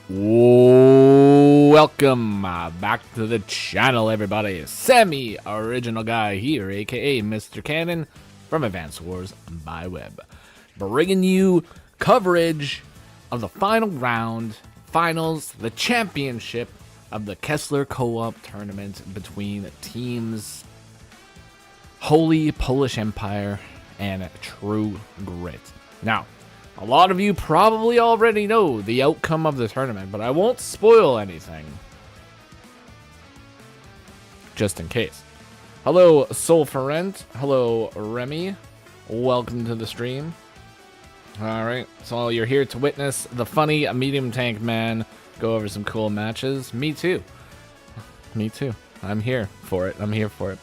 Welcome back to the channel, everybody. Sammy, original guy here, aka Mr. Cannon from Advanced Wars by Web, bringing you coverage of the final round, finals, the championship of the Kesler Co-op tournament between teams Holy Polish Empire and True Grit. Now, a lot of you probably already know the outcome of the tournament, but I won't spoil anything. Just in case. Hello, Solferent. Hello, Remy. Welcome to the stream. Alright, so you're here to witness the funny medium tank man go over some cool matches. Me too. Me too. I'm here for it. I'm here for it.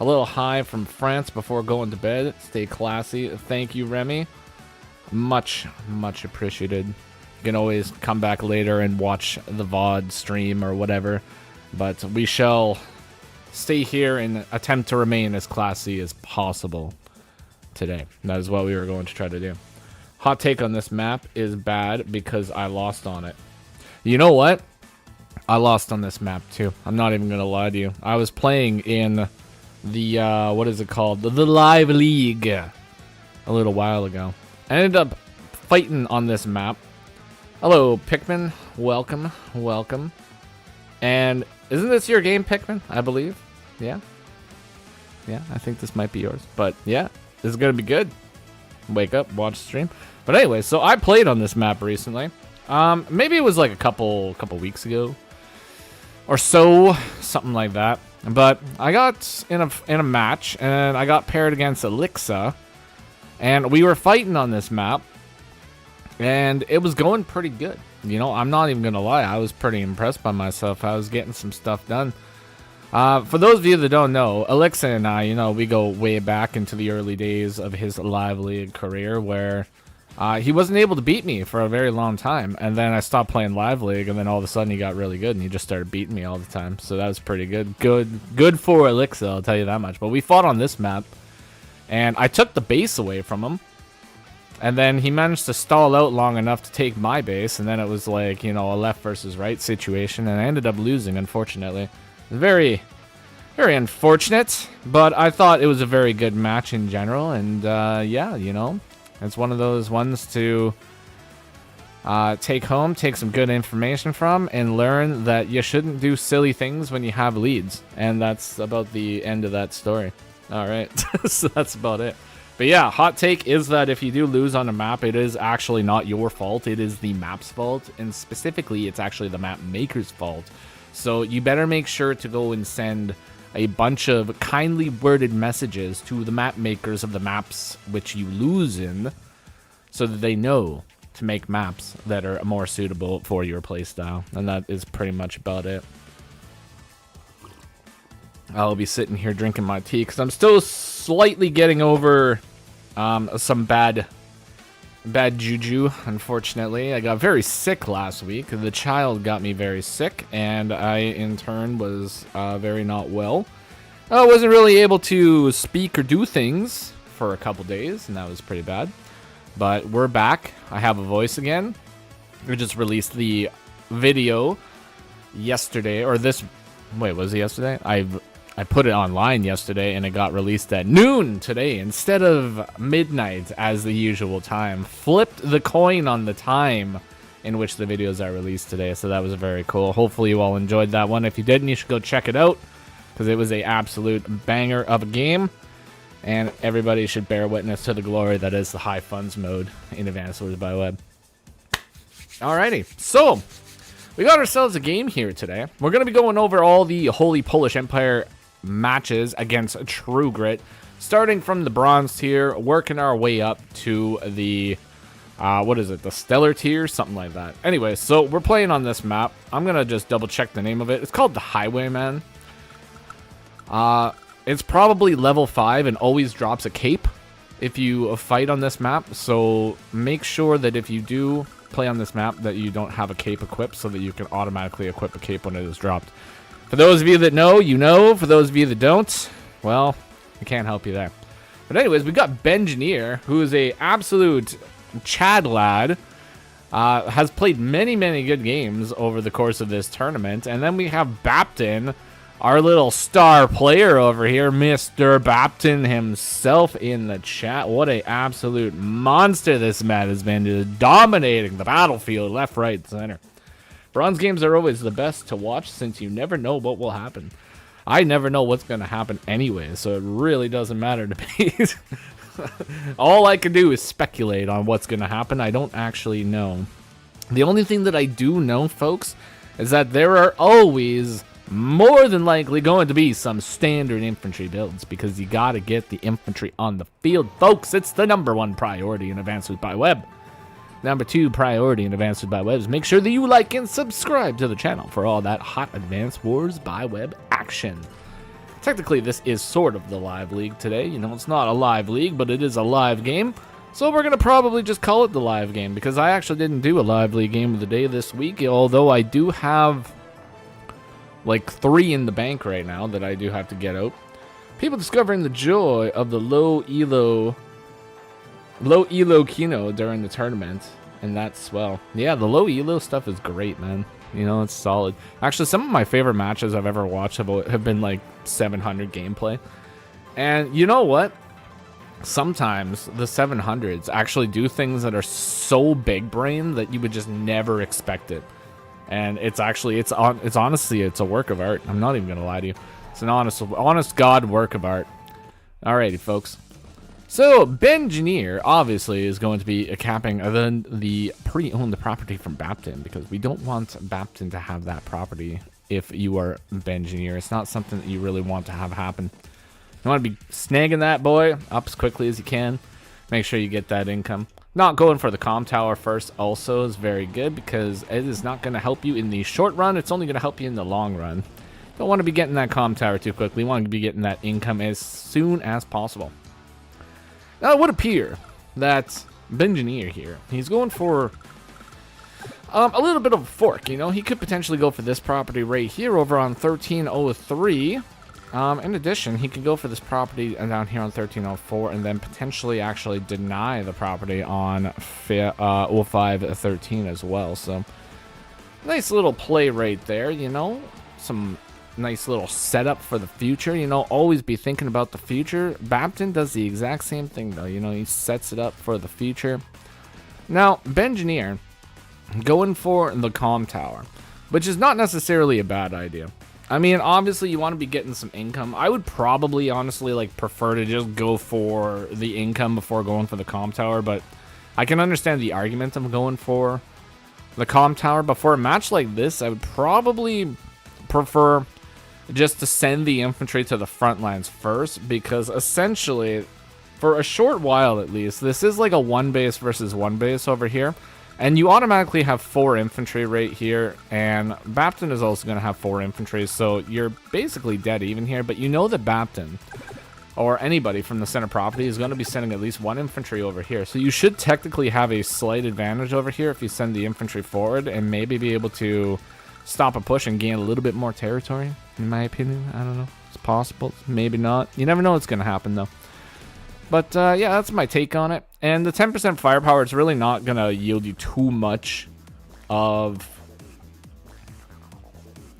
A little hi from France before going to bed. Stay classy. Thank you, Remy. Much appreciated. You can always come back later and watch the VOD stream or whatever, but we shall stay here and attempt to remain as classy as possible today. That is what we were going to try to do. Hot take on this map is bad because I lost on it. You know what? I lost on this map too. I'm not even gonna lie to you. I was playing in the what is it called? The Live League a little while ago. I ended up fighting on this map. Hello, Pikmin. Welcome, welcome. And isn't this your game, Pikmin? I believe. Yeah. Yeah, I think this might be yours. But yeah, this is gonna be good. Wake up, watch the stream. But anyway, so I played on this map recently. Maybe it was like a couple weeks ago or so, something like that. But I got in a match and I got paired against Alexa. And we were fighting on this map, and it was going pretty good. You know, I'm not even going to lie. I was pretty impressed by myself. I was getting some stuff done. For those of you that don't know, Alexa and I, you know, we go way back into the early days of his Live League career where he wasn't able to beat me for a very long time. And then I stopped playing Live League, and then all of a sudden he got really good, and he just started beating me all the time. So that was pretty good. Good for Alexa, I'll tell you that much. But we fought on this map. And I took the base away from him. And then he managed to stall out long enough to take my base. And then it was like, you know, a left versus right situation. And I ended up losing, unfortunately. Very, very unfortunate. But I thought it was a very good match in general. And, yeah, you know, it's one of those ones to take home, take some good information from, and learn that you shouldn't do silly things when you have leads. And that's about the end of that story. Alright, so that's about it. But yeah, hot take is that if you do lose on a map, it is actually not your fault. It is the map's fault, and specifically, it's actually the map maker's fault. So you better make sure to go and send a bunch of kindly worded messages to the map makers of the maps which you lose in, so that they know to make maps that are more suitable for your playstyle. And that is pretty much about it. I'll be sitting here drinking my tea because I'm still slightly getting over some bad juju, unfortunately. I got very sick last week. The child got me very sick, and I, in turn, was very not well. I wasn't really able to speak or do things for a couple days, and that was pretty bad. But we're back. I have a voice again. We just released the video yesterday, or this... Wait, was it yesterday? I put it online yesterday, and it got released at noon today instead of midnight as the usual time. Flipped the coin on the time in which the videos are released today, so that was very cool. Hopefully you all enjoyed that one. If you didn't, you should go check it out because it was an absolute banger of a game, and everybody should bear witness to the glory that is the high funds mode in Advanced Wars by Web. Alrighty, so we got ourselves a game here today. We're going to be going over all the Holy Polish Empire matches against True Grit, starting from the bronze tier, working our way up to the what is it, the stellar tier, something like that. Anyway, so we're playing on this map. I'm gonna just double check the name of it. It's called the Highwayman. It's probably level 5 and always drops a cape if you fight on this map, so make sure that if you do play on this map that you don't have a cape equipped so that you can automatically equip a cape when it is dropped. For those of you that know, you know. For those of you that don't, well, I can't help you there. But anyways, we got Bengineer, who is a absolute Chad lad. has played many, many good games over the course of this tournament. And then we have Bapton, our little star player over here, Mr. Bapton himself in the chat. What a absolute monster this man has been, just dominating the battlefield left, right, center. Bronze games are always the best to watch since you never know what will happen. I never know what's going to happen anyway, so it really doesn't matter to me. All I can do is speculate on what's going to happen. I don't actually know. The only thing that I do know, folks, is that there are always more than likely going to be some standard infantry builds, because you got to get the infantry on the field, folks. It's the #1 priority in Advanced Wars by Web. #2 priority in Advanced Wars by Web is make sure that you like and subscribe to the channel for all that hot Advanced Wars by Web action. Technically, this is sort of the live league today. You know, it's not a live league, but it is a live game. So we're going to probably just call it the live game, because I actually didn't do a live league game of the day this week, although I do have like 3 in the bank right now that I do have to get out. People discovering the joy of the low elo Kino during the tournament, and that's, well, yeah, the low elo stuff is great, man. You know, it's solid. Actually, some of my favorite matches I've ever watched have been like 700 gameplay. And you know what? Sometimes the 700s actually do things that are so big brain that you would just never expect it. And it's actually, it's honestly, it's a work of art. I'm not even gonna lie to you. It's an honest God work of art. Alrighty, folks. So, Bengineer obviously is going to be capping the pre-owned property from Bapton, because we don't want Bapton to have that property if you are Bengineer. It's not something that you really want to have happen. You want to be snagging that boy up as quickly as you can. Make sure you get that income. Not going for the comm tower first also is very good, because it is not going to help you in the short run. It's only going to help you in the long run. Don't want to be getting that comm tower too quickly. You want to be getting that income as soon as possible. Now, it would appear that Bengineer here, he's going for a little bit of a fork, you know. He could potentially go for this property right here over on 1303. In addition, he could go for this property down here on 1304, and then potentially actually deny the property on 0513 as well. So, nice little play right there, you know. Some nice little setup for the future, you know. Always be thinking about the future. Bapton does the exact same thing, though, you know. He sets it up for the future. Now, Bengineer going for the comm tower, which is not necessarily a bad idea. I mean, obviously you want to be getting some income. I would probably honestly like prefer to just go for the income before going for the comm tower, but I can understand the argument of going for the comm tower. But for a match like this, I would probably prefer just to send the infantry to the front lines first, because essentially, for a short while at least, this is like a 1 base versus 1 base over here, and you automatically have 4 infantry right here, and Bapton is also going to have 4 infantry, so you're basically dead even here. But you know that Bapton, or anybody from the center property, is going to be sending at least 1 infantry over here, so you should technically have a slight advantage over here if you send the infantry forward, and maybe be able to stop a push and gain a little bit more territory, in my opinion. I don't know. It's possible. Maybe not. You never know what's going to happen, though. But, yeah, that's my take on it. And the 10% firepower is really not going to yield you too much of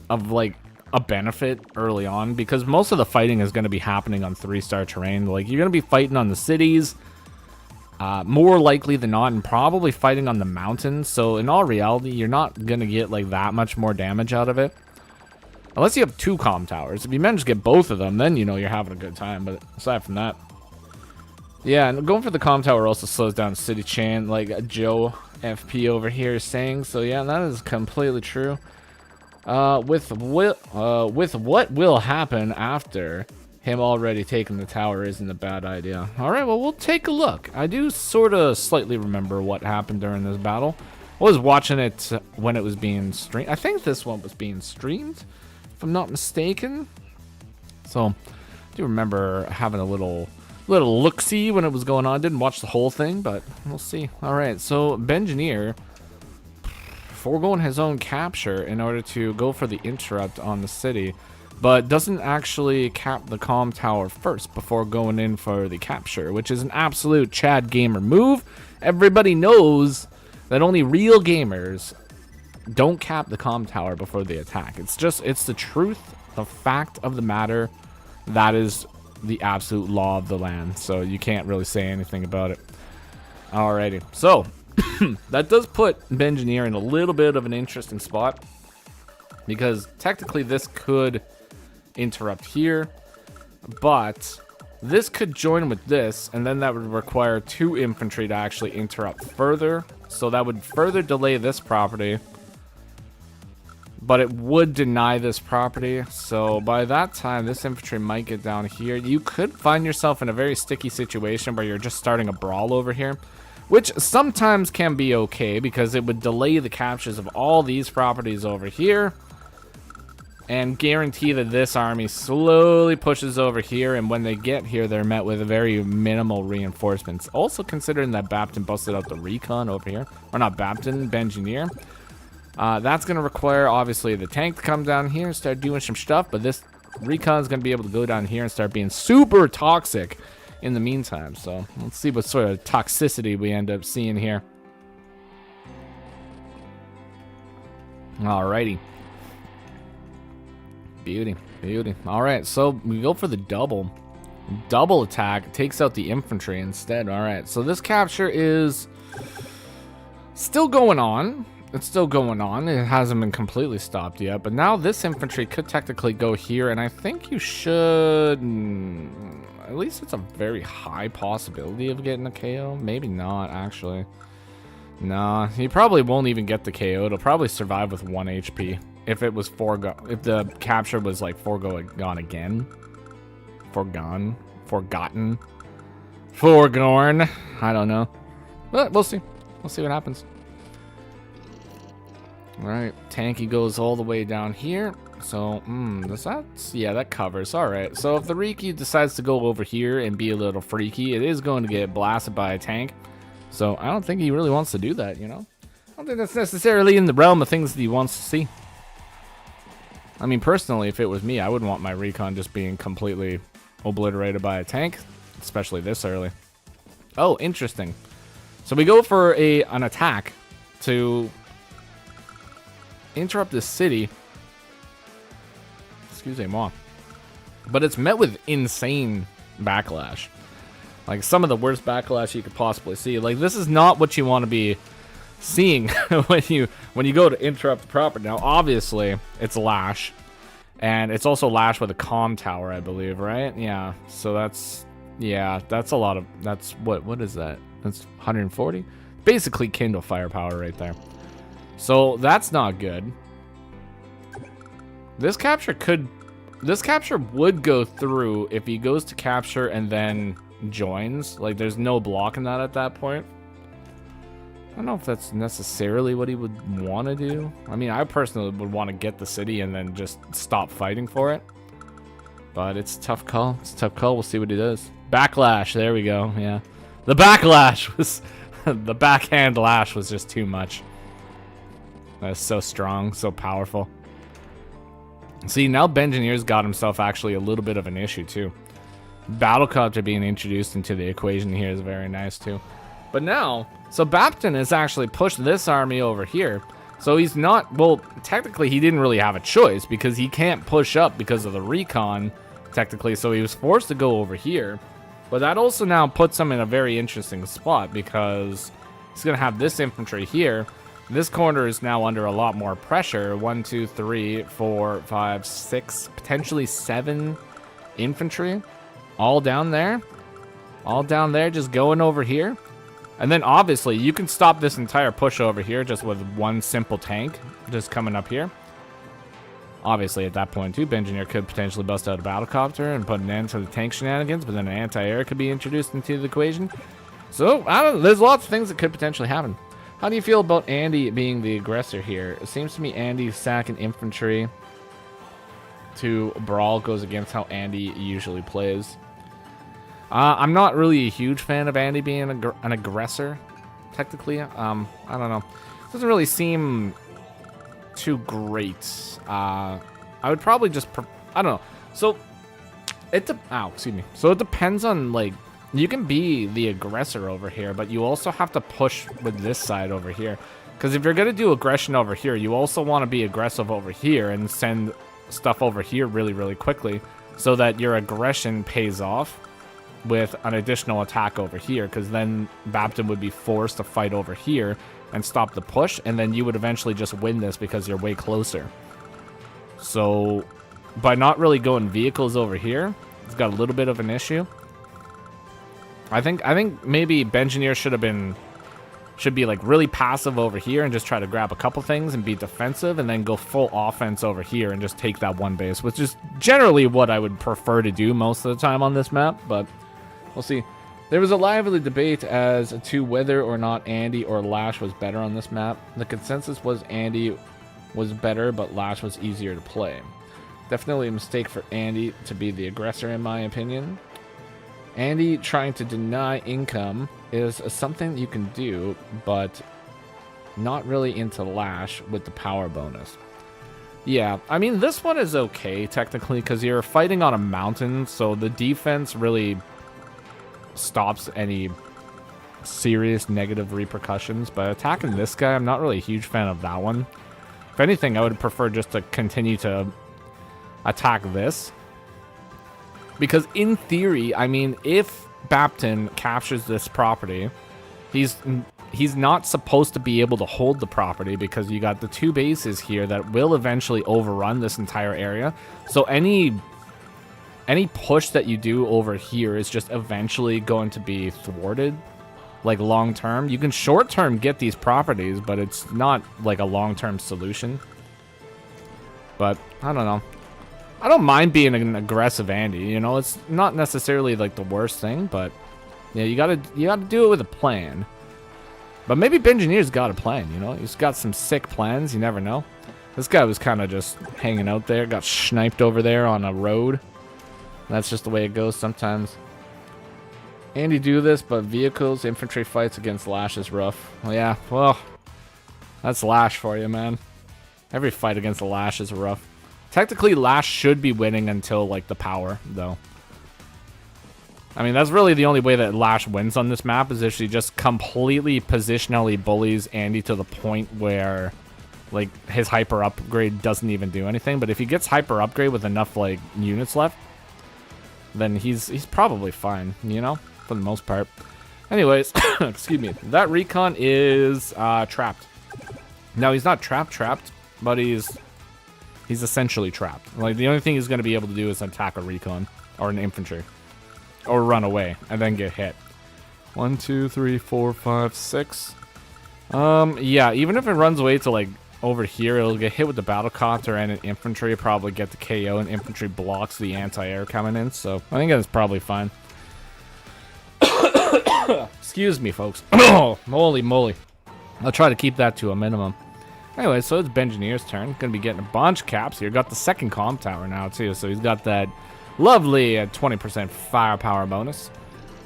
like, a benefit early on, because most of the fighting is going to be happening on 3-star terrain. Like, you're going to be fighting on the cities, more likely than not, and probably fighting on the mountains. So in all reality, you're not going to get like that much more damage out of it, unless you have 2 comm towers. If you manage to get both of them, then you know you're having a good time. But aside from that, yeah, and going for the comm tower also slows down city chain, like Joe FP over here is saying. So yeah, that is completely true. With what will happen after him already taking the tower isn't a bad idea. Alright, well, we'll take a look. I do sort of slightly remember what happened during this battle. I was watching it when it was being streamed. I think this one was being streamed, if I'm not mistaken. So, I do remember having a little look-see when it was going on. Didn't watch the whole thing, but we'll see. Alright, so Bengineer foregoing his own capture in order to go for the interrupt on the city, but doesn't actually cap the comm tower first before going in for the capture, which is an absolute Chad Gamer move. Everybody knows that only real gamers don't cap the comm tower before they attack. It's the truth, the fact of the matter. That is the absolute law of the land, so you can't really say anything about it. Alrighty, so that does put Bengineer in a little bit of an interesting spot, because technically this could interrupt here, but this could join with this, and then that would require 2 infantry to actually interrupt further. So that would further delay this property, but it would deny this property. So by that time, this infantry might get down here. You could find yourself in a very sticky situation where you're just starting a brawl over here, which sometimes can be okay because it would delay the captures of all these properties over here and guarantee that this army slowly pushes over here, and when they get here, they're met with very minimal reinforcements. Also considering that Bapton busted out the recon over here, or not Bapton, Bengineer. That's going to require, obviously, the tank to come down here and start doing some stuff, but this recon is going to be able to go down here and start being super toxic in the meantime. So let's see what sort of toxicity we end up seeing here. Alrighty. Beauty, beauty. All right, so we go for the double attack. Takes out the infantry instead. All right, so this capture is still going on. It's still going on. It hasn't been completely stopped yet, but now this infantry could technically go here, and I think you should, at least it's a very high possibility of getting a KO. Maybe not, actually. Nah, he probably won't even get the KO. It'll probably survive with 1 HP. If it was if the capture was like forgotten, forgorn, I don't know, but we'll see. We'll see what happens. All right, tanky goes all the way down here. So, yeah, that covers. All right. So if the Riki decides to go over here and be a little freaky, it is going to get blasted by a tank. So I don't think he really wants to do that. You know, I don't think that's necessarily in the realm of things that he wants to see. I mean, personally, if it was me, I wouldn't want my recon just being completely obliterated by a tank, especially this early. Oh, interesting. So we go for an attack to interrupt this city. Excusez-moi. But it's met with insane backlash. Like, some of the worst backlash you could possibly see. Like, this is not what you want to be seeing when you go to interrupt the property. Now, obviously, it's Lash, and it's also Lash with a comm tower, I believe, right? Yeah. So that's a lot of, that's what is that? That's 140. Basically, Kindle firepower right there. So that's not good. This capture would go through if he goes to capture and then joins. Like, there's no blocking that at that point. I don't know if that's necessarily what he would want to do. I mean, I personally would want to get the city and then just stop fighting for it. But it's a tough call. It's a tough call. We'll see what he does. Backlash. There we go. Yeah. The backlash was... the backhand lash was just too much. That's so strong, so powerful. See, now Bengineer's got himself actually a little bit of an issue, too. Battlecopter being introduced into the equation here is very nice, too. But now... So Bapton has actually pushed this army over here. So he's not, well, technically he didn't really have a choice because he can't push up because of the recon, technically. So he was forced to go over here. But that also now puts him in a very interesting spot because he's going to have this infantry here. This corner is now under a lot more pressure. 1, 2, 3, 4, 5, 6, potentially 7 infantry. All down there. All down there, just going over here. And then, obviously, you can stop this entire push over here just with one simple tank just coming up here. Obviously, at that point, too, Bengineer could potentially bust out a battlecopter and put an end to the tank shenanigans, but then an anti-air could be introduced into the equation. So, I don't know. There's lots of things that could potentially happen. How do you feel about Andy being the aggressor here? It seems to me Andy's sacking infantry to brawl goes against how Andy usually plays. I'm not really a huge fan of Andy being an aggressor, technically. I don't know. It doesn't really seem too great. I would probably just... I don't know. So, So it depends on, like, you can be the aggressor over here, but you also have to push with this side over here. Because if you're going to do aggression over here, you also want to be aggressive over here and send stuff over here really, really quickly so that your aggression pays off with an additional attack over here, because then Bapton would be forced to fight over here and stop the push, and then you would eventually just win this because you're way closer. So by not really going vehicles over here, it's got a little bit of an issue. I think maybe Bengineer should be like really passive over here and just try to grab a couple things and be defensive, and then go full offense over here and just take that one base, which is generally what I would prefer to do most of the time on this map, but we'll see. There was a lively debate as to whether or not Andy or Lash was better on this map. The consensus was Andy was better, but Lash was easier to play. Definitely a mistake for Andy to be the aggressor, in my opinion. Andy trying to deny income is something you can do, but not really into Lash with the power bonus. Yeah, I mean, this one is okay, technically, because you're fighting on a mountain, so the defense really stops any serious negative repercussions, but attacking this guy, I'm not really a huge fan of that one. If anything, I would prefer just to continue to attack this. Because in theory, I mean, if Bapton captures this property, he's not supposed to be able to hold the property, because you got the two bases here that will eventually overrun this entire area. So any push that you do over here is just eventually going to be thwarted, like long term. You can short term get these properties, but it's not like a long term solution. But I don't know. I don't mind being an aggressive Andy, you know, it's not necessarily like the worst thing, but yeah, you gotta do it with a plan. But maybe Bengineer's got a plan, you know, he's got some sick plans, you never know. This guy was kind of just hanging out there, got sniped over there on a road. That's just the way it goes sometimes. Andy do this, but vehicles, infantry fights against Lash is rough. Well, yeah, well, that's Lash for you, man. Every fight against the Lash is rough. Technically, Lash should be winning until, like, the power, though. I mean, that's really the only way that Lash wins on this map, is if she just completely positionally bullies Andy to the point where, like, his hyper upgrade doesn't even do anything. But if he gets hyper upgrade with enough, like, units left, then he's probably fine, you know, for the most part. Anyways, excuse me. That recon is trapped. No, he's not trapped, but he's essentially trapped. Like, the only thing he's going to be able to do is attack a recon or an infantry or run away and then get hit. 1, 2, 3, 4, 5, 6. Yeah, even if it runs away to, like, over here, it'll get hit with the battlecopter and an infantry, probably get the KO, and infantry blocks the anti-air coming in, so I think that's probably fine. Excuse me, folks. Oh, holy moly. I'll try to keep that to a minimum. Anyway, so it's Bengineer's turn. Gonna be getting a bunch of caps here. Got the second comm tower now, too. So he's got that lovely 20% firepower bonus.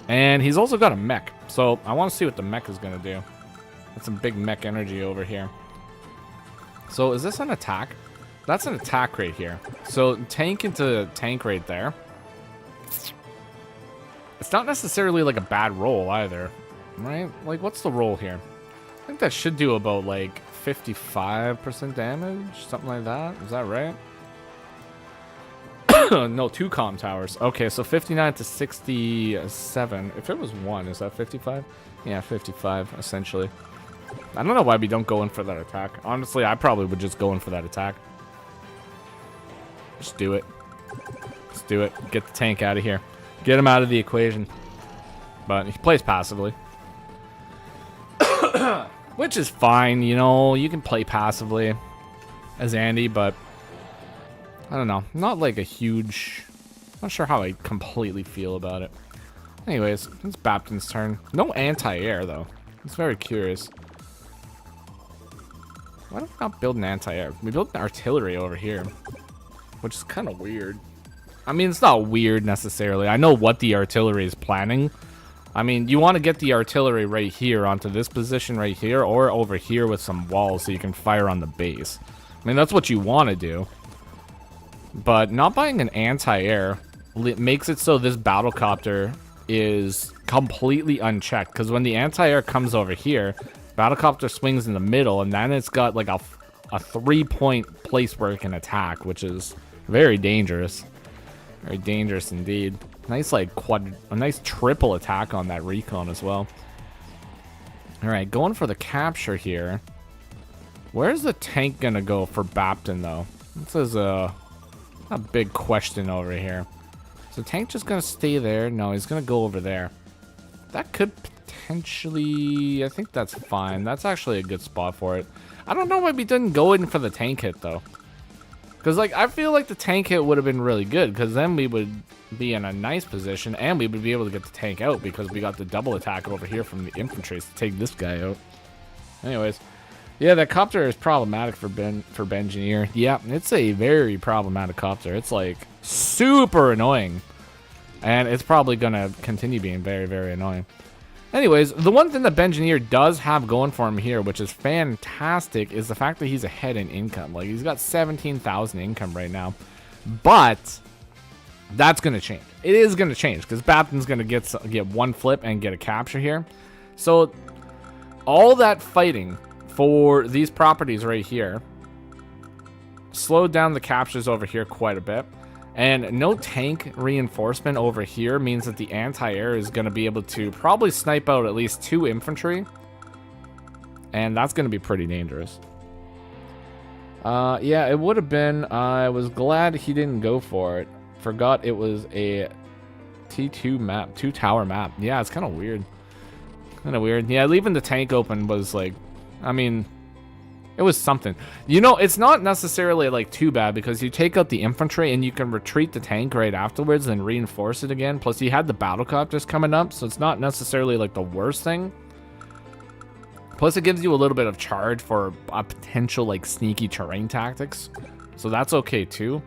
And he's also got a mech. So I want to see what the mech is gonna do. Got some big mech energy over here. So is this an attack? That's an attack right here. So tank into tank right there. It's not necessarily like a bad roll either, right? Like, what's the roll here? I think that should do about, like, 55% damage, something like that. Is that right? No, 2 comm towers. Okay, so 59 to 67. If it was 1, is that 55? Yeah, 55, essentially. I don't know why we don't go in for that attack. Honestly, I probably would just go in for that attack. Just do it. Let's do it. Get the tank out of here. Get him out of the equation. But he plays passively. Which is fine, you know, you can play passively as Andy, but I don't know, not like a huge, not sure how I completely feel about it. Anyways, it's Bapton's turn. No anti-air, though. It's very curious. Why do we not build an anti-air? We built an artillery over here, which is kind of weird. I mean, it's not weird necessarily. I know what the artillery is planning. I mean, you want to get the artillery right here onto this position right here, or over here with some walls so you can fire on the base. I mean, that's what you want to do. But not buying an anti-air makes it so this battlecopter is completely unchecked. Because when the anti-air comes over here, Battlecopter swings in the middle, and then it's got like a 3-point place where it can attack, which is very dangerous. Very dangerous indeed. Nice like a nice triple attack on that recon as well. All right, going for the capture here. Where's the tank gonna go for Bapton though? This is a big question over here. Is the tank just gonna stay there? No, he's gonna go over there. That could potentially... I think that's fine. That's actually a good spot for it. I don't know why we didn't go in for the tank hit though. Because like I feel like the tank hit would have been really good, because then we would be in a nice position and we would be able to get the tank out because we got the double attack over here from the infantry to take this guy out. Anyways, yeah, that copter is problematic for Bengineer. Yeah, it's a very problematic copter. It's like super annoying, and it's probably gonna continue being very, very annoying. Anyways, the one thing that Bengineer does have going for him here, which is fantastic, is the fact that he's ahead in income. Like, he's got 17,000 income right now. But that's going to change. It is going to change, because Bapton's going to get one flip and get a capture here. So, all that fighting for these properties right here slowed down the captures over here quite a bit. And no tank reinforcement over here means that the anti-air is going to be able to probably snipe out at least 2 infantry. And that's going to be pretty dangerous. Yeah, it would have been. I was glad he didn't go for it. Forgot it was a T2 map, 2-tower map. Yeah, it's kind of weird. Kind of weird. Yeah, leaving the tank open was like, I mean... it was something. You know, it's not necessarily like too bad because you take out the infantry and you can retreat the tank right afterwards and reinforce it again. Plus you had the battlecopters coming up, so it's not necessarily like the worst thing. Plus it gives you a little bit of charge for a potential like sneaky terrain tactics. So that's okay too.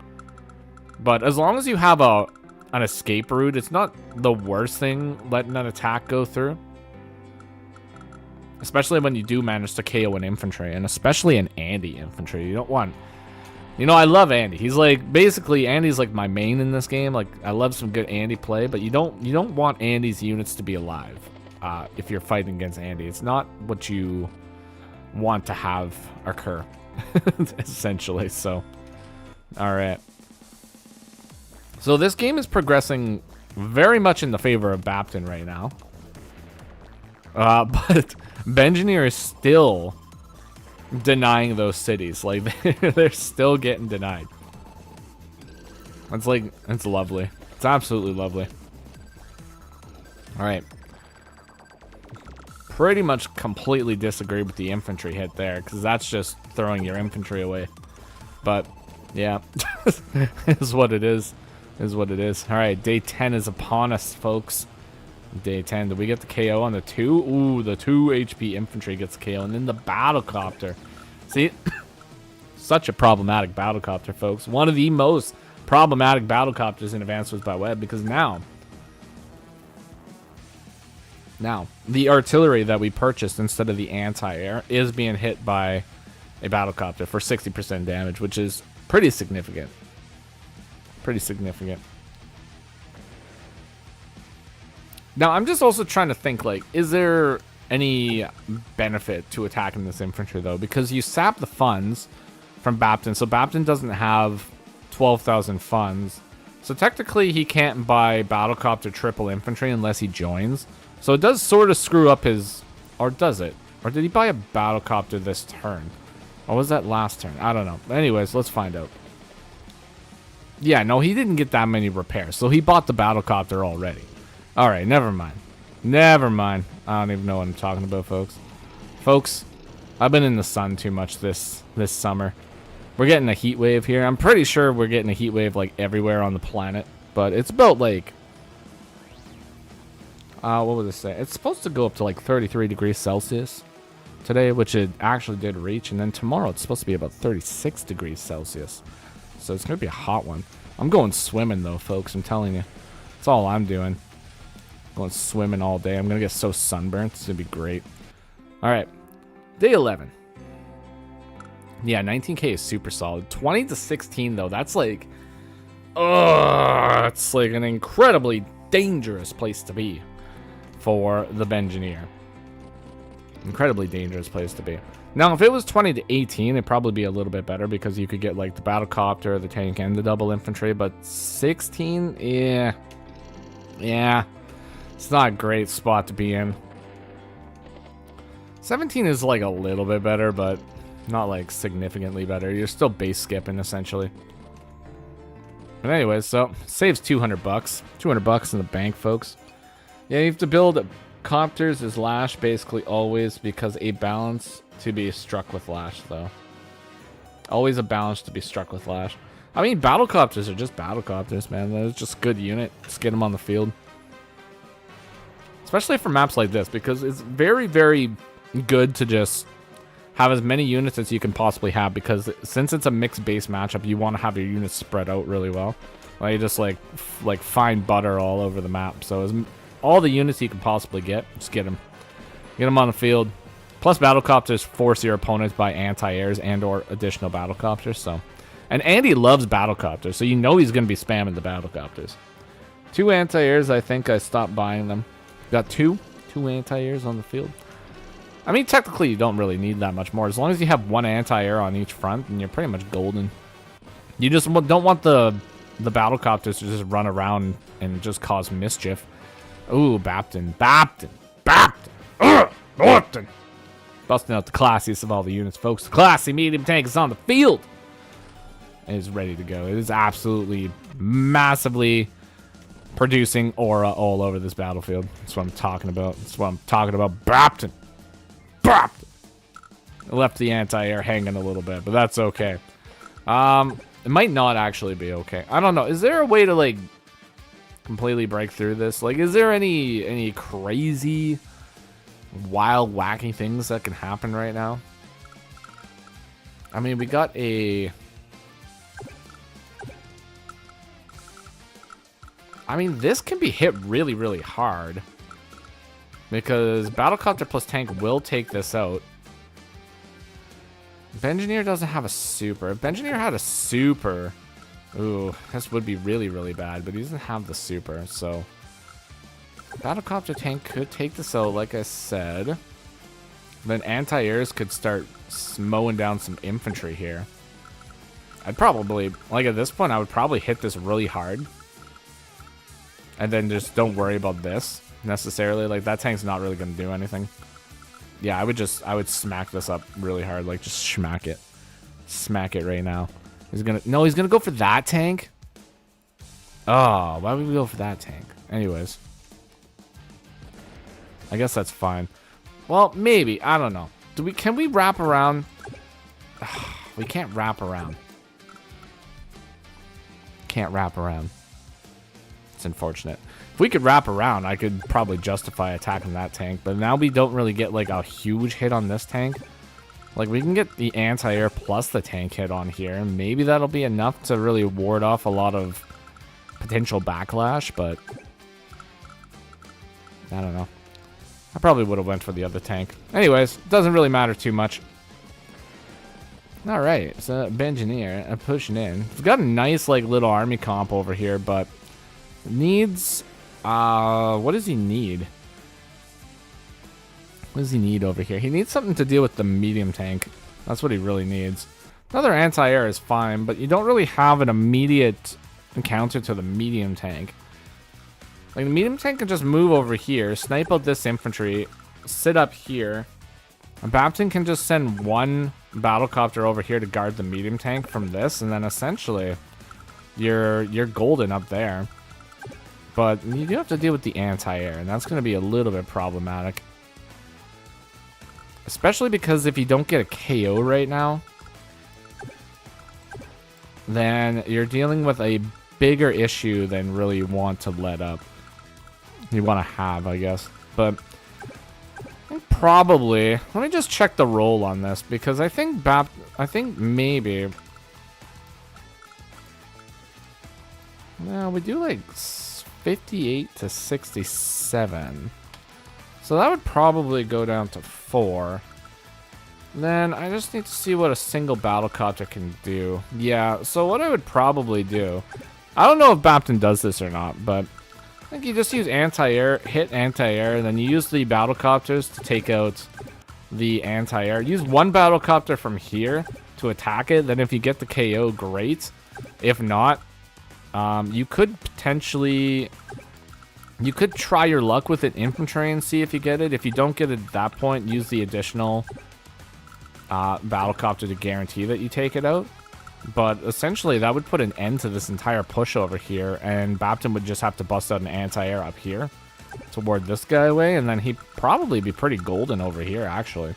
But as long as you have an escape route, it's not the worst thing letting an attack go through. Especially when you do manage to KO an infantry, and especially an Andy infantry. You don't want... You know, I love Andy. He's like... Basically, Andy's like my main in this game. Like, I love some good Andy play, but you don't want Andy's units to be alive if you're fighting against Andy. It's not what you want to have occur, essentially. So, alright. So this game is progressing very much in the favor of Bapton right now. But Bengineer is still denying those cities. Like, they're still getting denied. It's like, it's lovely. It's absolutely lovely. Alright. Pretty much completely disagree with the infantry hit there, because that's just throwing your infantry away. But, yeah. Is what it is. Is what it is. Alright, day 10 is upon us, folks. Day 10. Did we get the KO on the 2? Ooh, the 2 HP infantry gets the KO. And then the battlecopter. See? Such a problematic battlecopter, folks. One of the most problematic battlecopters in Advanced Wars by Web, because now, the artillery that we purchased instead of the anti-air is being hit by a battlecopter for 60% damage, which is pretty significant. Pretty significant. Now, I'm just also trying to think, like, is there any benefit to attacking this infantry, though? Because you sap the funds from Bapton, so Bapton doesn't have 12,000 funds. So technically, he can't buy battlecopter triple infantry unless he joins. So it does sort of screw up his... Or does it? Or did he buy a battlecopter this turn? Or was that last turn? I don't know. Anyways, let's find out. Yeah, no, he didn't get that many repairs. So he bought the battlecopter already. Alright, never mind. Never mind. I don't even know what I'm talking about, folks. Folks, I've been in the sun too much this summer. We're getting a heat wave here. I'm pretty sure we're getting a heat wave, like, everywhere on the planet. But it's about, like... what would it say? It's supposed to go up to, like, 33 degrees Celsius today, which it actually did reach. And then tomorrow it's supposed to be about 36 degrees Celsius. So it's going to be a hot one. I'm going swimming, though, folks. I'm telling you. That's all I'm doing. Going swimming all day. I'm going to get so sunburnt. It's going to be great. All right. Day 11. Yeah, 19k is super solid. 20 to 16, though. That's like... it's like an incredibly dangerous place to be for the Bengineer. Incredibly dangerous place to be. Now, if it was 20 to 18, it'd probably be a little bit better because you could get like the battlecopter, the tank, and the double infantry. But 16, yeah, it's not a great spot to be in. 17 is like a little bit better, but not like significantly better. You're still base skipping essentially. But anyways, so saves 200 bucks. 200 bucks in the bank, folks. Yeah, you have to build copters as lash basically always because a balance to be struck with lash though. Always a balance to be struck with lash. I mean, battlecopters are just battlecopters, man. They're just good unit. Just get them on the field. Especially for maps like this because it's very, very good to just have as many units as you can possibly have because since it's a mixed base matchup, you want to have your units spread out really well. Like you just like find butter all over the map. So all the units you can possibly get, just get them. Get them on the field. Plus battlecopters force your opponents by anti-airs and or additional battlecopters. So, and Andy loves battlecopters, so you know he's going to be spamming the battlecopters. 2 anti-airs, I think I stopped buying them. Got 2 anti-airs on the field. I mean, technically, you don't really need that much more. As long as you have 1 anti-air on each front, and you're pretty much golden. You just don't want the battlecopters to just run around and just cause mischief. Ooh, Bapton. Busting out the classiest of all the units, folks. The classy medium tank is on the field. It is ready to go. It is absolutely massively producing aura all over this battlefield. That's what I'm talking about. Bapton. Left the anti-air hanging a little bit, but that's okay. It might not actually be okay. I don't know. Is there a way to like completely break through this? Like, is there any crazy, wild, wacky things that can happen right now? I mean, we got a... I mean, this can be hit really, really hard. Because Battlecopter plus tank will take this out. Bengineer doesn't have a super. If Bengineer had a super... Ooh, this would be really, really bad. But he doesn't have the super, so... Battlecopter tank could take this out, like I said. Then anti-airs could start mowing down some infantry here. I'd probably... Like, at this point, I would probably hit this really hard. And then just don't worry about this. Necessarily, like that tank's not really gonna do anything. Yeah, I would smack this up really hard, like just smack it right now. He's gonna go for that tank. Oh, why would we go for that tank? Anyways, I guess that's fine. Well, maybe, I don't know. Can we wrap around? We can't wrap around. Can't wrap around. It's unfortunate. If we could wrap around, I could probably justify attacking that tank. But now we don't really get like a huge hit on this tank. Like we can get the anti-air plus the tank hit on here. And maybe that'll be enough to really ward off a lot of potential backlash. But I don't know. I probably would have went for the other tank. Anyways, doesn't really matter too much. Alright, so Bengineer pushing in. We've got a nice like little army comp over here, but needs... what does he need? What does he need over here? He needs something to deal with the medium tank. That's what he really needs. Another anti-air is fine, but you don't really have an immediate encounter to the medium tank. Like, the medium tank can just move over here, snipe out this infantry, sit up here. And Bapton can just send one battlecopter over here to guard the medium tank from this, and then essentially you're golden up there. But you do have to deal with the anti-air, and that's going to be a little bit problematic. Especially because if you don't get a KO right now, then you're dealing with a bigger issue than really you want to let up. You want to have, I guess. But probably, let me just check the roll on this, because I think maybe... Well, we do like 58 to 67. So that would probably go down to 4. Then I just need to see what a single battlecopter can do. Yeah, so what I would probably do... I don't know if Bapton does this or not, but... think you just use anti-air, hit anti-air, and then you use the battlecopters to take out the anti-air. Use one battlecopter from here to attack it. Then if you get the KO, great. If not, you could potentially... You could try your luck with it infantry and see if you get it. If you don't get it at that point, use the additional battlecopter to guarantee that you take it out. But essentially, that would put an end to this entire push over here, and Bapton would just have to bust out an anti-air up here to ward this guy away, and then he'd probably be pretty golden over here, actually.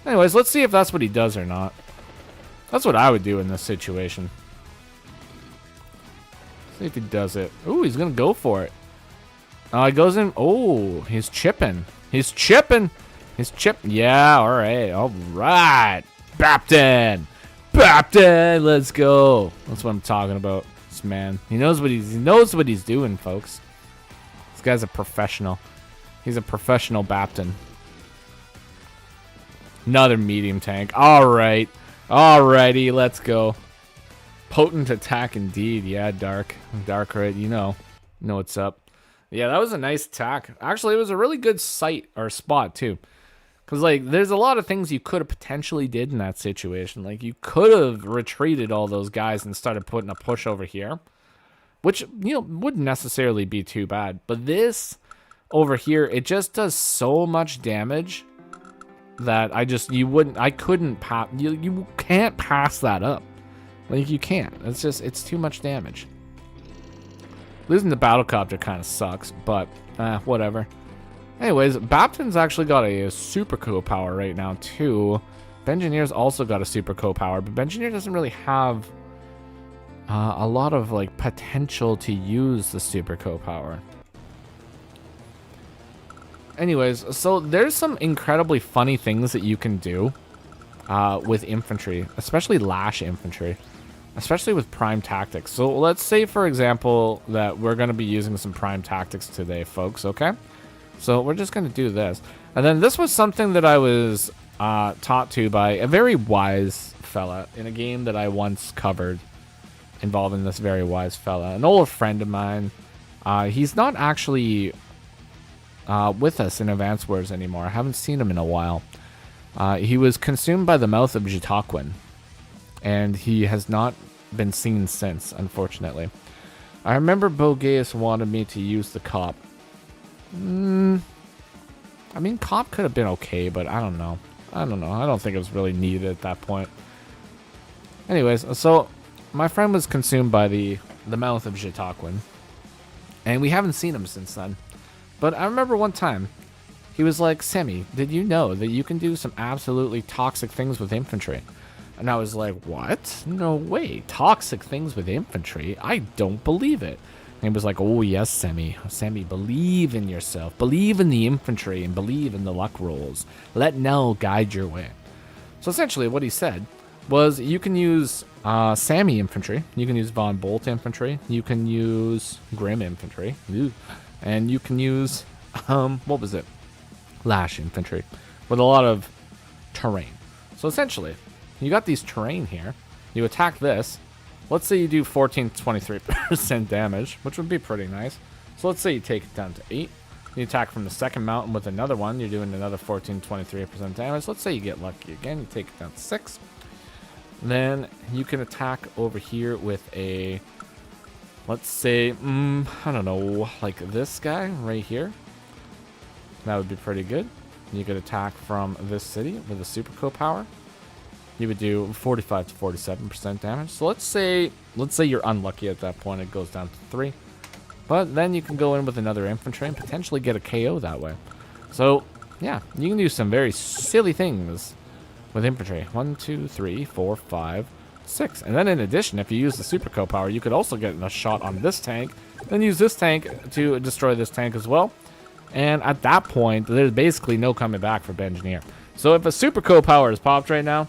Anyways, let's see if that's what he does or not. That's what I would do in this situation. See if he does it. Ooh, he's gonna go for it. He goes in. Oh, he's chipping. He's chipping. He's chipping. Yeah, all right. All right. Bapton. Bapton, let's go. That's what I'm talking about. This man. He knows what he's doing, folks. This guy's a professional. He's a professional Bapton. Another medium tank. All right. Alrighty, let's go. Potent attack indeed. Yeah, Dark. Dark, right? You know what's up. Yeah, that was a nice attack. Actually, it was a really good site or spot too. Because, like, there's a lot of things you could have potentially did in that situation. Like, you could have retreated all those guys and started putting a push over here. Which, wouldn't necessarily be too bad. But this over here, it just does so much damage that I couldn't pass. You can't pass that up. Like, you can't. It's too much damage. Losing the battlecopter kind of sucks, but whatever. Anyways, Bapton's actually got a super co-power right now, too. Bengineer's also got a super co-power, but Bengineer doesn't really have a lot of, like, potential to use the super co-power. Anyways, so there's some incredibly funny things that you can do with infantry, especially Lash infantry, especially with prime tactics. So let's say, for example, that we're going to be using some prime tactics today, folks, okay? So we're just going to do this. And then this was something that I was taught to by a very wise fella in a game that I once covered involving this very wise fella. An old friend of mine. He's not actually with us in Advanced Wars anymore. I haven't seen him in a while. He was consumed by the mouth of Jitaquin, and he has not been seen since, unfortunately. I remember Bogeus wanted me to use the cop. I mean, cop could have been okay, but I don't know. I don't think it was really needed at that point. Anyways, so my friend was consumed by the mouth of Jitaquin, and we haven't seen him since then. But I remember one time, he was like, Sammy, did you know that you can do some absolutely toxic things with infantry? And I was like, what? No way. Toxic things with infantry? I don't believe it. And he was like, oh, yes, Sammy. Sammy, believe in yourself. Believe in the infantry and believe in the luck rolls. Let Nell guide your way. So essentially what he said was you can use Sammy infantry. You can use Von Bolt infantry. You can use Grim infantry. Ooh. And you can use, what was it? Lash infantry with a lot of terrain. So essentially, you got these terrain here. You attack this. Let's say you do 14 to 23% damage, which would be pretty nice. So let's say you take it down to 8. You attack from the second mountain with another one. You're doing another 14 to 23% damage. Let's say you get lucky again. You take it down to 6. Then you can attack over here with a, let's say, I don't know, like this guy right here. That would be pretty good. You could attack from this city with a super co-power. You would do 45 to 47% damage. So let's say you're unlucky at that point. It goes down to 3. But then you can go in with another infantry and potentially get a KO that way. So, yeah, you can do some very silly things with infantry. 1, 2, 3, 4, 5, 6. And then in addition, if you use the super co-power, you could also get a shot on this tank. Then use this tank to destroy this tank as well. And at that point, there's basically no coming back for Bengineer. So if a super co-power is popped right now,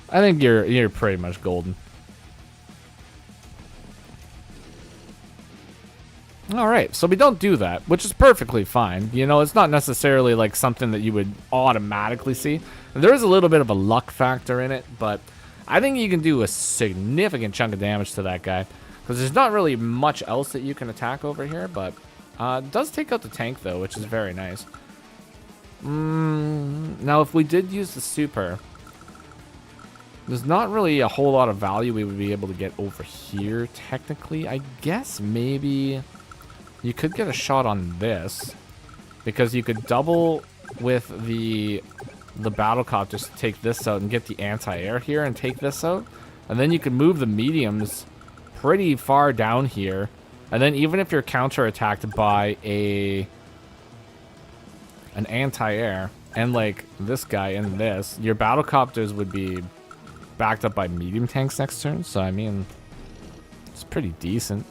I think you're pretty much golden. Alright, so we don't do that, which is perfectly fine. You know, it's not necessarily like something that you would automatically see. There is a little bit of a luck factor in it, but I think you can do a significant chunk of damage to that guy. Because there's not really much else that you can attack over here, but it does take out the tank, though, which is very nice. Now, if we did use the super, there's not really a whole lot of value we would be able to get over here, technically. I guess maybe you could get a shot on this, because you could double with the battlecopters just to take this out and get the anti-air here and take this out. And then you could move the mediums pretty far down here. And then even if you're counter-attacked by an anti-air and like this guy and this, your battlecopters would be backed up by medium tanks next turn. So I mean, it's pretty decent.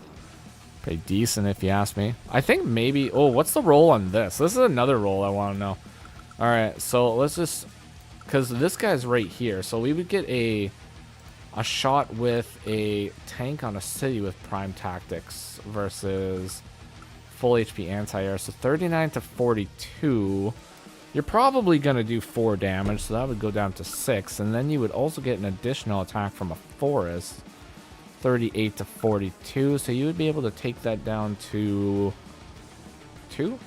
Pretty decent if you ask me. I think maybe, oh, what's the roll on this? This is another roll I want to know. All right, so let's just, because this guy's right here, so we would get a shot with a tank on a city with prime tactics versus full HP anti-air. So 39 to 42. You're probably going to do 4 damage, so that would go down to 6. And then you would also get an additional attack from a forest. 38 to 42. So you would be able to take that down to 2.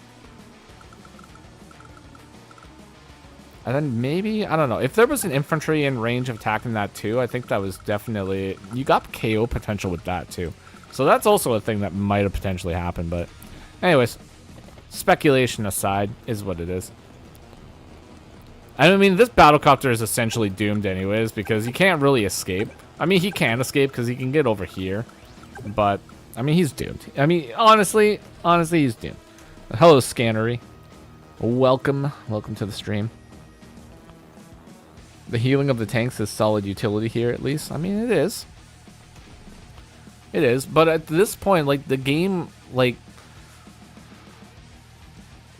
And then maybe, I don't know, if there was an infantry in range of attacking that too, I think that was definitely, you got KO potential with that too. So that's also a thing that might have potentially happened, but anyways, speculation aside is what it is. I mean, this battlecopter is essentially doomed anyways, because he can't really escape. I mean, he can escape because he can get over here, but I mean, he's doomed. I mean, honestly, he's doomed. Hello, Scannery. Welcome to the stream. The healing of the tanks is solid utility here, at least. I mean, it is. It is, but at this point, like, the game, like,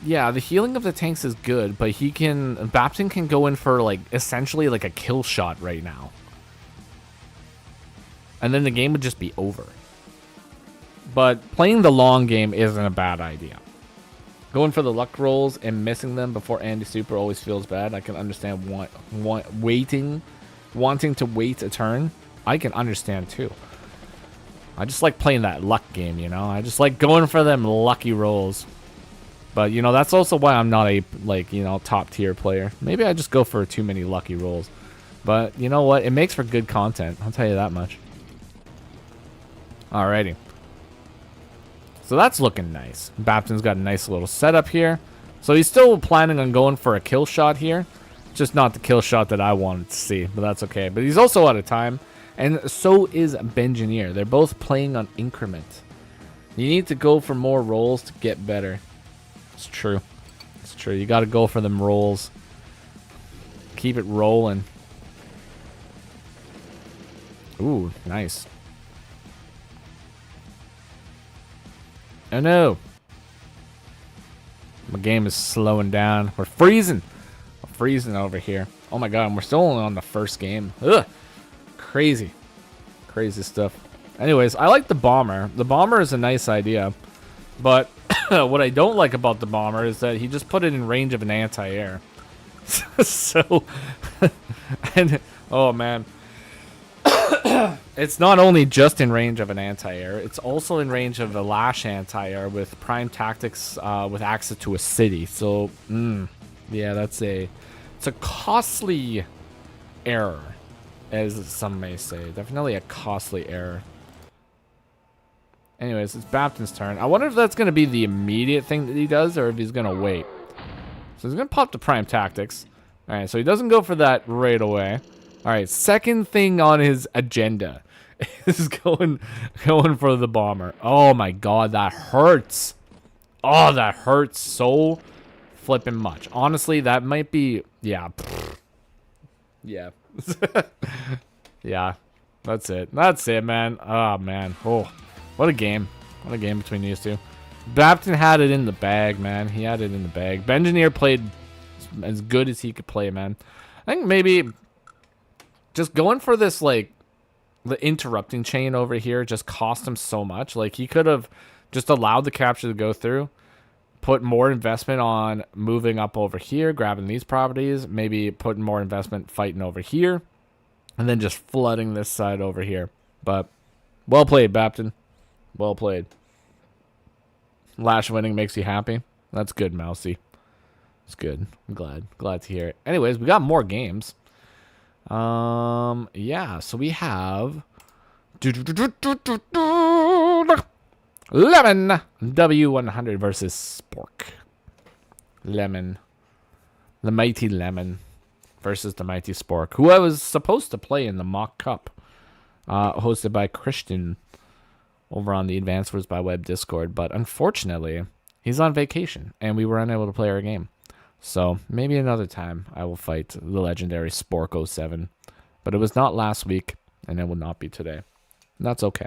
yeah, the healing of the tanks is good, but Bapton can go in for, like, essentially, like, a kill shot right now. And then the game would just be over. But playing the long game isn't a bad idea. Going for the luck rolls and missing them before Andy Super always feels bad. I can understand wanting to wait a turn. I can understand too. I just like playing that luck game, you know. I just like going for them lucky rolls. But you know, that's also why I'm not a top tier player. Maybe I just go for too many lucky rolls. But you know what? It makes for good content. I'll tell you that much. Alrighty. So that's looking nice. Bapton's got a nice little setup here. So he's still planning on going for a kill shot here. Just not the kill shot that I wanted to see, but that's okay. But he's also out of time, and so is Bengineer. They're both playing on increment. You need to go for more rolls to get better. It's true. It's true. You got to go for them rolls. Keep it rolling. Ooh, nice. Oh no. My game is slowing down. We're freezing. We're freezing over here. Oh my god, and we're still only on the first game. Ugh. Crazy. Crazy stuff. Anyways, I like the bomber. The bomber is a nice idea. But what I don't like about the bomber is that he just put it in range of an anti-air. So, and, oh man. It's not only just in range of an anti-air, it's also in range of a lash anti-air with prime tactics with access to a city. So, yeah, it's a costly error, as some may say. Definitely a costly error. Anyways, it's Bapton's turn. I wonder if that's going to be the immediate thing that he does, or if he's going to wait. So he's going to pop the prime tactics. All right, so he doesn't go for that right away. All right, second thing on his agenda is going for the bomber. Oh my god, that hurts. Oh, that hurts so flipping much. Honestly, that might be, yeah. Yeah. Yeah, that's it. That's it, man. Oh, man. Oh, what a game. What a game between these two. Bapton had it in the bag, man. He had it in the bag. Bengineer played as good as he could play, man. I think maybe just going for this, like, the interrupting chain over here just cost him so much. Like, he could have just allowed the capture to go through, put more investment on moving up over here, grabbing these properties, maybe putting more investment fighting over here, and then just flooding this side over here. But well played, Bapton. Well played. Lash winning makes you happy. That's good, Mousy. It's good. I'm glad to hear it. Anyways, we got more games. Yeah, so we have Lemon W100 versus Spork. Lemon. The mighty Lemon versus the mighty Spork, who I was supposed to play in the mock cup, hosted by Christian over on the Advanced Wars by Web Discord, but unfortunately, he's on vacation, and we were unable to play our game. So, maybe another time I will fight the legendary Spork07. But it was not last week, and it will not be today. And that's okay.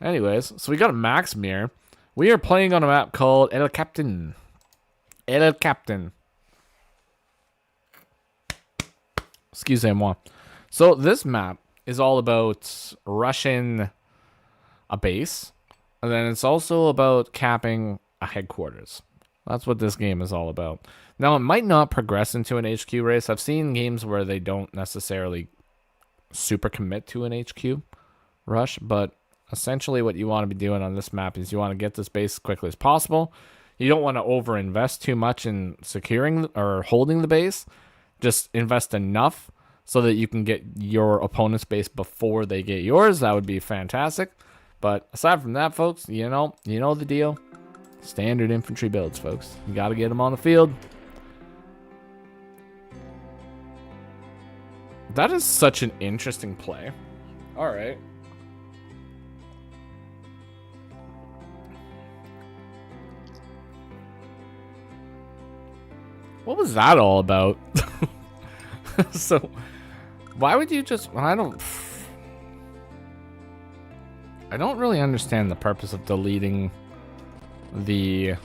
Anyways, so we got a Max Mirror. We are playing on a map called El Captain. El Captain. Excusez-moi. So this map is all about rushing a base, and then it's also about capping a headquarters. That's what this game is all about. Now, it might not progress into an HQ race. I've seen games where they don't necessarily super commit to an HQ rush, but essentially what you want to be doing on this map is you want to get this base as quickly as possible. You don't want to overinvest too much in securing or holding the base. Just invest enough so that you can get your opponent's base before they get yours. That would be fantastic. But aside from that, folks, you know the deal. Standard infantry builds, folks. You got to get them on the field. That is such an interesting play. All right. What was that all about? So, why would you just... I don't really understand the purpose of deleting the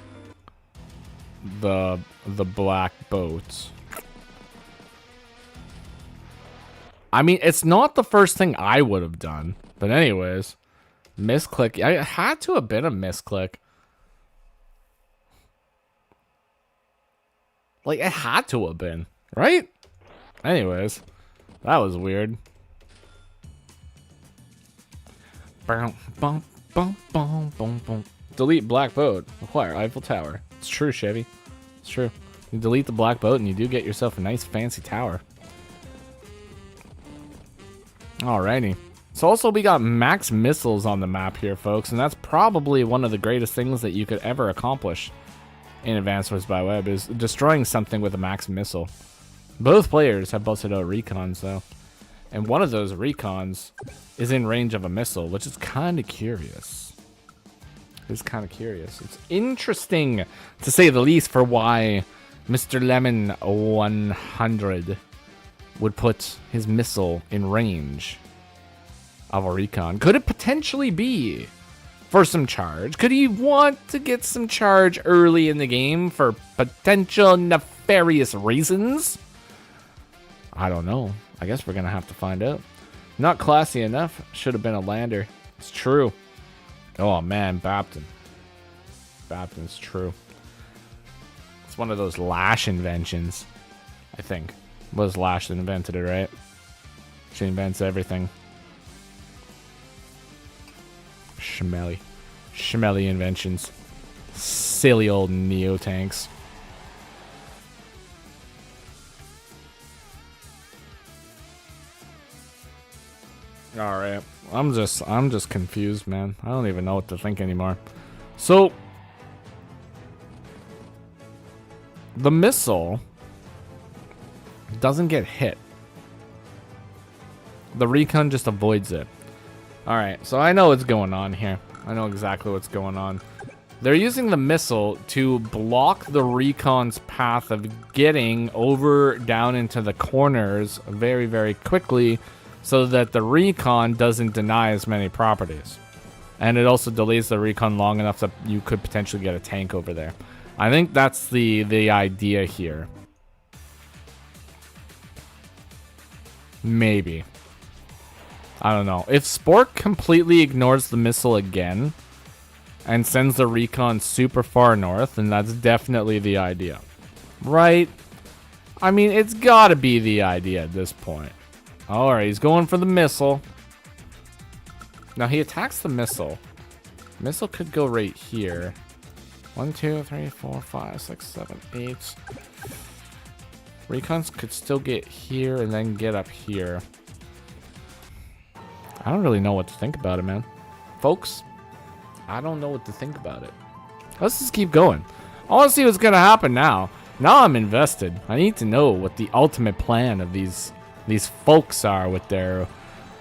black boats. I mean, it's not the first thing I would have done. But anyways, misclick. I had to have been a misclick. Like, it had to have been, right? Anyways, that was weird. Delete black boat. Acquire Eiffel Tower. It's true, Chevy. It's true. You delete the black boat and you do get yourself a nice fancy tower. Alrighty. So also we got max missiles on the map here, folks, and that's probably one of the greatest things that you could ever accomplish in Advanced Wars by Web is destroying something with a max missile. Both players have busted out recons though. And one of those recons is in range of a missile, which is kind of curious. It's kind of curious. It's interesting, to say the least, for why Mr. Lemon 100 would put his missile in range of a recon. Could it potentially be for some charge? Could he want to get some charge early in the game for potential nefarious reasons? I don't know. I guess we're going to have to find out. Not classy enough. Should have been a lander. It's true. Oh, man. Bapton. Bapton's true. It's one of those Lash inventions, I think. It was Lash that invented it, right? She invents everything. Schmelly. Schmelly inventions. Silly old Neo tanks. All right, I'm just confused, man. I don't even know what to think anymore. So the missile doesn't get hit. The recon just avoids it. All right, so I know what's going on here. I know exactly what's going on. They're using the missile to block the recon's path of getting over down into the corners very, very quickly, so that the recon doesn't deny as many properties. And it also delays the recon long enough that you could potentially get a tank over there. I think that's the idea here. Maybe. I don't know. If Spork completely ignores the missile again and sends the recon super far north, then that's definitely the idea. Right? I mean, it's gotta be the idea at this point. Alright, he's going for the missile. Now he attacks the missile. Missile could go right here. 1, 2, 3, 4, 5, 6, 7, 8. Recons could still get here and then get up here. I don't really know what to think about it, man. Folks, I don't know what to think about it. Let's just keep going. I want to see what's going to happen now. Now I'm invested. I need to know what the ultimate plan of these folks are with their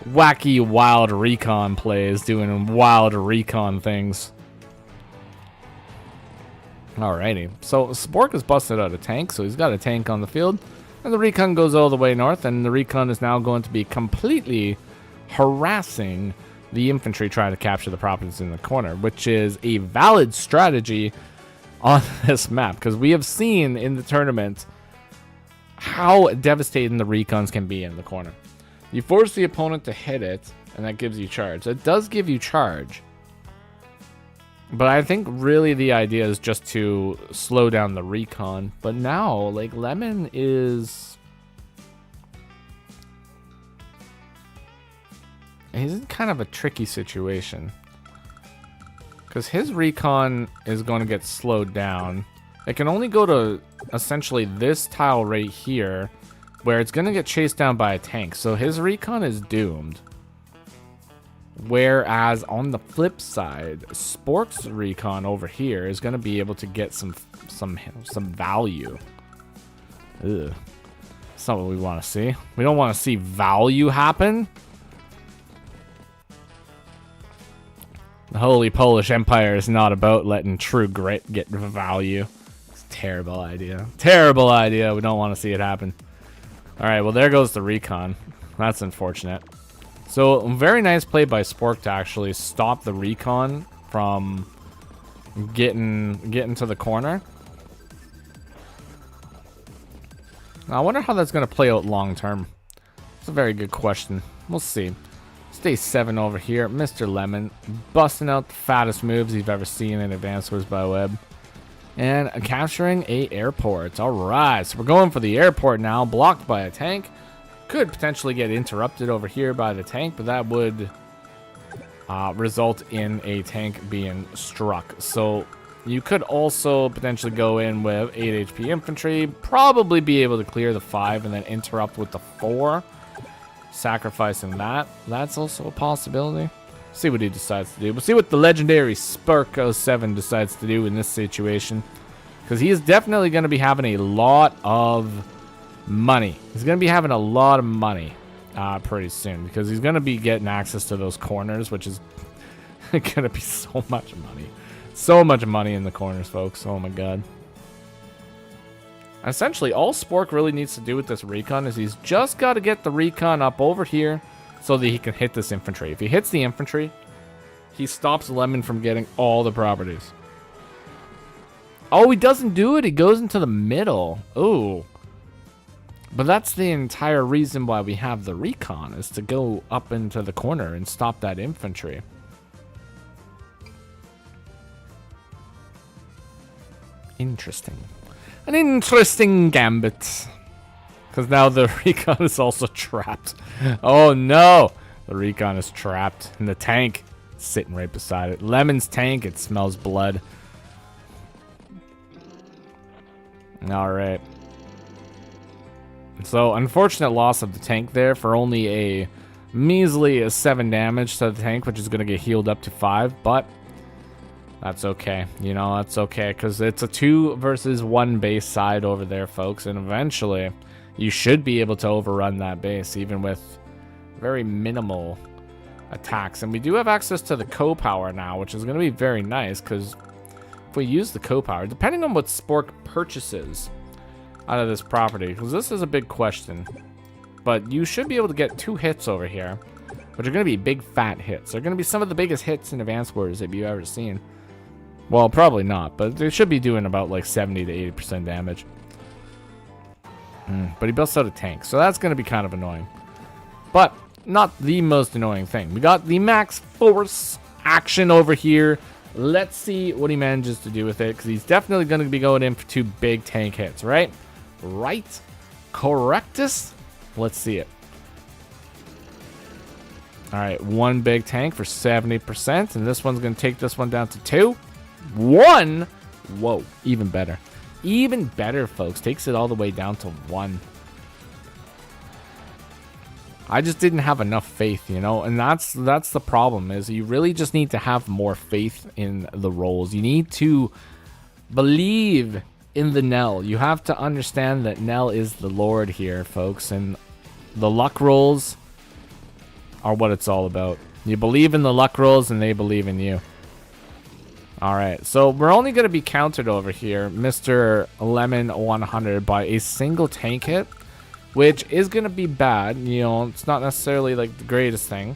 wacky, wild recon plays, doing wild recon things. Alrighty. So Spork has busted out a tank, so he's got a tank on the field. And the recon goes all the way north, and the recon is now going to be completely harassing the infantry trying to capture the properties in the corner, which is a valid strategy on this map, because we have seen in the tournament how devastating the recons can be in the corner. You force the opponent to hit it, and that gives you charge. It does give you charge, but I think really the idea is just to slow down the recon. But now, like, Lemon is... he's in kind of a tricky situation, because his recon is going to get slowed down. It can only go to essentially this tile right here, where it's going to get chased down by a tank. So his recon is doomed. Whereas on the flip side, Spork's recon over here is going to be able to get some value. Ugh. That's not what we want to see. We don't want to see value happen. The Holy Polish Empire is not about letting true grit get value. It's a terrible idea. Terrible idea. We don't want to see it happen. Alright, well, there goes the recon. That's unfortunate. So, very nice play by Spork to actually stop the recon from getting to the corner. Now, I wonder how that's going to play out long term. It's a very good question. We'll see. Stay 7 over here. Mr. Lemon busting out the fattest moves you've ever seen in Advanced Wars by Web. And capturing a airport. Alright, so we're going for the airport now. Blocked by a tank. Could potentially get interrupted over here by the tank, but that would result in a tank being struck. So you could also potentially go in with 8 HP infantry. Probably be able to clear the 5 and then interrupt with the 4. Sacrificing that. That's also a possibility. See what he decides to do. We'll see what the legendary Spurk07 decides to do in this situation, because he is definitely going to be having a lot of money. He's going to be having a lot of money pretty soon, because he's going to be getting access to those corners, which is going to be so much money. So much money in the corners, folks. Oh my god. Essentially, all Spork really needs to do with this recon is he's just got to get the recon up over here so that he can hit this infantry. If he hits the infantry, he stops Lemon from getting all the properties. Oh, he doesn't do it. He goes into the middle. Oh. But that's the entire reason why we have the recon, is to go up into the corner and stop that infantry. Interesting. An interesting gambit. Because now the recon is also trapped. Oh no! The recon is trapped. And the tank is sitting right beside it. Lemon's tank, it smells blood. Alright. So, unfortunate loss of the tank there for only a measly 7 damage to the tank, which is going to get healed up to 5, but that's okay. You know, that's okay, because it's a 2 versus 1 base side over there, folks, and eventually you should be able to overrun that base, even with very minimal attacks. And we do have access to the co-power now, which is going to be very nice, because if we use the co-power, depending on what Spork purchases out of this property, because this is a big question, but you should be able to get 2 hits over here, which are going to be big fat hits. They're going to be some of the biggest hits in Advanced Wars that you've ever seen. Well, probably not, but they should be doing about like 70 to 80% damage. But he busts out a tank, so that's going to be kind of annoying. But not the most annoying thing. We got the max force action over here. Let's see what he manages to do with it, because he's definitely going to be going in for 2 big tank hits, right? Right? Correctus? Let's see it. All right, one big tank for 70%, and this one's going to take this one down to 2. 1. Whoa, even better. Even better, folks. Takes it all the way down to 1. I just didn't have enough faith, you know, and that's the problem, is you really just need to have more faith in the rolls. You need to believe in the Nell. You have to understand that Nell is the Lord here, folks, and the luck rolls are what it's all about. You believe in the luck rolls, and they believe in you. All right, so we're only going to be countered over here, Mr. Lemon 100, by a single tank hit, which is going to be bad. You know, it's not necessarily like the greatest thing,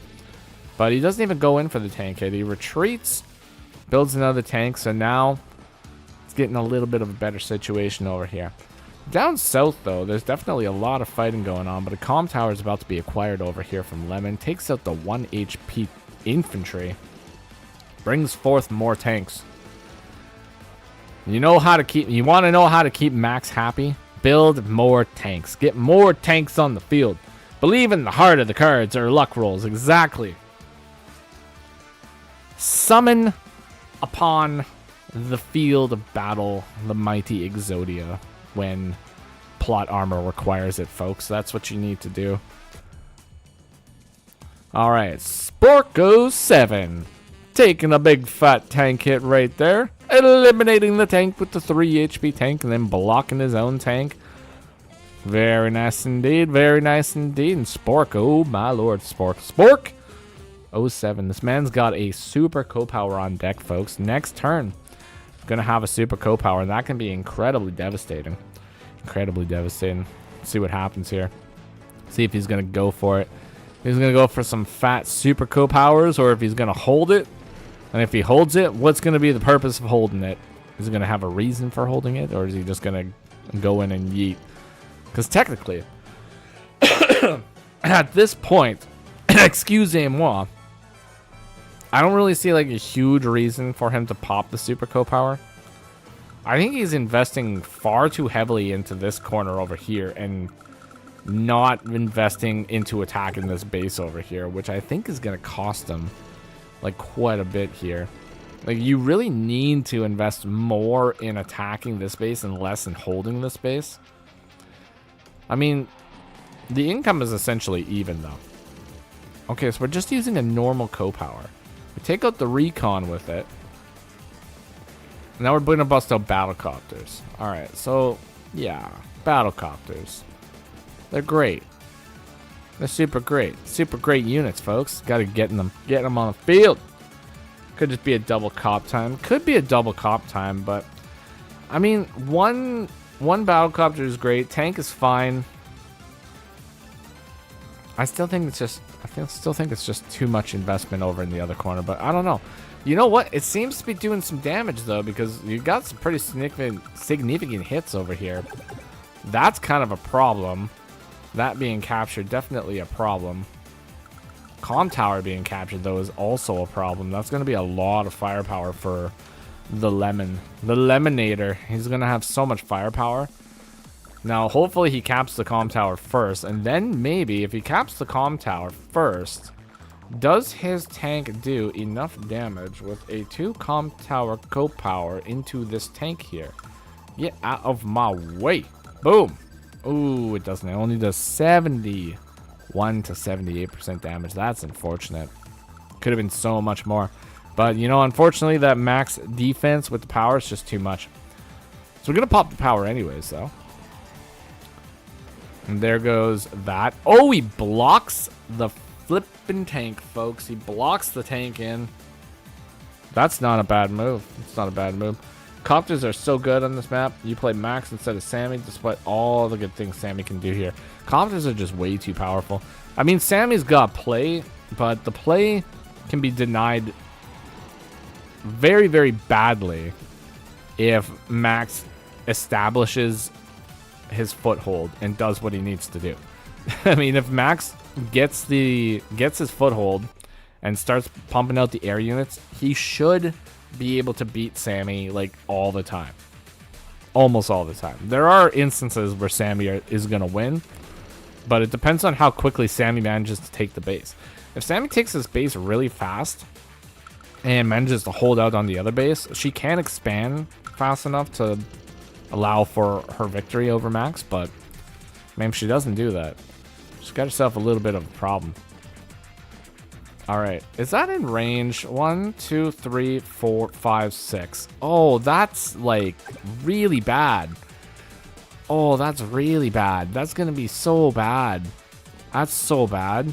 but he doesn't even go in for the tank hit. He retreats, builds another tank, so now it's getting a little bit of a better situation over here. Down south, though, there's definitely a lot of fighting going on, but a comm tower is about to be acquired over here from Lemon. Takes out the 1 HP infantry. Brings forth more tanks. You know how to keep... You want to know how to keep Max happy? Build more tanks. Get more tanks on the field. Believe in the heart of the cards or luck rolls. Exactly. Summon upon the field of battle the mighty Exodia when plot armor requires it, folks. That's what you need to do. Alright, Sporko 7. Taking a big fat tank hit right there. Eliminating the tank with the 3 HP tank and then blocking his own tank. Very nice indeed. Very nice indeed. And Spork, oh my lord, Spork 07. This man's got a super co-power on deck, folks. Next turn, gonna have a super co-power, and that can be incredibly devastating. Incredibly devastating. Let's see what happens here. See if he's gonna go for it. If he's gonna go for some fat super co-powers, or if he's gonna hold it. And if he holds it, what's gonna be the purpose of holding it? Is he gonna have a reason for holding it, or is he just gonna go in and yeet? Because technically, at this point, excusez-moi, I don't really see like a huge reason for him to pop the super co-power. I think he's investing far too heavily into this corner over here and not investing into attacking this base over here, which I think is going to cost him like quite a bit here. Like, you really need to invest more in attacking this base and less in holding this base. I mean, the income is essentially even though. Okay, so we're just using a normal co-power. We take out the recon with it. Now we're going to bust out battlecopters. Alright, so, yeah. Battlecopters. They're great. They're super great. Super great units, folks. Got to get them on the field. Could just be a double cop time. Could be a double cop time, but... I mean, one battlecopter is great. Tank is fine. I still think it's just too much investment over in the other corner, but I don't know. You know what? It seems to be doing some damage, though, because you got some pretty significant hits over here. That's kind of a problem. That being captured, definitely a problem. Comm tower being captured, though, is also a problem. That's going to be a lot of firepower for the Lemon. The Lemonator. He's going to have so much firepower. Now, hopefully he caps the comm tower first, and then maybe if he caps the comm tower first, does his tank do enough damage with a 2 comm tower co-power into this tank here? Get out of my way. Boom. Ooh, it doesn't. It only does 71 to 78% damage. That's unfortunate. Could have been so much more. But, you know, unfortunately, that max defense with the power is just too much. So we're going to pop the power anyways, though. And there goes that. Oh, he blocks the flipping tank, folks. He blocks the tank in. That's not a bad move. It's not a bad move. Copters are so good on this map. You play Max instead of Sammy, despite all the good things Sammy can do here. Copters are just way too powerful. I mean, Sammy's got play, but the play can be denied very, very badly if Max establishes his foothold and does what he needs to do. I mean, if Max gets his foothold and starts pumping out the air units, he should be able to beat Sammy like all the time. Almost all the time. There are instances where Sammy is going to win, but it depends on how quickly Sammy manages to take the base. If Sammy takes this base really fast and manages to hold out on the other base, she can expand fast enough to allow for her victory over Max, but man, if she doesn't do that, she's got herself a little bit of a problem. All right, is that in range? 1, 2, 3, 4, 5, 6. Oh, that's like really bad. Oh, that's really bad. That's gonna be so bad. That's so bad.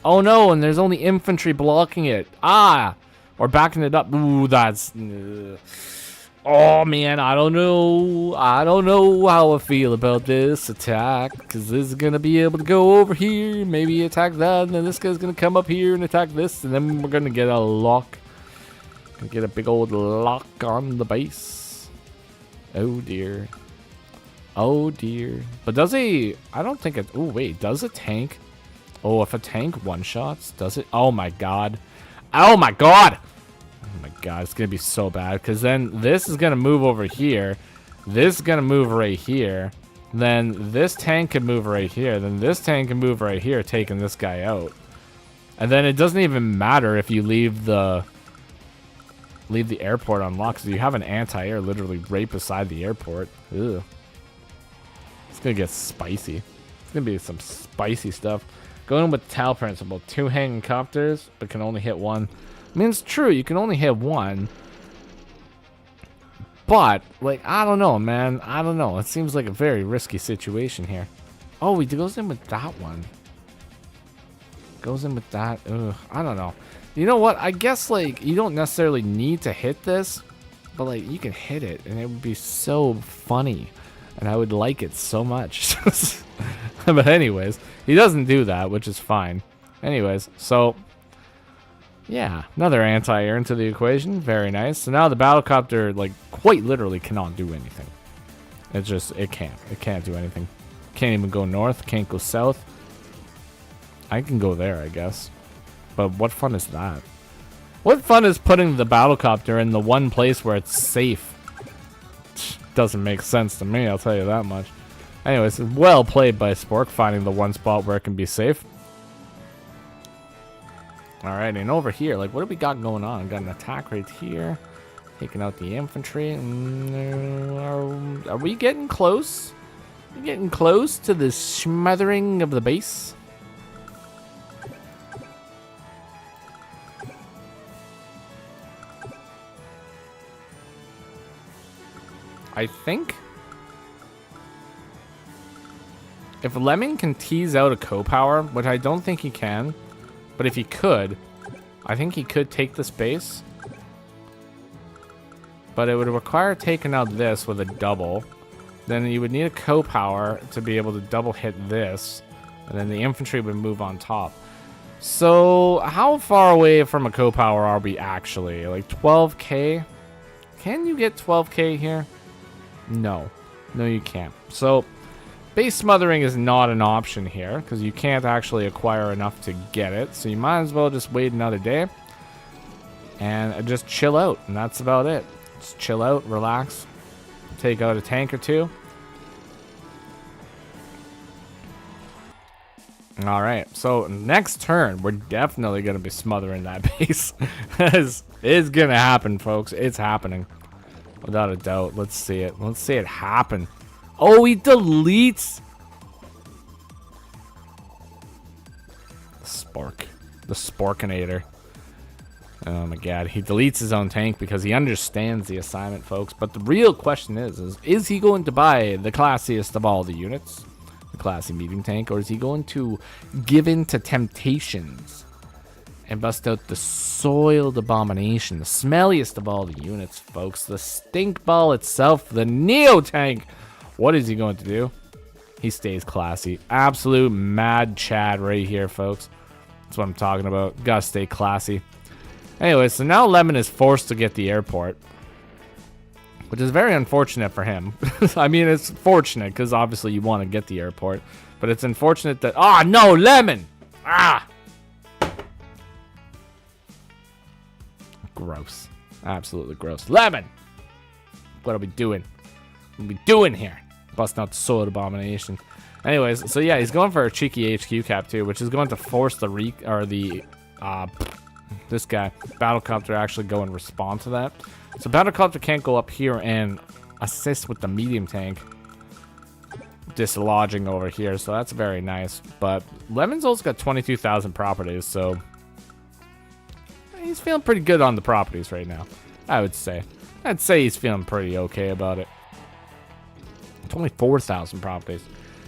Oh no, and there's only infantry blocking it. Ah, or backing it up. Ooh, that's. Oh man, I don't know. I don't know how I feel about this attack, because this is gonna be able to go over here, maybe attack that, and then this guy's gonna come up here and attack this, and then we're gonna get a lock. Gonna get a big old lock on the base. Oh dear. Oh dear. But does a? I don't think it. Oh wait, does a tank? Oh, if a tank one-shots, does it? Oh my god. Oh my god. Oh my god, it's gonna be so bad, because then this is gonna move over here, this is gonna move right here, then this tank can move right here, then this tank can move right here, taking this guy out. And then it doesn't even matter if you leave the airport unlocked, because you have an anti-air literally right beside the airport. Ugh. It's gonna get spicy. It's gonna be some spicy stuff. Going with the Tau principle, 2 hanging copters, but can only hit 1. I mean, it's true, you can only hit 1. But, like, I don't know, man. I don't know. It seems like a very risky situation here. Oh, he goes in with that one. Goes in with that. Ugh, I don't know. You know what? I guess, like, you don't necessarily need to hit this, but, like, you can hit it, and it would be so funny. And I would like it so much. But anyways, he doesn't do that, which is fine. Anyways, so... yeah, another anti-air into the equation. Very nice. So now the battlecopter, like, quite literally cannot do anything. It can't. It can't do anything. Can't even go north. Can't go south. I can go there, I guess. But what fun is that? What fun is putting the battlecopter in the one place where it's safe? Doesn't make sense to me, I'll tell you that much. Anyways, well played by Spork, finding the one spot where it can be safe. Alright, and over here, like, what do we got going on? Got an attack right here. Taking out the infantry. Are we getting close? Are we getting close to the smothering of the base? I think if Lemon can tease out a co-power, which I don't think he can, but if he could, I think he could take this base. But it would require taking out this with a double. Then you would need a co-power to be able to double hit this, and then the infantry would move on top. So how far away from a co-power are we actually? Like 12k? Can you get 12k here? No. No, you can't. So base smothering is not an option here, because you can't actually acquire enough to get it. So you might as well just wait another day and just chill out, and that's about it. Just chill out, relax, take out a tank or two. All right, so next turn, we're definitely going to be smothering that base. It's going to happen, folks. It's happening. Without a doubt. Let's see it. Let's see it happen. Oh, he deletes. Spork. The Sporkinator. Oh my god. He deletes his own tank because he understands the assignment, folks. But the real question is he going to buy the classiest of all the units? The classy medium tank? Or is he going to give in to temptations and bust out the soiled abomination, the smelliest of all the units, folks? The stink ball itself, the Neo tank. What is he going to do? He stays classy. Absolute mad Chad right here, folks. That's what I'm talking about. Gotta stay classy. Anyway, so now Lemon is forced to get the airport, which is very unfortunate for him. I mean, it's fortunate because obviously you want to get the airport, but it's unfortunate that... ah, no, Lemon! Ah! Gross. Absolutely gross. Lemon! What are we doing? What are we doing here? Busting out the soiled abomination. Anyways, so yeah, he's going for a cheeky HQ cap too, which is going to force this guy, Battlecopter, to actually go and respond to that. So Battlecopter can't go up here and assist with the medium tank dislodging over here, so that's very nice. But Lemon's also got 22,000 properties, so he's feeling pretty good on the properties right now, I would say. I'd say he's feeling pretty okay about it. 24,000 properties.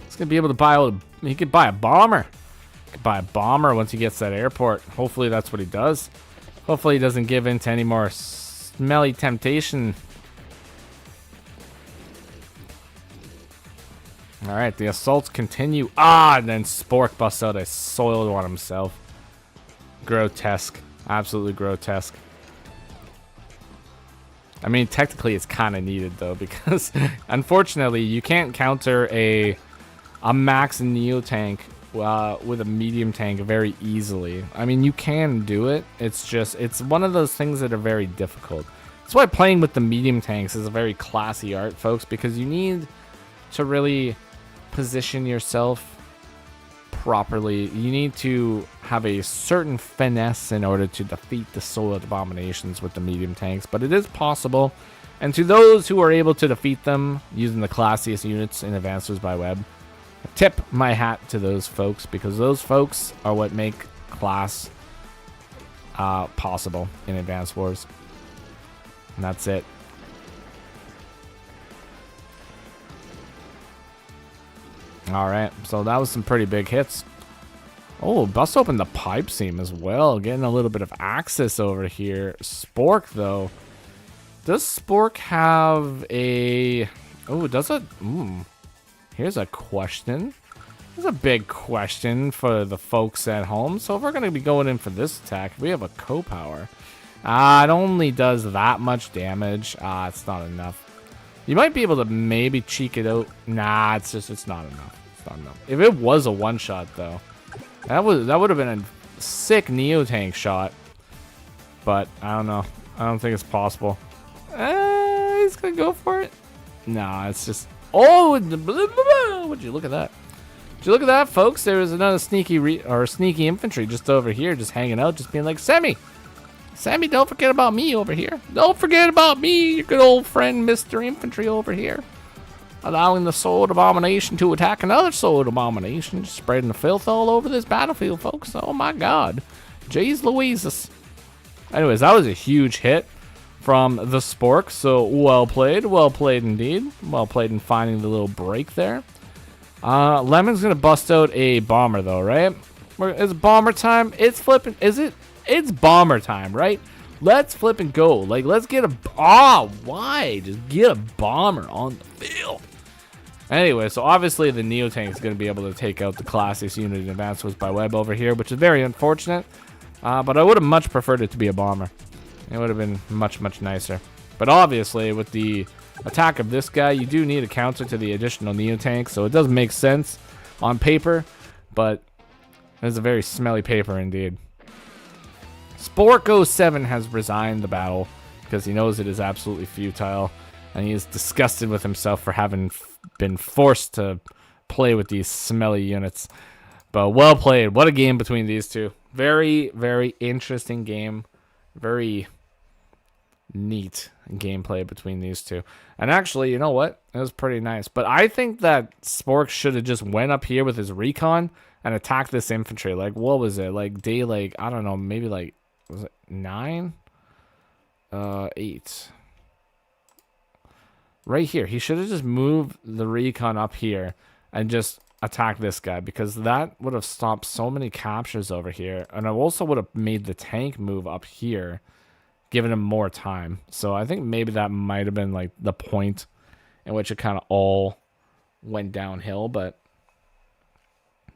He's gonna be able to buy he could buy a bomber. He could buy a bomber once he gets that airport. Hopefully that's what he does. Hopefully he doesn't give in to any more smelly temptation. Alright, the assaults continue. And then Spork busts out a soiled one himself. Grotesque. Absolutely grotesque. I mean, technically it's kind of needed, though, because unfortunately you can't counter a max Neo tank with a medium tank very easily. I mean, you can do it. It's just, it's one of those things that are very difficult. That's why playing with the medium tanks is a very classy art, folks, because you need to really position yourself properly. You need to have a certain finesse in order to defeat the Soiled Abominations with the medium tanks, but it is possible. And to those who are able to defeat them using the classiest units in Advanced Wars by Web, I tip my hat to those folks, because those folks are what make class possible in Advanced Wars. And that's it. Alright, so that was some pretty big hits. Oh, bust open the pipe seam as well. Getting a little bit of access over here. Spork, though. Does Spork have a... Oh, does it? Here's a question. Here's a big question for the folks at home. So if we're going to be going in for this attack, we have a co-power. It only does that much damage. It's not enough. You might be able to maybe cheek it out. Nah, it's not enough. It's not enough. If it was a one-shot, though, that would have been a sick Neo tank shot. But I don't know. I don't think it's possible. He's gonna go for it. Nah, it's just. Oh, would you look at that? Would you look at that, folks? There was another sneaky infantry just over here, just hanging out, just being like, Sammy, don't forget about me over here. Don't forget about me, your good old friend, Mr. Infantry over here. Allowing the Soiled Abomination to attack another Soiled Abomination, just spreading the filth all over this battlefield, folks. Oh my God. Jeez Louises. Anyways, that was a huge hit from the Spork, so well played indeed. Well played in finding the little break there. Lemon's gonna bust out a bomber though, right? It's bomber time. It's flipping. Is it? It's bomber time, right? Let's flip and go. Like, let's get a... why? Just get a bomber on the field. Anyway, so obviously the Neo tank is going to be able to take out the classiest unit in Advanced Wars by Web over here, which is very unfortunate. But I would have much preferred it to be a bomber. It would have been much, much nicer. But obviously, with the attack of this guy, you do need a counter to the additional Neo tank, so it does make sense on paper, but it's a very smelly paper indeed. Spork 07 has resigned the battle because he knows it is absolutely futile, and he is disgusted with himself for having been forced to play with these smelly units. But well played. What a game between these two. Very, very interesting game. Very neat gameplay between these two. And actually, you know what? It was pretty nice. But I think that Spork should have just went up here with his recon and attacked this infantry. Like, what was it? Like, day, like, I don't know, maybe like, was it 9? 8. Right here. He should have just moved the recon up here and just attack this guy, because that would have stopped so many captures over here. And I also would have made the tank move up here, giving him more time. So I think maybe that might have been like the point in which it kind of all went downhill. But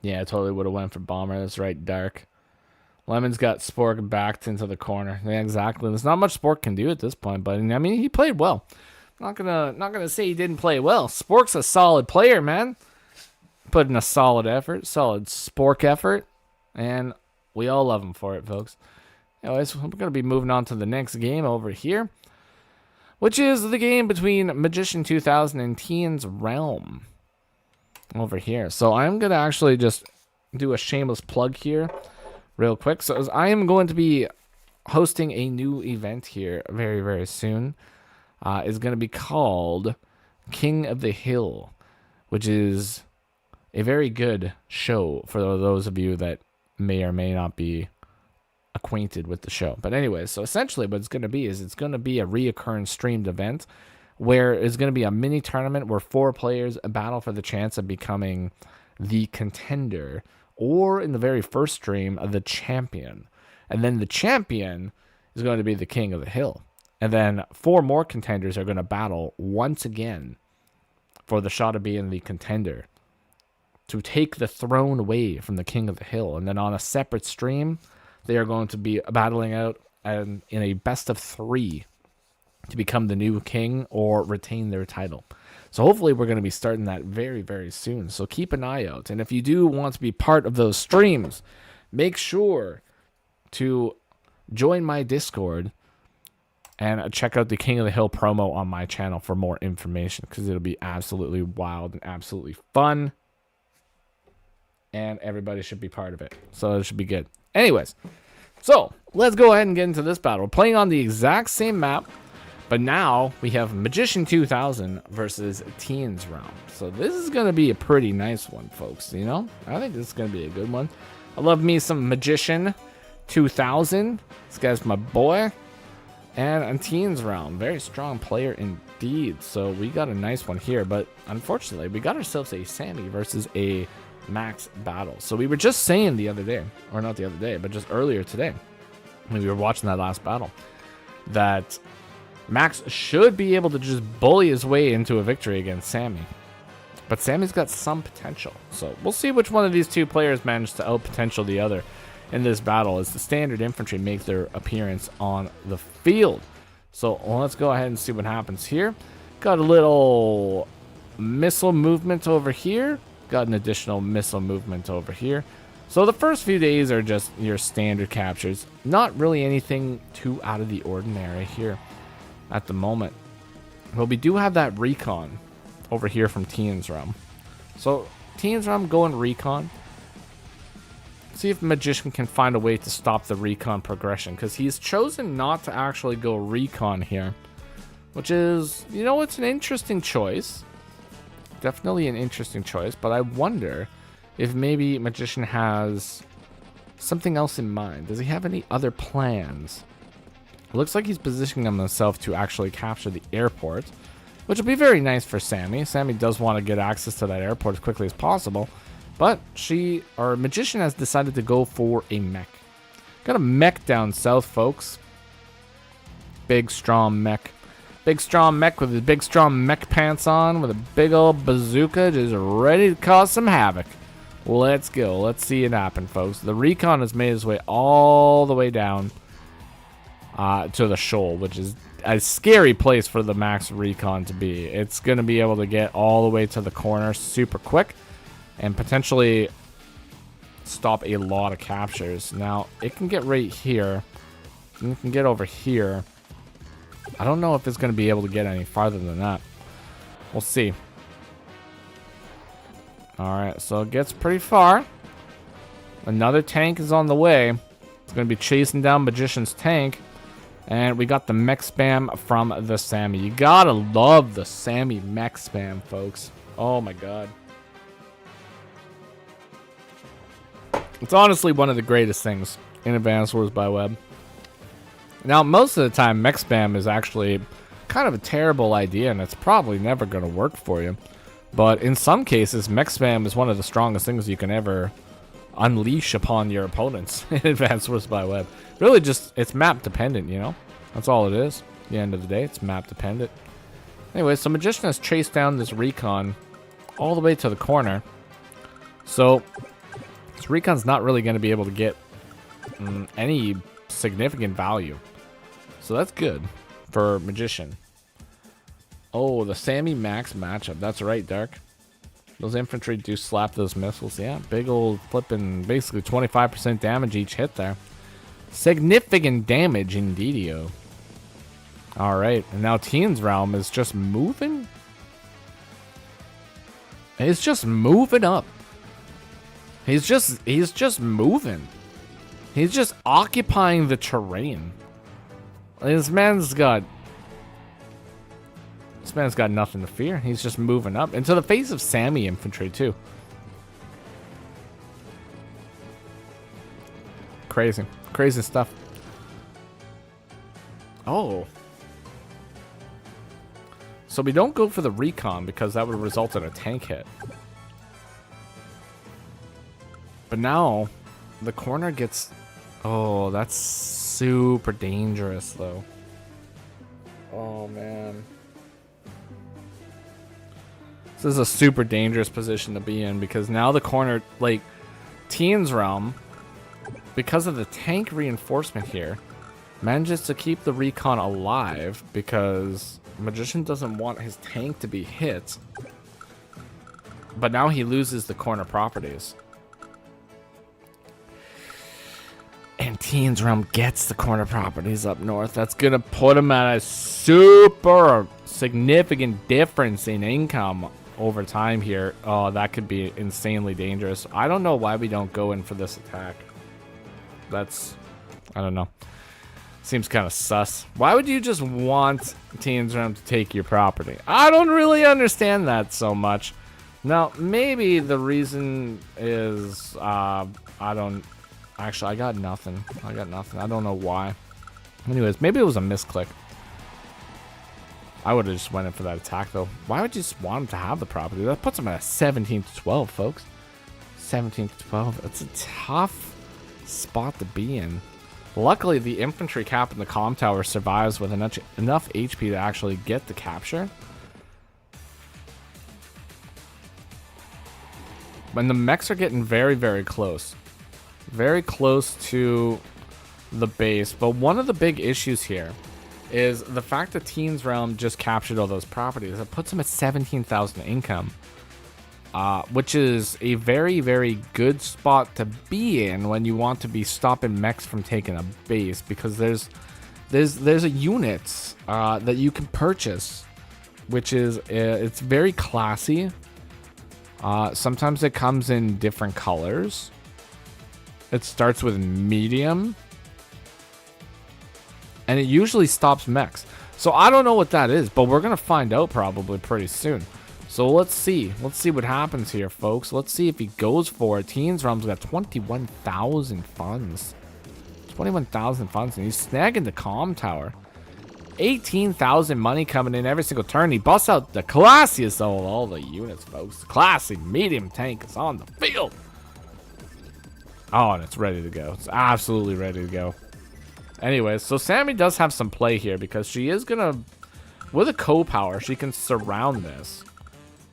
yeah, I totally would have went for bomber. That's right, dark. Lemon's got Spork backed into the corner. Yeah, exactly. There's not much Spork can do at this point, but I mean, he played well. Not gonna say he didn't play well. Spork's a solid player, man. Put in a solid effort, solid Spork effort, and we all love him for it, folks. Anyways, we're gonna be moving on to the next game over here, which is the game between Magician 2000 and Tian's Realm. over here. So I'm going to actually just do a shameless plug here real quick. So I am going to be hosting a new event here very, very soon. It's going to be called King of the Hill, which is a very good show for those of you that may or may not be acquainted with the show. But anyways, so essentially what it's going to be is it's going to be a reoccurring streamed event where it's going to be a mini tournament where 4 players battle for the chance of becoming the contender, or in the very first stream, the champion. And then the champion is going to be the King of the Hill. And then 4 more contenders are going to battle once again for the shot of being the contender to take the throne away from the King of the Hill. And then on a separate stream, they are going to be battling out in a best of 3 to become the new king or retain their title. So hopefully we're going to be starting that very, very soon. So keep an eye out. And if you do want to be part of those streams, make sure to join my Discord and check out the King of the Hill promo on my channel for more information, because it'll be absolutely wild and absolutely fun. And everybody should be part of it. So it should be good. Anyways, so let's go ahead and get into this battle. We're playing on the exact same map, but now we have Magician 2000 versus Teens Realm. So this is going to be a pretty nice one, folks. You know, I think this is going to be a good one. I love me some Magician 2000. This guy's my boy. And Teens Realm, very strong player indeed. So we got a nice one here, but unfortunately, we got ourselves a Sammy versus a Max battle. So we were just saying the other day, or not the other day, but just earlier today, when we were watching that last battle, that Max should be able to just bully his way into a victory against Sammy. But Sammy's got some potential. So we'll see which one of these 2 players manage to out-potential the other in this battle as the standard infantry make their appearance on the field. So let's go ahead and see what happens here. Got a little missile movement over here. Got an additional missile movement over here. So the first few days are just your standard captures. Not really anything too out of the ordinary here at the moment. But we do have that recon over here from Teens Realm. So Teens Realm going recon. See if Magician can find a way to stop the recon progression, because he's chosen not to actually go recon here, which is, you know, it's an interesting choice. Definitely an interesting choice, but I wonder if maybe Magician has something else in mind. Does he have any other plans? It looks like he's positioning himself to actually capture the airport, which will be very nice for Sammy. Sammy does want to get access to that airport as quickly as possible, but Magician has decided to go for a mech. Got a mech down south, folks. Big, strong mech. Big strong mech with his big strong mech pants on, with a big old bazooka, just ready to cause some havoc. Let's go. Let's see it happen, folks. The recon has made his way all the way down to the shoal, which is a scary place for the Max recon to be. It's going to be able to get all the way to the corner super quick and potentially stop a lot of captures. Now, it can get right here. It can get over here. I don't know if it's going to be able to get any farther than that. We'll see. Alright, so it gets pretty far. Another tank is on the way. It's going to be chasing down Magician's tank. And we got the mech spam from the Sammy. You gotta love the Sammy mech spam, folks. Oh my god. It's honestly one of the greatest things in Advanced Wars by Web. Now, most of the time, mech spam is actually kind of a terrible idea, and it's probably never going to work for you. But in some cases, mech spam is one of the strongest things you can ever unleash upon your opponents in Advanced Wars by Web. Really just, it's map dependent, you know? That's all it is. At the end of the day, it's map dependent. Anyway, so Magician has chased down this recon all the way to the corner. So, this recon's not really going to be able to get any significant value. So that's good for Magician. Oh, the Sammy Max matchup. That's right, Dark. Those infantry do slap those missiles. Yeah, big old flipping, basically 25% damage each hit there. Significant damage indeedio. Alright, and now Teens Realm is just moving. He's just moving up. He's just moving. He's just occupying the terrain. This man's got nothing to fear. He's just moving up into the face of Sammy infantry too. Crazy stuff. Oh. So we don't go for the recon because that would result in a tank hit. But now the corner gets... Oh, that's super dangerous though. Oh man. This is a super dangerous position to be in because now the corner, like, Teen's Realm, because of the tank reinforcement here, manages to keep the recon alive because Magician doesn't want his tank to be hit. But now he loses the corner properties. And Teen's Realm gets the corner properties up north. That's going to put him at a super significant difference in income over time here. Oh, that could be insanely dangerous. I don't know why we don't go in for this attack. That's... I don't know. Seems kind of sus. Why would you just want Teen's Realm to take your property? I don't really understand that so much. Now, maybe the reason is... I don't... Actually, I got nothing. I don't know why. Anyways, maybe it was a misclick. I would have just went in for that attack, though. Why would you just want him to have the property? That puts him at a 17-12, folks. 17-12. That's a tough spot to be in. Luckily, the infantry cap in the comm tower survives with enough HP to actually get the capture. When the mechs are getting very, very close. Very close to the base. But one of the big issues here is the fact that Teen's Realm just captured all those properties. It puts him at 17,000 income. Which is a very, very good spot to be in when you want to be stopping mechs from taking a base, because there's a unit that you can purchase, which is it's very classy. Sometimes it comes in different colors. It starts with medium, and it usually stops mechs. So I don't know what that is, but we're gonna find out probably pretty soon. So let's see what happens here, folks. Let's see if he goes for it. Teen's Realm's got 21,000 funds. 21,000 funds, and he's snagging the comm tower. 18,000 money coming in every single turn. He busts out the classiest of all the units, folks. The classy medium tank is on the field. Oh, and it's ready to go. It's absolutely ready to go. Anyways, so Sammy does have some play here because she is gonna, with a co-power, she can surround this,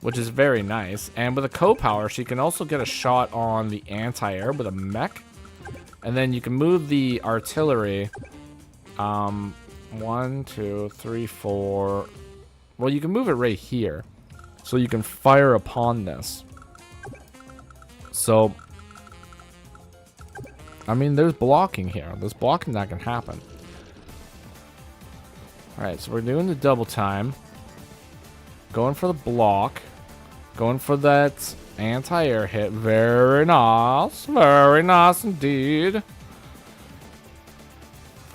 which is very nice. And with a co-power, she can also get a shot on the anti-air with a mech. And then you can move the artillery. 1, 2, 3, 4. Well, you can move it right here. So you can fire upon this. So, I mean, there's blocking here. There's blocking that can happen. Alright, so we're doing the double time. Going for the block. Going for that anti-air hit. Very nice. Very nice indeed.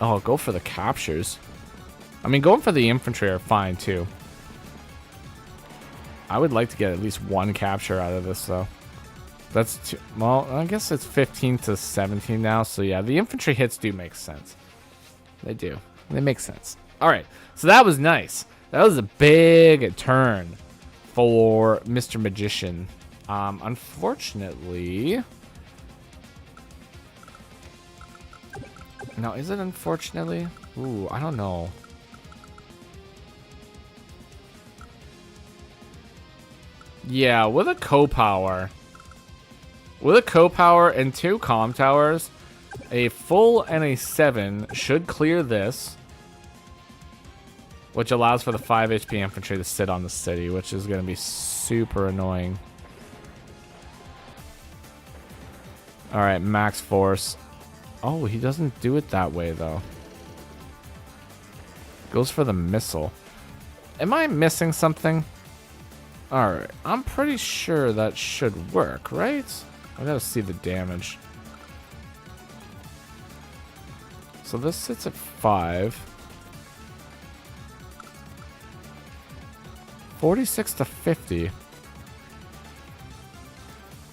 Oh, go for the captures. I mean, going for the infantry are fine too. I would like to get at least one capture out of this though. That's too, well, I guess it's 15 to 17 now. So yeah, the infantry hits do make sense. They do. They make sense. All right. So that was nice. That was a big turn for Mr. Magician. Unfortunately... Now, is it unfortunately? Ooh, I don't know. Yeah, with a co-power. With a co-power and 2 comm towers, a full and a 7 should clear this. Which allows for the 5 HP infantry to sit on the city, which is going to be super annoying. Alright, max force. Oh, he doesn't do it that way, though. Goes for the missile. Am I missing something? Alright, I'm pretty sure that should work, right? I gotta see the damage. So this sits at 5. 46 to 50.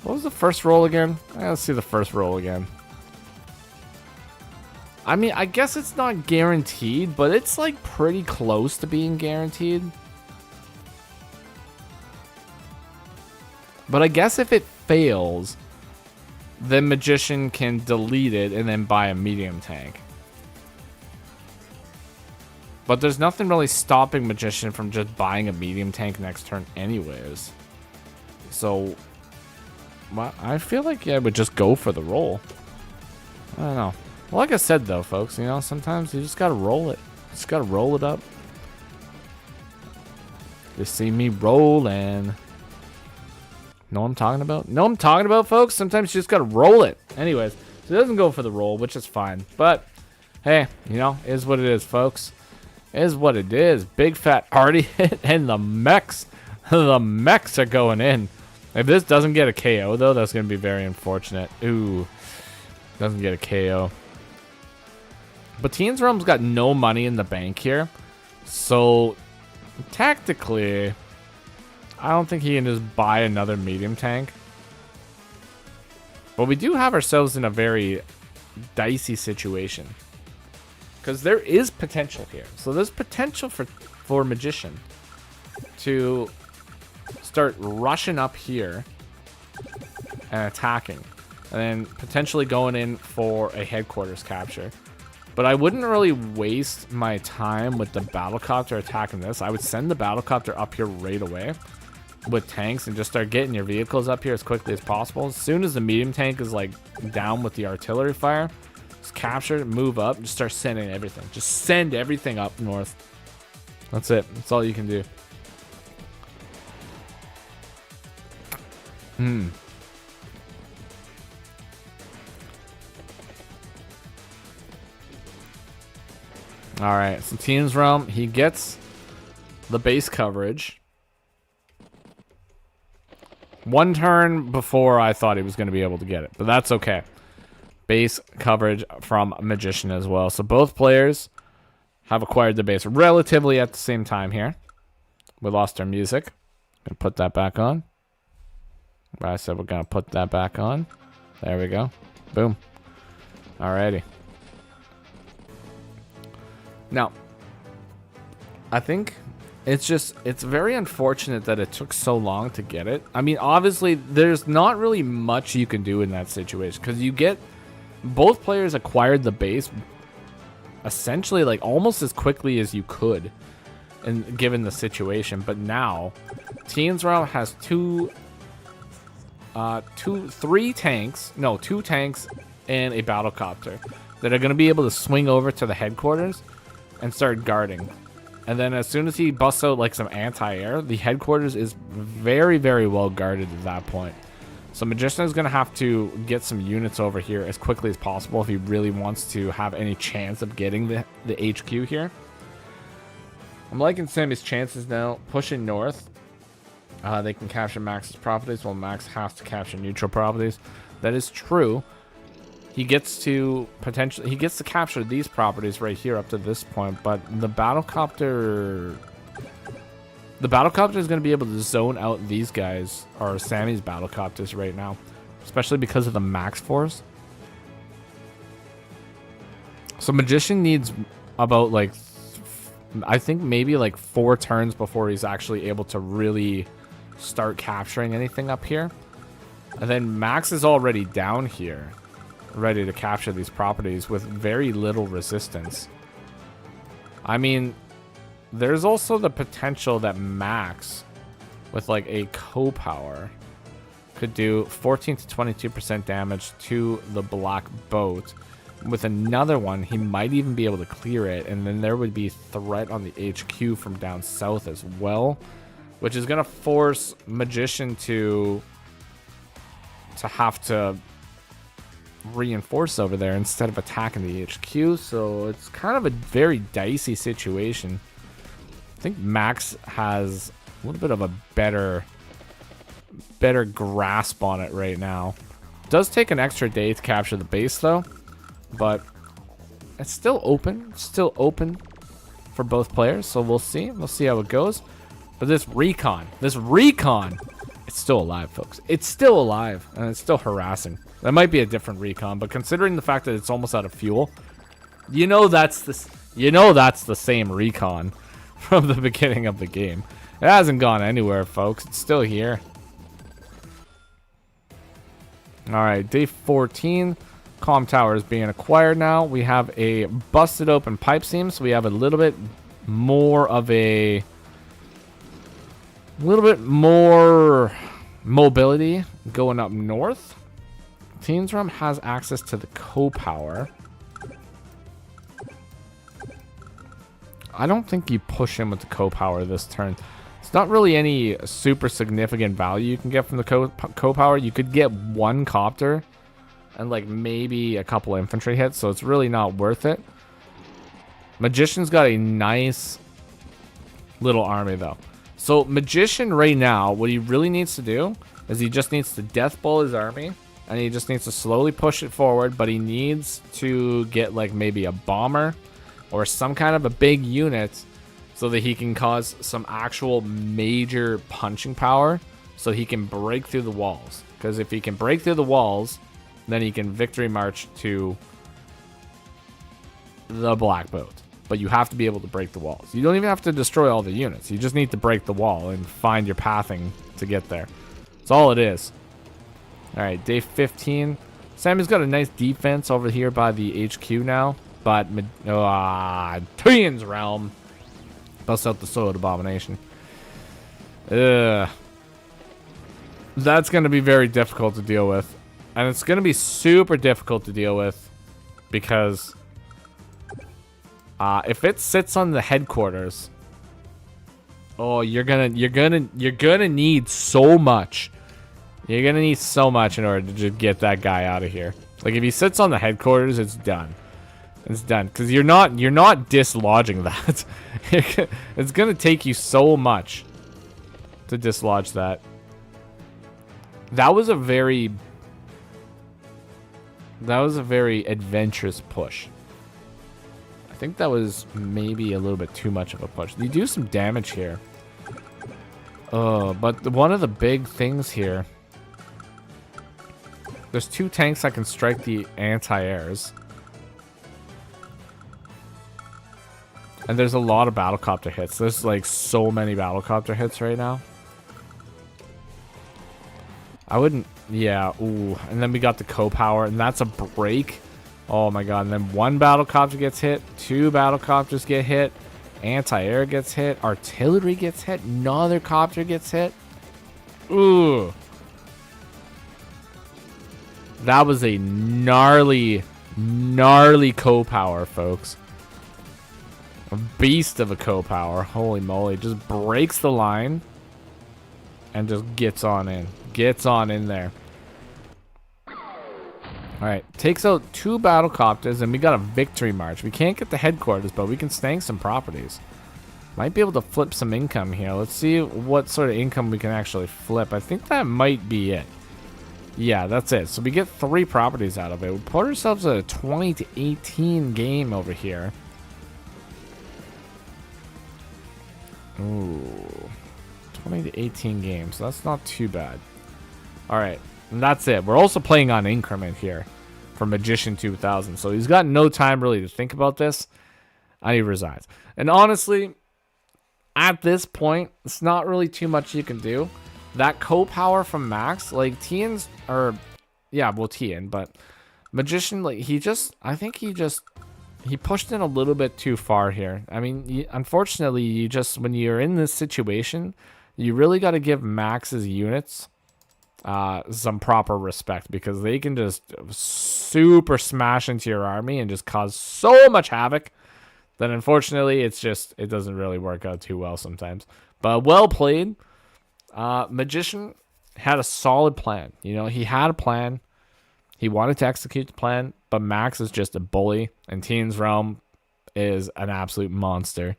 What was the first roll again? Let's see the first roll again. I mean, I guess it's not guaranteed, but it's like pretty close to being guaranteed. But I guess if it fails, then Magician can delete it and then buy a medium tank. But there's nothing really stopping Magician from just buying a medium tank next turn anyways. So, well, I feel like I would just go for the roll. I don't know. Well, like I said though, folks, you know, sometimes you just gotta roll it. Just gotta roll it up. You see me rolling. Know what I'm talking about? Know what I'm talking about, folks? Sometimes you just gotta roll it. Anyways, so it doesn't go for the roll, which is fine. But, hey, you know, is what it is, folks. Is what it is. Big fat party hit, and the mechs are going in. If this doesn't get a KO, though, that's going to be very unfortunate. Ooh, doesn't get a KO. But Teen's Realm's got no money in the bank here. So, tactically, I don't think he can just buy another medium tank. But we do have ourselves in a very dicey situation. Because there is potential here. So there's potential for Magician to start rushing up here and attacking. And then potentially going in for a headquarters capture. But I wouldn't really waste my time with the battlecopter attacking this. I would send the battlecopter up here right away with tanks and just start getting your vehicles up here as quickly as possible. As soon as the medium tank is like down with the artillery fire, just capture it, move up, just start sending everything. Just send everything up north. That's it. That's all you can do. Alright, so Teen's Realm, he gets the base coverage. One turn before I thought he was going to be able to get it, but that's okay. Base coverage from Magician as well. So both players have acquired the base relatively at the same time here. We lost our music. Gonna put that back on. I said we're gonna put that back on. There we go. Boom. Alrighty. Now, I think it's very unfortunate that it took so long to get it. I mean, obviously, there's not really much you can do in that situation because you get both players acquired the base essentially like almost as quickly as you could, and given the situation. But now, Teen's Realm has two tanks and a battlecopter that are going to be able to swing over to the headquarters and start guarding. And then as soon as he busts out like some anti-air, the headquarters is very, very well guarded at that point. So Magician is going to have to get some units over here as quickly as possible if he really wants to have any chance of getting the HQ here. I'm liking Sammy's chances now. Pushing north. They can capture Max's properties while Max has to capture neutral properties. That is true. He gets to capture these properties right here up to this point, but the battlecopter is going to be able to zone out these guys, or Sammy's battlecopters right now, especially because of the max force. So Magician needs about like, I think maybe like 4 turns before he's actually able to really start capturing anything up here. And then Max is already down here, ready to capture these properties with very little resistance. I mean, there's also the potential that Max, with like a co-power, could do 14 to 22% damage to the black boat. With another one, he might even be able to clear it, and then there would be threat on the HQ from down south as well, which is going to force Magician to have to reinforce over there instead of attacking the HQ. So it's kind of a very dicey situation. I think Max has a little bit of a better grasp on it right now. It does take an extra day to capture the base though, but it's still open. It's still open for both players, so we'll see. We'll see how it goes. But this recon, it's still alive, folks. It's still alive, and it's still harassing. That might be a different recon, but considering the fact that it's almost out of fuel, you know that's the same recon from the beginning of the game. It hasn't gone anywhere, folks. It's still here. All right, day 14. Comm tower is being acquired now. We have a busted open pipe seam, so we have a little bit more mobility going up north. Teens Room has access to the co-power. I don't think you push in with the co-power this turn. It's not really any super significant value you can get from the co-power. You could get one copter and like maybe a couple infantry hits, so it's really not worth it. Magician's got a nice little army though. So Magician right now, what he really needs to do is he just needs to death bowl his army, and he just needs to slowly push it forward, but he needs to get like maybe a bomber or some kind of a big unit so that he can cause some actual major punching power so he can break through the walls. Because if he can break through the walls, then he can victory march to the black boat. But you have to be able to break the walls. You don't even have to destroy all the units. You just need to break the wall and find your pathing to get there. That's all it is. All right, day 15. Sammy's got a nice defense over here by the HQ now. But Tian's Realm. Bust out the Sword Abomination. That's going to be very difficult to deal with. And it's going to be super difficult to deal with because if it sits on the headquarters, oh, you're gonna need so much. You're gonna need so much in order to just get that guy out of here. Like if he sits on the headquarters, it's done. It's done because you're not dislodging that. It's gonna take you so much to dislodge that. That was a very adventurous push. I think that was maybe a little bit too much of a push. They do some damage here. But one of the big things here, there's 2 tanks that can strike the anti-airs. And there's a lot of battlecopter hits. There's like so many battlecopter hits right now. I wouldn't, yeah, ooh. And then we got the co-power, and that's a break. Oh my god, and then 1 battlecopter gets hit, 2 battlecopters get hit, anti-air gets hit, artillery gets hit, another copter gets hit. Ooh. That was a gnarly co-power, folks. A beast of a co-power. Holy moly. Just breaks the line and just gets on in. Gets on in there. Alright. Takes out 2 battlecopters and we got a victory march. We can't get the headquarters, but we can stank some properties. Might be able to flip some income here. Let's see what sort of income we can actually flip. I think that might be it. Yeah, that's it. So we get 3 properties out of it. We put ourselves at a 20-18 game over here. Ooh. 20-18 games. So that's not too bad. Alright. And that's it. We're also playing on increment here for Magician 2000. So he's got no time really to think about this. And he resigns. And honestly, at this point, it's not really too much you can do. That co-power from Max, like Tian's, or yeah, well Tian, but Magician, like he pushed in a little bit too far here. I mean, unfortunately, when you're in this situation, you really got to give Max's units some proper respect, because they can just super smash into your army and just cause so much havoc that unfortunately it doesn't really work out too well sometimes. But well played. Magician had a solid plan. You know, he had a plan. He wanted to execute the plan, but Max is just a bully, and Tian's Realm is an absolute monster.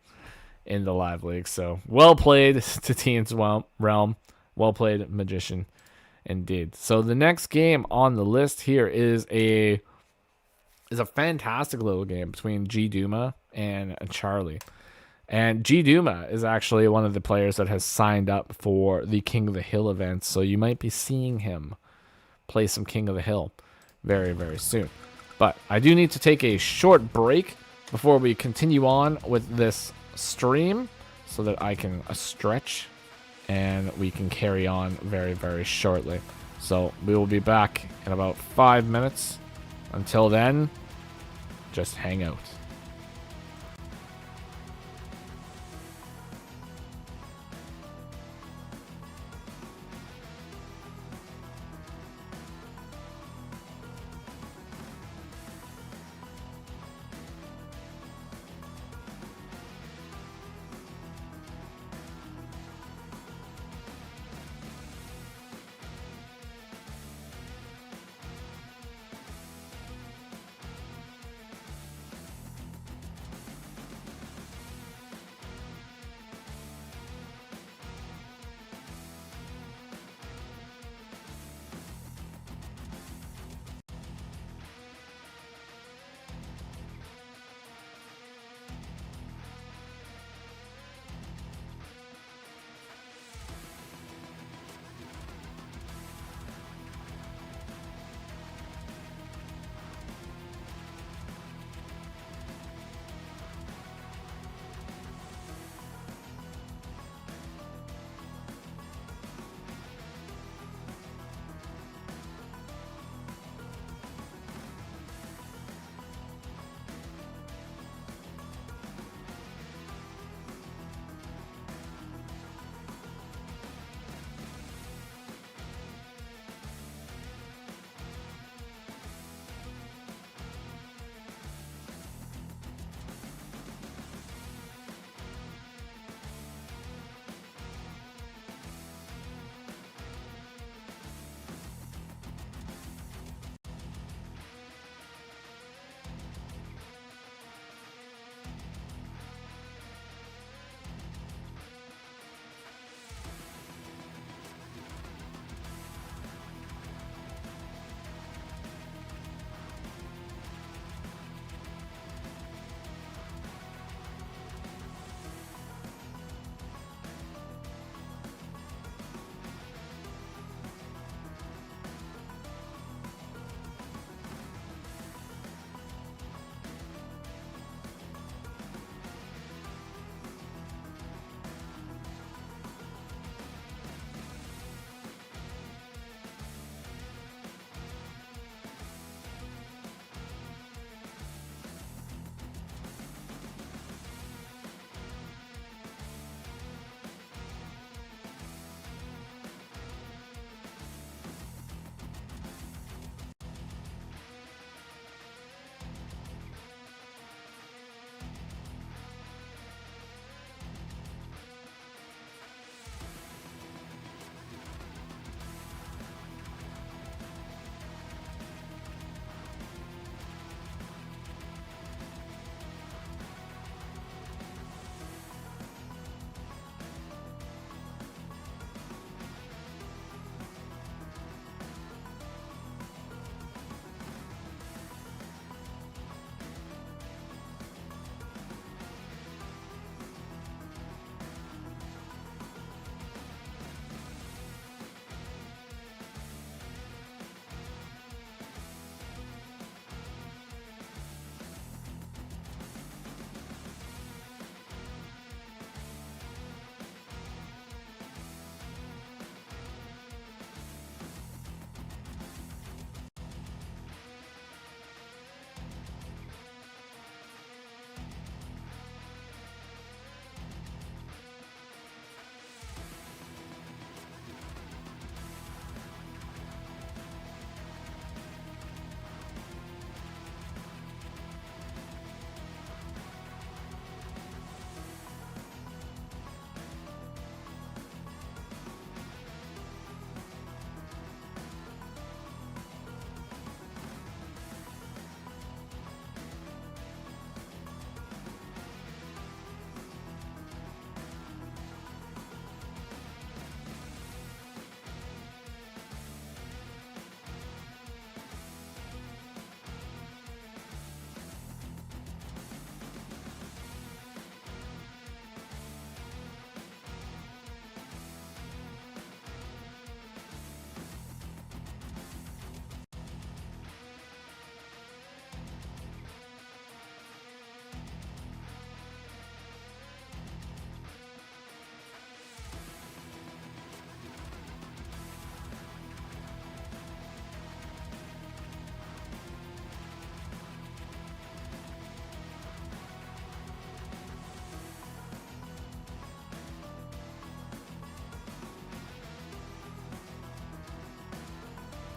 in the live league. So well played to Teen's Realm. Well played, Magician, indeed. So the next game on the list here is a fantastic little game between G Duma and Charlie. And G Duma is actually one of the players that has signed up for the King of the Hill event, so you might be seeing him play some King of the Hill very, very soon. But I do need to take a short break before we continue on with this stream so that I can stretch and we can carry on very, very shortly. So we will be back in about 5 minutes. Until then, just hang out.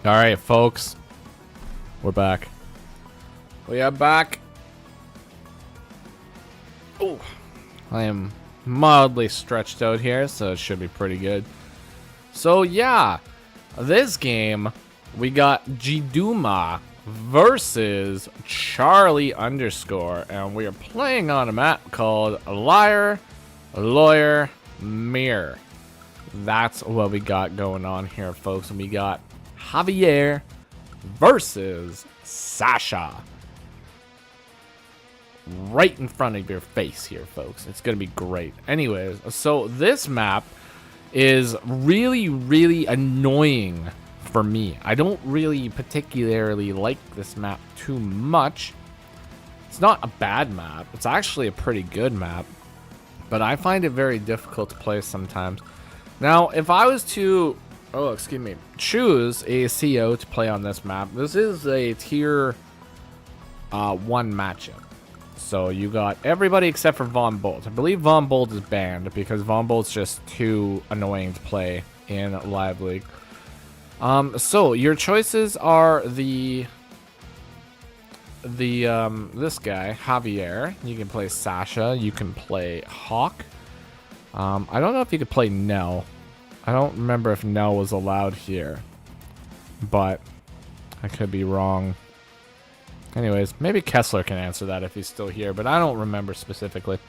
All right, folks. We're back. We are back. Oh, I am mildly stretched out here, so it should be pretty good. So yeah, this game we got Jiduma versus Charlie underscore, and we are playing on a map called Liar, Lawyer, Mirror. That's what we got going on here, folks. And we got Javier versus Sasha. Right in front of your face here, folks. It's gonna be great. Anyways, so this map is really, really annoying for me. I don't really particularly like this map too much. It's not a bad map. It's actually a pretty good map, but I find it very difficult to play sometimes. Now, if I was to, choose a CO to play on this map, this is a tier 1 matchup. So you got everybody except for Von Bolt. I believe Von Bolt is banned because Von Bolt's just too annoying to play in Live League. So your choices are this guy, Javier. You can play Sasha. You can play Hawk. I don't know if you could play Nell. I don't remember if Nell was allowed here, but I could be wrong. Anyways, maybe Kesler can answer that if he's still here, but I don't remember specifically.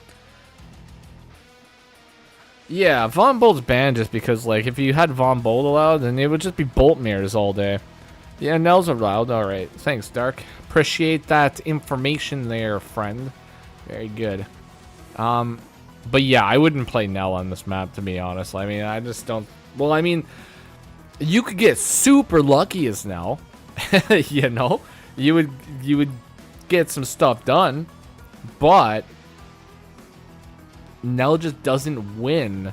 Yeah, Von Bolt's banned just because, like, if you had Von Bolt allowed, then it would just be Bolt mirrors all day. Yeah, Nell's allowed. Alright, thanks, Dark. Appreciate that information there, friend. Very good. But yeah, I wouldn't play Nell on this map, to be honest. I mean, I just don't... Well, I mean, you could get super lucky as Nell. You know? You would get some stuff done, but Nell just doesn't win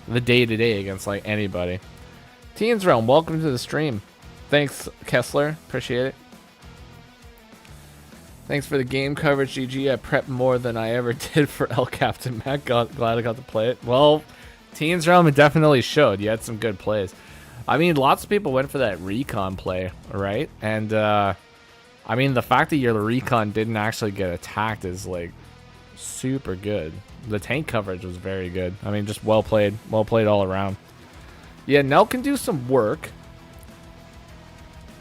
the day-to-day against, like, anybody. Teens Realm, welcome to the stream. Thanks, Kesler. Appreciate it. Thanks for the game coverage, GG. I prepped more than I ever did for El Captain Mac. Glad I got to play it. Well, Teens Realm, it definitely showed. You had some good plays. I mean, lots of people went for that recon play, right? And, I mean, the fact that your recon didn't actually get attacked is, like, super good. The tank coverage was very good. I mean, just well played all around. Yeah, Nell can do some work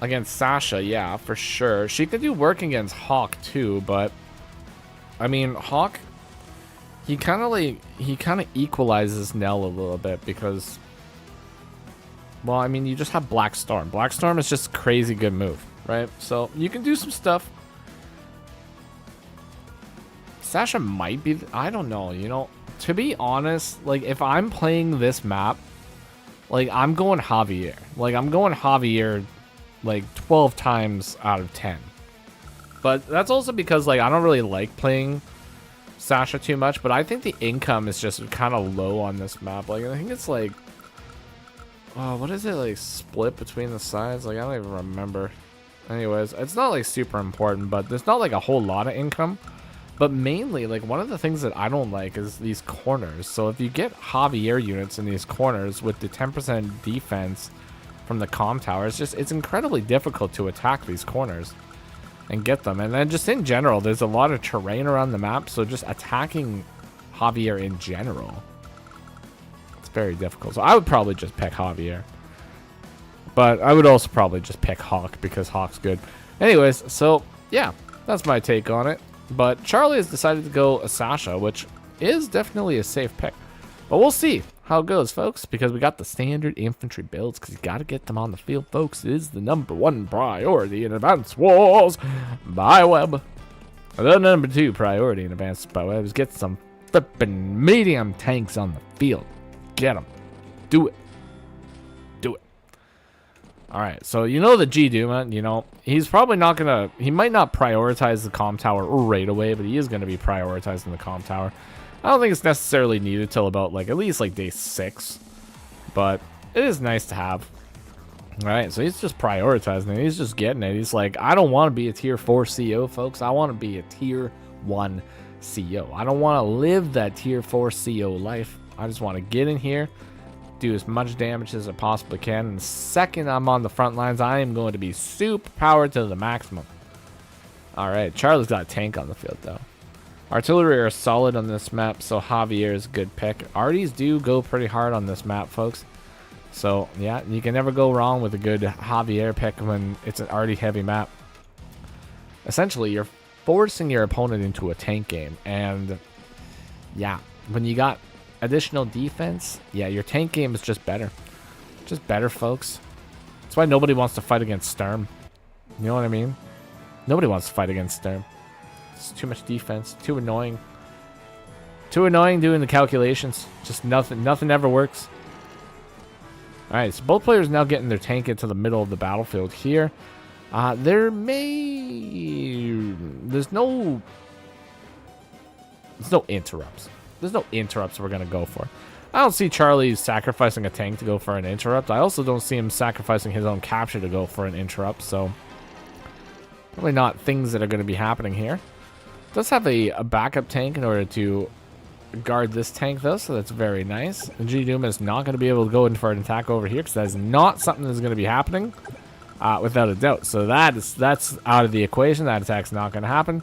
against Sasha, yeah, for sure. She could do work against Hawk too, but I mean, Hawk, he kind of equalizes Nell a little bit because, well, I mean, you just have Black Storm. Black Storm is just a crazy good move, right? So you can do some stuff. Sasha might be, I don't know, you know, to be honest, like, if I'm playing this map, like, I'm going Javier. Like, I'm going Javier, like, 12 times out of 10. But that's also because, like, I don't really like playing Sasha too much, but I think the income is just kind of low on this map. Like, I think it's, like, oh, what is it, like, split between the sides? Like, I don't even remember. Anyways, it's not, like, super important, but there's not, like, a whole lot of income. But mainly, like, one of the things that I don't like is these corners. So if you get Javier units in these corners with the 10% defense from the comm tower, it's incredibly difficult to attack these corners and get them. And then just in general, there's a lot of terrain around the map, so just attacking Javier in general, it's very difficult. So I would probably just pick Javier. But I would also probably just pick Hawk because Hawk's good. Anyways, so yeah, that's my take on it. But Charlie has decided to go Sasha, which is definitely a safe pick. But we'll see how it goes, folks, because we got the standard infantry builds, because you got to get them on the field, folks. It is the #1 priority in Advanced Wars by Web. The #2 priority in Advanced by Web is get some flipping medium tanks on the field. Get them. Do it. Do it. All right, so you know the G-Duma, you know, he's probably not going to, he might not prioritize the comm tower right away, but he is going to be prioritizing the comm tower. I don't think it's necessarily needed till about, like, at least, like, day 6, but it is nice to have. All right, so he's just prioritizing it. He's just getting it. He's like, I don't want to be a tier 4 CO, folks. I want to be a tier 1 CO. I don't want to live that tier 4 CO life. I just want to get in here, do as much damage as I possibly can. And the second I'm on the front lines, I am going to be super powered to the maximum. Alright, Charlie's got a tank on the field, though. Artillery are solid on this map, so Javier is a good pick. Arties do go pretty hard on this map, folks. So, yeah, you can never go wrong with a good Javier pick when it's an arty heavy map. Essentially, you're forcing your opponent into a tank game. And, yeah, when you got additional defense, yeah, your tank game is just better. Just better, folks. That's why nobody wants to fight against Sturm. You know what I mean? Nobody wants to fight against Sturm. It's too much defense. Too annoying. Too annoying doing the calculations. Just nothing ever works. Alright, so both players now getting their tank into the middle of the battlefield here. There's no interrupts. There's no interrupts we're going to go for. I don't see Charlie sacrificing a tank to go for an interrupt. I also don't see him sacrificing his own capture to go for an interrupt, so probably not things that are going to be happening here. Does have a backup tank in order to guard this tank, though, so that's very nice. And G-Doom is not going to be able to go in for an attack over here because that is not something that's going to be happening without a doubt. So that's out of the equation. That attack's not going to happen.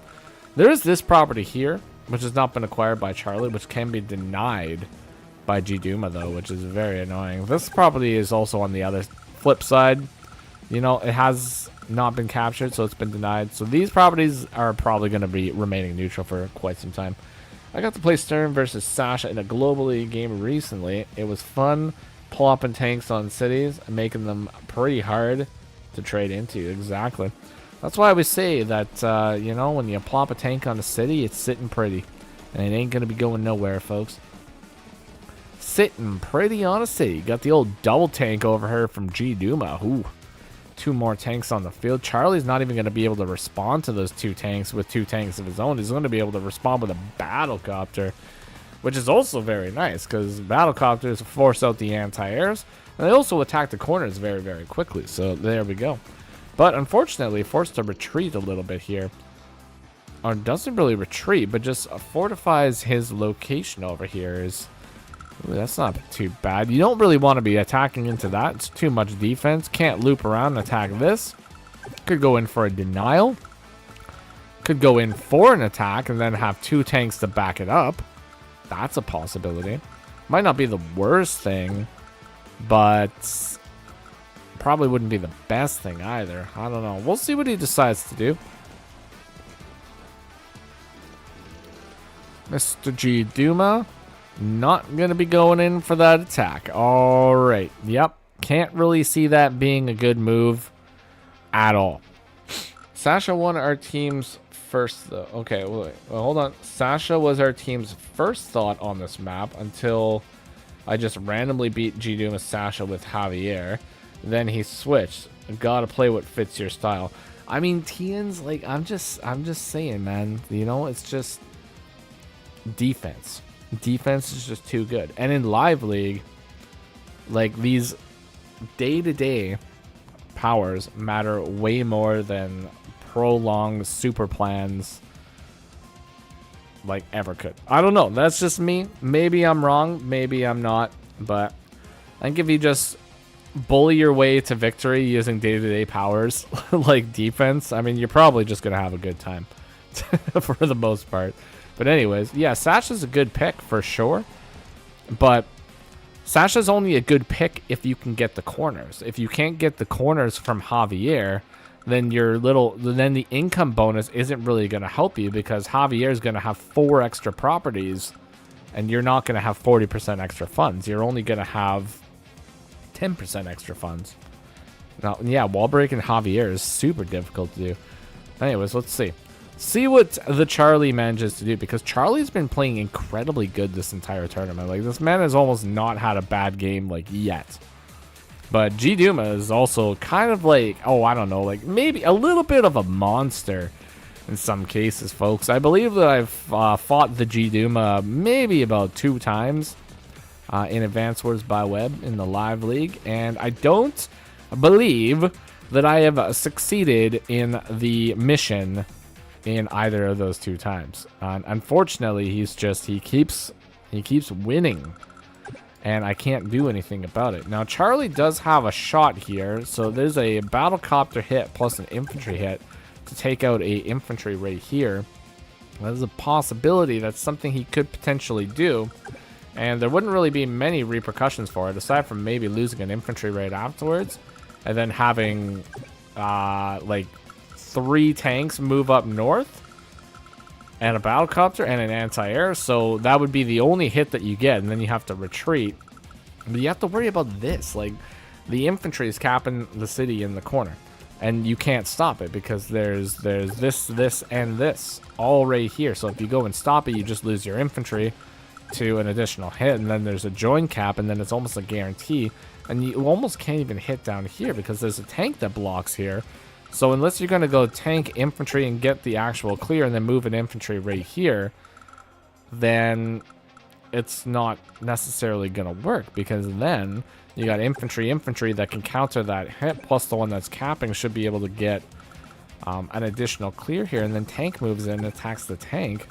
There is this property here, which has not been acquired by Charlie, which can be denied by G-Duma, though, which is very annoying. This property is also on the other flip side. You know, it has not been captured, so it's been denied. So these properties are probably going to be remaining neutral for quite some time. I got to play Stern versus Sasha in a Global League game recently. It was fun plopping tanks on cities and making them pretty hard to trade into. Exactly. That's why we say that, you know, when you plop a tank on a city, it's sitting pretty. And it ain't going to be going nowhere, folks. Sitting pretty on a city. Got the old double tank over here from G-Duma. Ooh. 2 more tanks on the field. Charlie's not even going to be able to respond to those 2 tanks with 2 tanks of his own. He's going to be able to respond with a battlecopter, which is also very nice because battlecopters force out the anti-airs, and they also attack the corners very, very quickly. So there we go. But unfortunately, forced to retreat a little bit here. Or doesn't really retreat, but just fortifies his location over here. Ooh, that's not too bad. You don't really want to be attacking into that. It's too much defense. Can't loop around and attack this. Could go in for a denial. Could go in for an attack and then have 2 tanks to back it up. That's a possibility. Might not be the worst thing, but probably wouldn't be the best thing either. I don't know. We'll see what he decides to do. Mr. G-Duma. Not going to be going in for that attack. All right. Yep. Can't really see that being a good move at all. Sasha won our team's first, though. Okay, wait. Well, hold on. Sasha was our team's first thought on this map until I just randomly beat G-Duma Sasha with Javier. Then he switched. Gotta play what fits your style. I mean, Tian's like, I'm just saying, man. You know, it's just defense. Defense is just too good. And in Live League, like, these day-to-day powers matter way more than prolonged super plans like ever could. I don't know. That's just me. Maybe I'm wrong. Maybe I'm not. But I think if you just bully your way to victory using day-to-day powers like defense, I mean, you're probably just going to have a good time for the most part. But anyways, yeah, Sasha's a good pick for sure. But Sasha's only a good pick if you can get the corners. If you can't get the corners from Javier, then then the income bonus isn't really going to help you because Javier is going to have 4 extra properties and you're not going to have 40% extra funds. You're only going to have 10% extra funds. Now, yeah, wall breaking Javier is super difficult to do. Anyways, let's see. See what the Charlie manages to do, because Charlie's been playing incredibly good this entire tournament. Like, this man has almost not had a bad game, like, yet. But G-Duma is also kind of like, oh, I don't know, like, maybe a little bit of a monster in some cases, folks. I believe that I've fought the G-Duma maybe about 2 times in Advanced Wars by Web in the Live League, and I don't believe that I have succeeded in the mission in either of those 2 times. Unfortunately, he keeps winning and I can't do anything about it. Now, Charlie does have a shot here, so there's a battlecopter hit plus an infantry hit to take out a infantry right here. There's a possibility that's something he could potentially do, and there wouldn't really be many repercussions for it, aside from maybe losing an infantry right afterwards, and then having, like, 3 tanks move up north, and a battlecopter and an anti-air, so that would be the only hit that you get, and then you have to retreat. But you have to worry about this, like, the infantry is capping the city in the corner, and you can't stop it because there's this, and this all right here. So if you go and stop it, you just lose your infantry to an additional hit, and then there's a join cap, and then it's almost a guarantee, and you almost can't even hit down here because there's a tank that blocks here. So unless you're going to go tank infantry and get the actual clear and then move an infantry right here, then it's not necessarily going to work, because then you got infantry that can counter that hit, plus the one that's capping should be able to get an additional clear here, and then tank moves in and attacks the tank.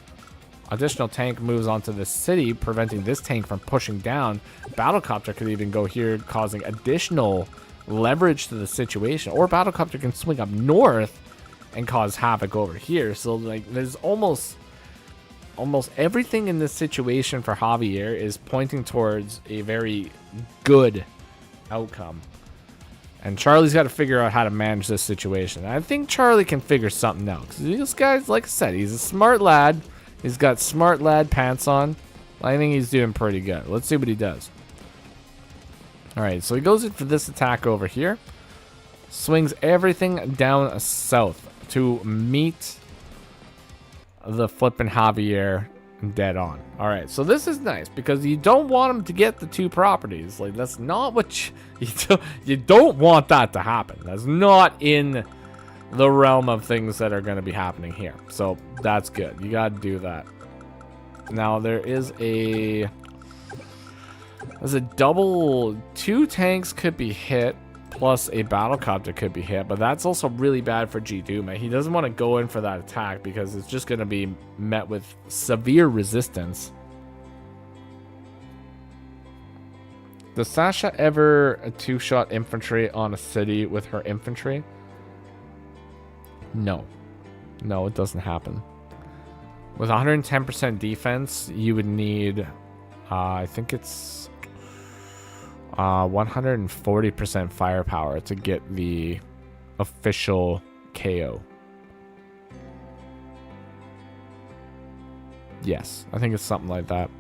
Additional tank moves onto the city, preventing this tank from pushing down. Battlecopter could even go here, causing additional leverage to the situation, or battlecopter can swing up north and cause havoc over here. So like there's almost everything in this situation for Javier is pointing towards a very good outcome, and Charlie's got to figure out how to manage this situation. I think Charlie can figure something out, because this guy's, like I said, he's a smart lad. He's got smart lad pants on. I think he's doing pretty good. Let's see what he does. Alright, so he goes in for this attack over here. Swings everything down south to meet the flippin' Javier dead on. Alright, so this is nice because you don't want him to get the 2 properties. Like, that's not what you don't want that to happen. That's not in the realm of things that are going to be happening here. So that's good. You got to do that. Now there's a double, 2 tanks could be hit plus a battlecopter could be hit, but that's also really bad for G-Duma. He doesn't want to go in for that attack because it's just going to be met with severe resistance. Does Sasha ever 2-shot infantry on a city with her infantry? No, it doesn't happen. With 110% defense, you would need, I think it's 140% firepower to get the official KO. Yes, I think it's something like that.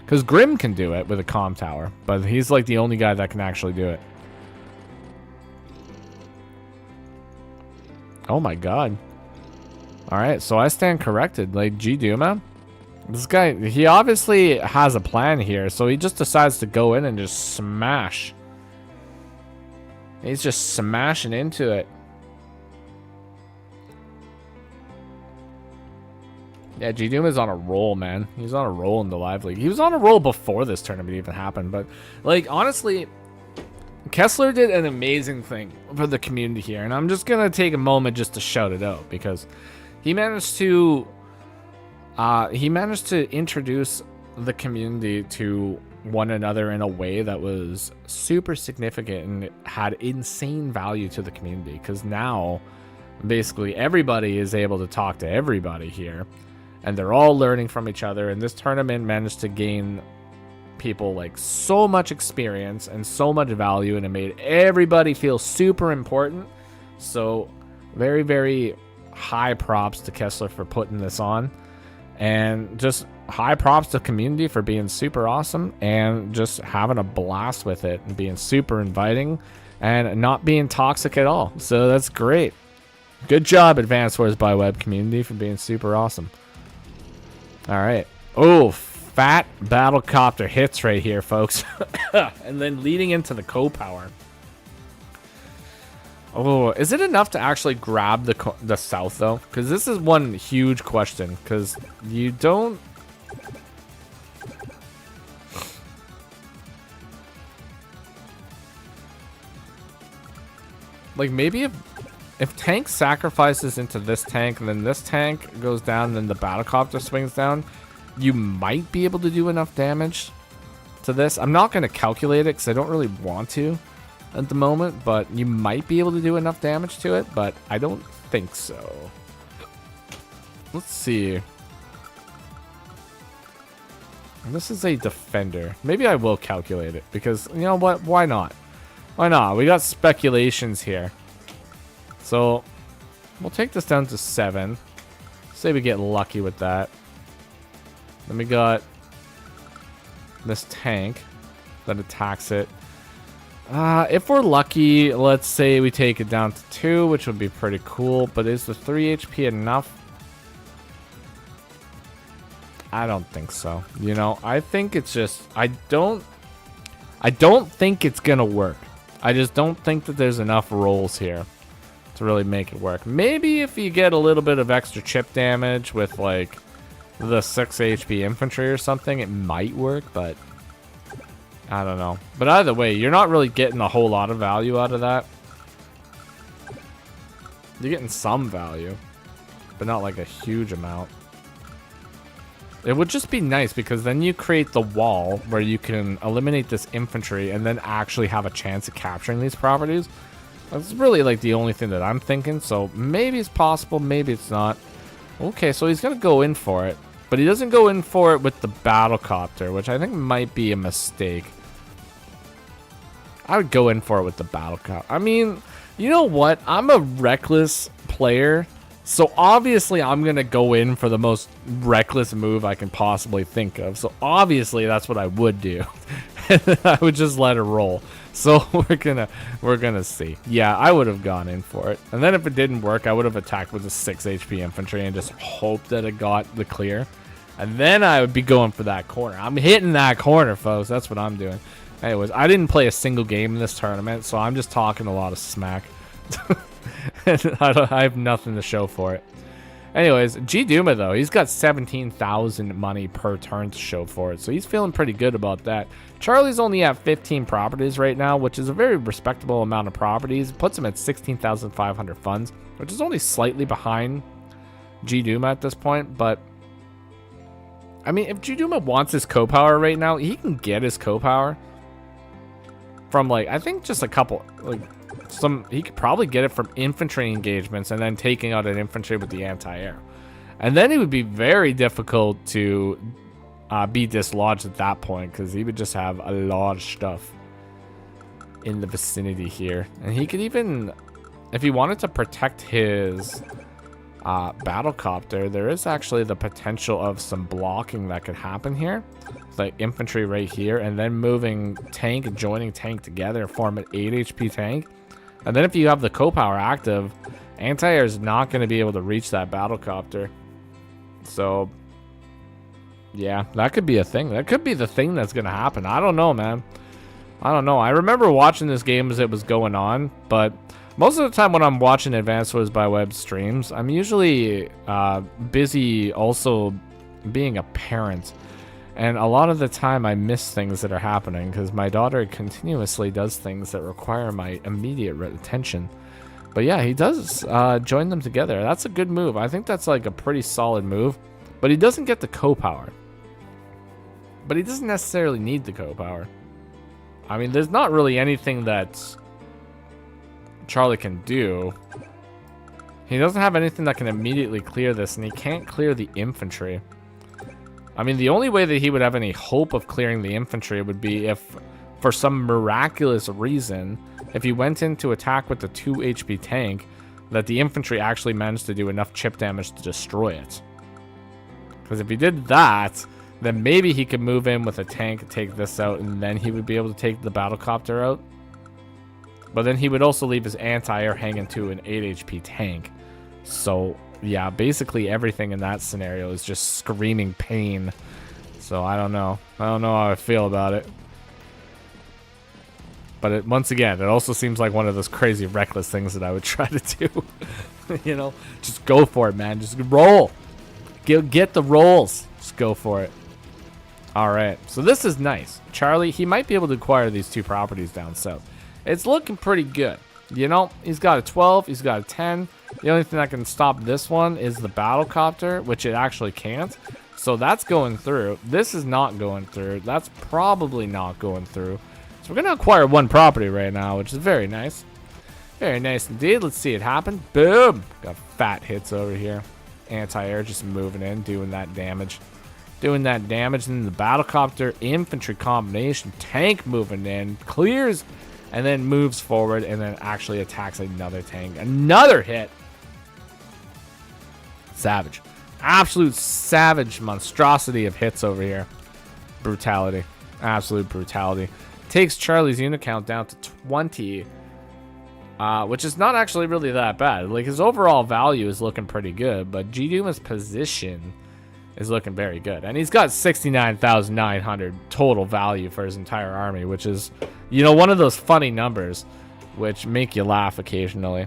Because Grim can do it with a comm tower, but he's like the only guy that can actually do it. Oh my god. Alright, so I stand corrected. Like, G-Duma, this guy, he obviously has a plan here, so he just decides to go in and just smash. He's just smashing into it. Yeah, G-Duma's on a roll, man. He's on a roll in the live league. He was on a roll before this tournament even happened, but, like, honestly, Kesler did an amazing thing for the community here, and I'm just gonna take a moment just to shout it out, because he managed to introduce the community to one another in a way that was super significant and had insane value to the community, because now basically everybody is able to talk to everybody here, and they're all learning from each other, and this tournament managed to gain people like so much experience and so much value, and it made everybody feel super important. So very, very high props to Kesler for putting this on, and just high props to community for being super awesome and just having a blast with it and being super inviting and not being toxic at all. So that's great. Good job, Advanced Wars by Web community, for being super awesome. All right. Oh, fat battlecopter hits right here, folks. And then leading into the co-power. Oh, is it enough to actually grab the south, though? Because this is one huge question. Because you don't... Like, maybe if tank sacrifices into this tank, and then this tank goes down, and then the battlecopter swings down, you might be able to do enough damage to this. I'm not going to calculate it because I don't really want to at the moment, but you might be able to do enough damage to it, but I don't think so. Let's see. This is a defender. Maybe I will calculate it because, you know what? Why not? Why not? We got speculations here. So, we'll take this down to 7. Say we get lucky with that. Then we got this tank that attacks it. If we're lucky, let's say we take it down to 2, which would be pretty cool. But is the 3 HP enough? I don't think so. You know, I think it's just I don't think it's gonna work. I just don't think that there's enough rolls here to really make it work. Maybe if you get a little bit of extra chip damage with like the 6 HP infantry or something, it might work, but I don't know. But either way, you're not really getting a whole lot of value out of that. You're getting some value, but not like a huge amount. It would just be nice because then you create the wall where you can eliminate this infantry and then actually have a chance at capturing these properties. That's really like the only thing that I'm thinking. So maybe it's possible, maybe it's not. Okay, so he's going to go in for it. But he doesn't go in for it with the battlecopter, which I think might be a mistake. I would go in for it with the battlecopter. I mean, you know what? I'm a reckless player. So obviously I'm going to go in for the most reckless move I can possibly think of. So obviously that's what I would do. And then I would just let it roll. So we're gonna see. Yeah, I would have gone in for it. And then if it didn't work, I would have attacked with the 6 HP infantry and just hoped that it got the clear. And then I would be going for that corner. I'm hitting that corner, folks. That's what I'm doing. Anyways, I didn't play a single game in this tournament, so I'm just talking a lot of smack. I have nothing to show for it. Anyways, G Duma though, he's got 17,000 money per turn to show for it, so he's feeling pretty good about that. Charlie's only at 15 properties right now, which is a very respectable amount of properties. It puts him at 16,500 funds, which is only slightly behind G Duma at this point. But I mean, if G Duma wants his co-power right now, he can get his co-power from like I think just a couple like. He could probably get it from infantry engagements and then taking out an infantry with the anti-air. And then it would be very difficult to be dislodged at that point because he would just have a lot of stuff in the vicinity here. And he could even, if he wanted to protect his battlecopter, there is actually the potential of some blocking that could happen here. Like infantry right here and then moving tank and joining tank together, form an 8 HP tank. And then if you have the co-power active, anti-air is not going to be able to reach that battlecopter. So, yeah, that could be a thing. That could be the thing that's going to happen. I don't know, man. I don't know. I remember watching this game as it was going on, but most of the time when I'm watching Advanced Wars by Web streams, I'm usually busy also being a parent. And a lot of the time I miss things that are happening because my daughter continuously does things that require my immediate attention. But yeah, he does join them together. That's a good move. I think that's like a pretty solid move. But he doesn't get the co-power. But he doesn't necessarily need the co-power. I mean, there's not really anything that Charlie can do. He doesn't have anything that can immediately clear this, and he can't clear the infantry. I mean, the only way that he would have any hope of clearing the infantry would be if, for some miraculous reason, if he went in to attack with the 2 HP tank, that the infantry actually managed to do enough chip damage to destroy it. Because if he did that, then maybe he could move in with a tank, take this out, and then he would be able to take the battlecopter out. But then he would also leave his anti-air hanging to an 8 HP tank. So yeah, basically everything in that scenario is just screaming pain. So I don't know. I don't know how I feel about it. But once again, it also seems like one of those crazy reckless things that I would try to do. You know, just go for it, man. Just roll. Get the rolls. Just go for it. All right. So this is nice. Charlie, he might be able to acquire these 2 properties down south. It's looking pretty good. You know, he's got a 12. He's got a 10. The only thing that can stop this one is the battlecopter, which it actually can't. So that's going through. This is not going through. That's probably not going through. So we're going to acquire one property right now, which is very nice. Very nice indeed. Let's see it happen. Boom. Got fat hits over here. Anti-air just moving in, doing that damage. Doing that damage. And then the battlecopter infantry combination tank moving in. Clears and then moves forward and then actually attacks another tank. Another hit. Savage. Absolute savage monstrosity of hits over here. Brutality. Absolute brutality. Takes Charlie's unit count down to 20. Which is not actually really that bad. Like, his overall value is looking pretty good, but G-Duma's position is looking very good. And he's got 69,900 total value for his entire army, which is, you know, one of those funny numbers which make you laugh occasionally.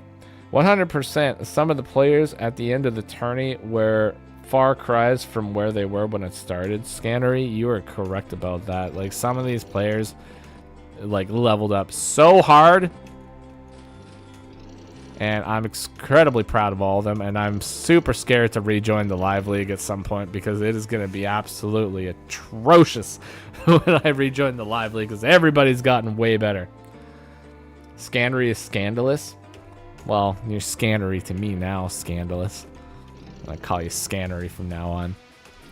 100%. Some of the players at the end of the tourney were far cries from where they were when it started. Scannery, you are correct about that. Like, some of these players, like, leveled up so hard. And I'm incredibly proud of all of them. And I'm super scared to rejoin the live league at some point because it is going to be absolutely atrocious when I rejoin the live league because everybody's gotten way better. Scannery is scandalous. Well, you're Scannery to me now, scandalous. I call you Scannery from now on.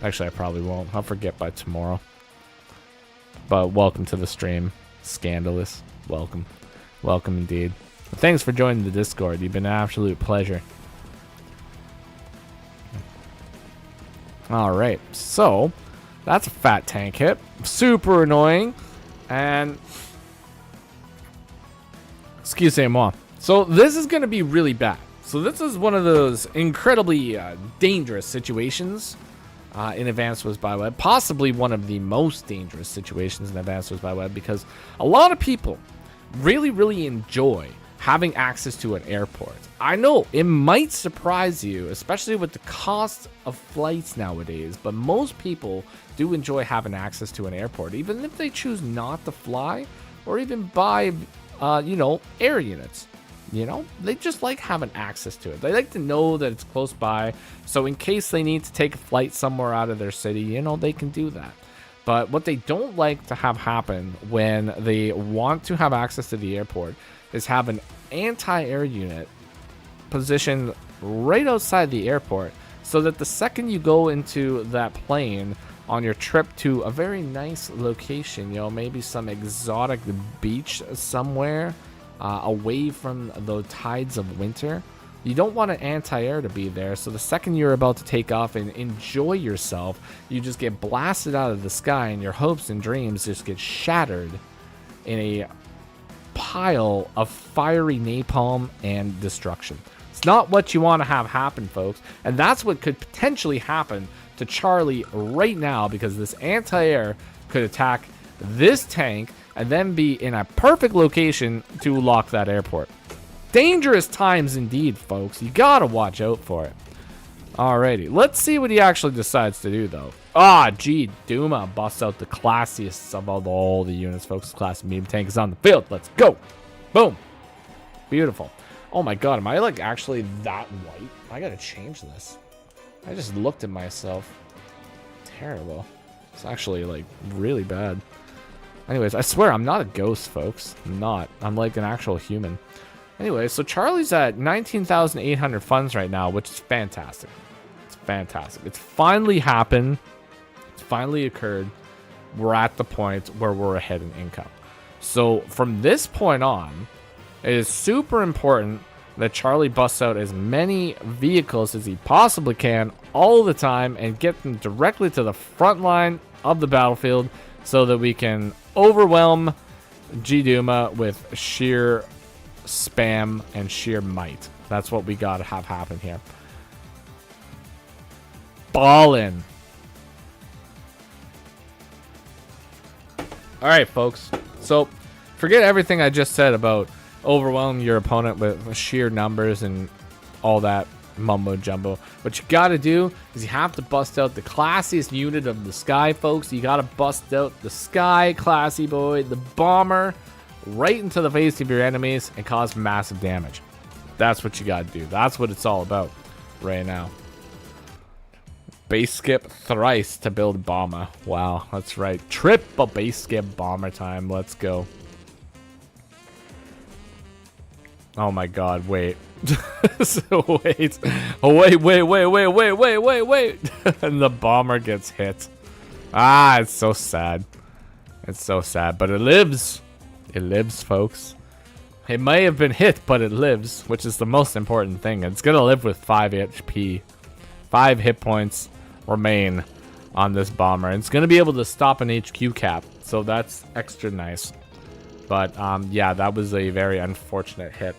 Actually, I probably won't. I'll forget by tomorrow. But welcome to the stream, Scandalous. Welcome. Welcome indeed. Thanks for joining the Discord. You've been an absolute pleasure. Alright, so that's a fat tank hit. Super annoying. And excusez-moi. So this is going to be really bad. So this is one of those incredibly dangerous situations in Advanced Wars by Web. Possibly one of the most dangerous situations in Advanced Wars by Web because a lot of people really enjoy having access to an airport. I know it might surprise you, especially with the cost of flights nowadays, but most people do enjoy having access to an airport, even if they choose not to fly or even buy, you know, air units. You know, they just like having access to it. They like to know that it's close by, so in case they need to take a flight somewhere out of their city, you know, they can do that. But what they don't like to have happen when they want to have access to the airport is have an anti-air unit positioned right outside the airport so that the second you go into that plane on your trip to a very nice location, you know, maybe some exotic beach somewhere away from the tides of winter, you don't want an anti-air to be there. So the second you're about to take off and enjoy yourself, you just get blasted out of the sky and your hopes and dreams just get shattered in a pile of fiery napalm and destruction. It's not what you want to have happen, folks. And that's what could potentially happen to Charlie right now, because this anti-air could attack this tank and then be in a perfect location to lock that airport. Dangerous times indeed, folks. You gotta watch out for it. Alrighty, let's see what he actually decides to do, though. G Duma busts out the classiest of all the units, folks. Class medium tank is on the field. Let's go. Boom. Beautiful. Oh my god, am I like actually that white? I gotta change this. I just looked at myself. Terrible. It's actually like really bad. Anyways, I swear I'm not a ghost, folks. I'm not. I'm like an actual human. Anyway, so Charlie's at 19,800 funds right now, which is fantastic. It's fantastic. It's finally happened. It's finally occurred. We're at the point where we're ahead in income. So from this point on, it is super important that Charlie busts out as many vehicles as he possibly can all the time and get them directly to the front line of the battlefield so that we can overwhelm G-Duma with sheer spam and sheer might. That's what we gotta have happen here. Ballin'. Alright, folks. So, forget everything I just said about overwhelming your opponent with sheer numbers and all that mumbo jumbo. What you gotta do is you have to bust out the classiest unit of the sky, folks. You gotta bust out the sky classy boy, the bomber, right into the face of your enemies and cause massive damage. That's what you gotta do. That's what it's all about right now. Base skip thrice to build bomber. Wow, that's right. Triple base skip bomber time. Let's go. Oh my god, wait. So wait. Oh, wait. And the bomber gets hit. Ah, it's so sad. It's so sad, but it lives. It lives, folks. It may have been hit, but it lives, which is the most important thing. It's gonna live with 5 HP. 5 hit points remain on this bomber. It's gonna be able to stop an HQ cap, so that's extra nice. But yeah, that was a very unfortunate hit.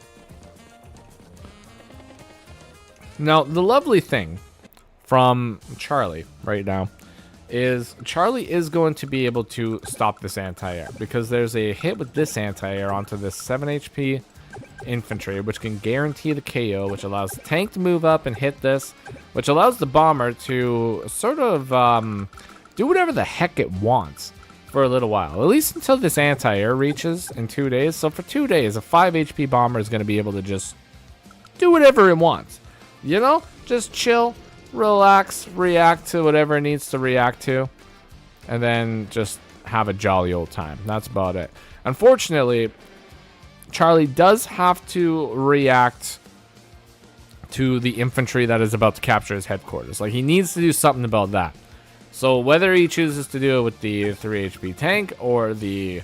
Now, the lovely thing from Charlie right now is Charlie is going to be able to stop this anti-air, because there's a hit with this anti-air onto this 7 HP infantry, which can guarantee the KO, which allows the tank to move up and hit this, which allows the bomber to sort of do whatever the heck it wants for a little while, at least until this anti-air reaches in 2 days. So for 2 days, a 5 HP bomber is going to be able to just do whatever it wants. You know, just chill, relax, react to whatever it needs to react to, and then just have a jolly old time. That's about it. Unfortunately, Charlie does have to react to the infantry that is about to capture his headquarters. Like, he needs to do something about that. So whether he chooses to do it with the 3 HP tank or the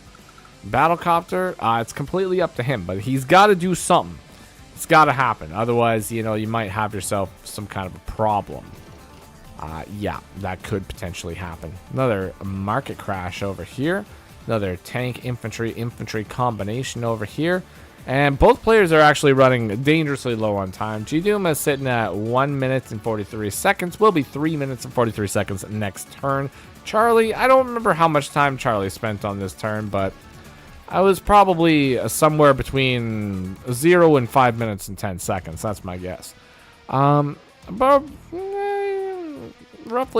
battlecopter, it's completely up to him. But he's got to do something. It's got to happen. Otherwise, you know, you might have yourself some kind of a problem. Yeah, that could potentially happen. Another market crash over here. Another tank infantry combination over here. And both players are actually running dangerously low on time. G-Doom is sitting at 1 minute and 43 seconds. Will be 3 minutes and 43 seconds next turn. Charlie, I don't remember how much time Charlie spent on this turn, but I was probably somewhere between 0 and 5 minutes and 10 seconds. That's my guess. Roughly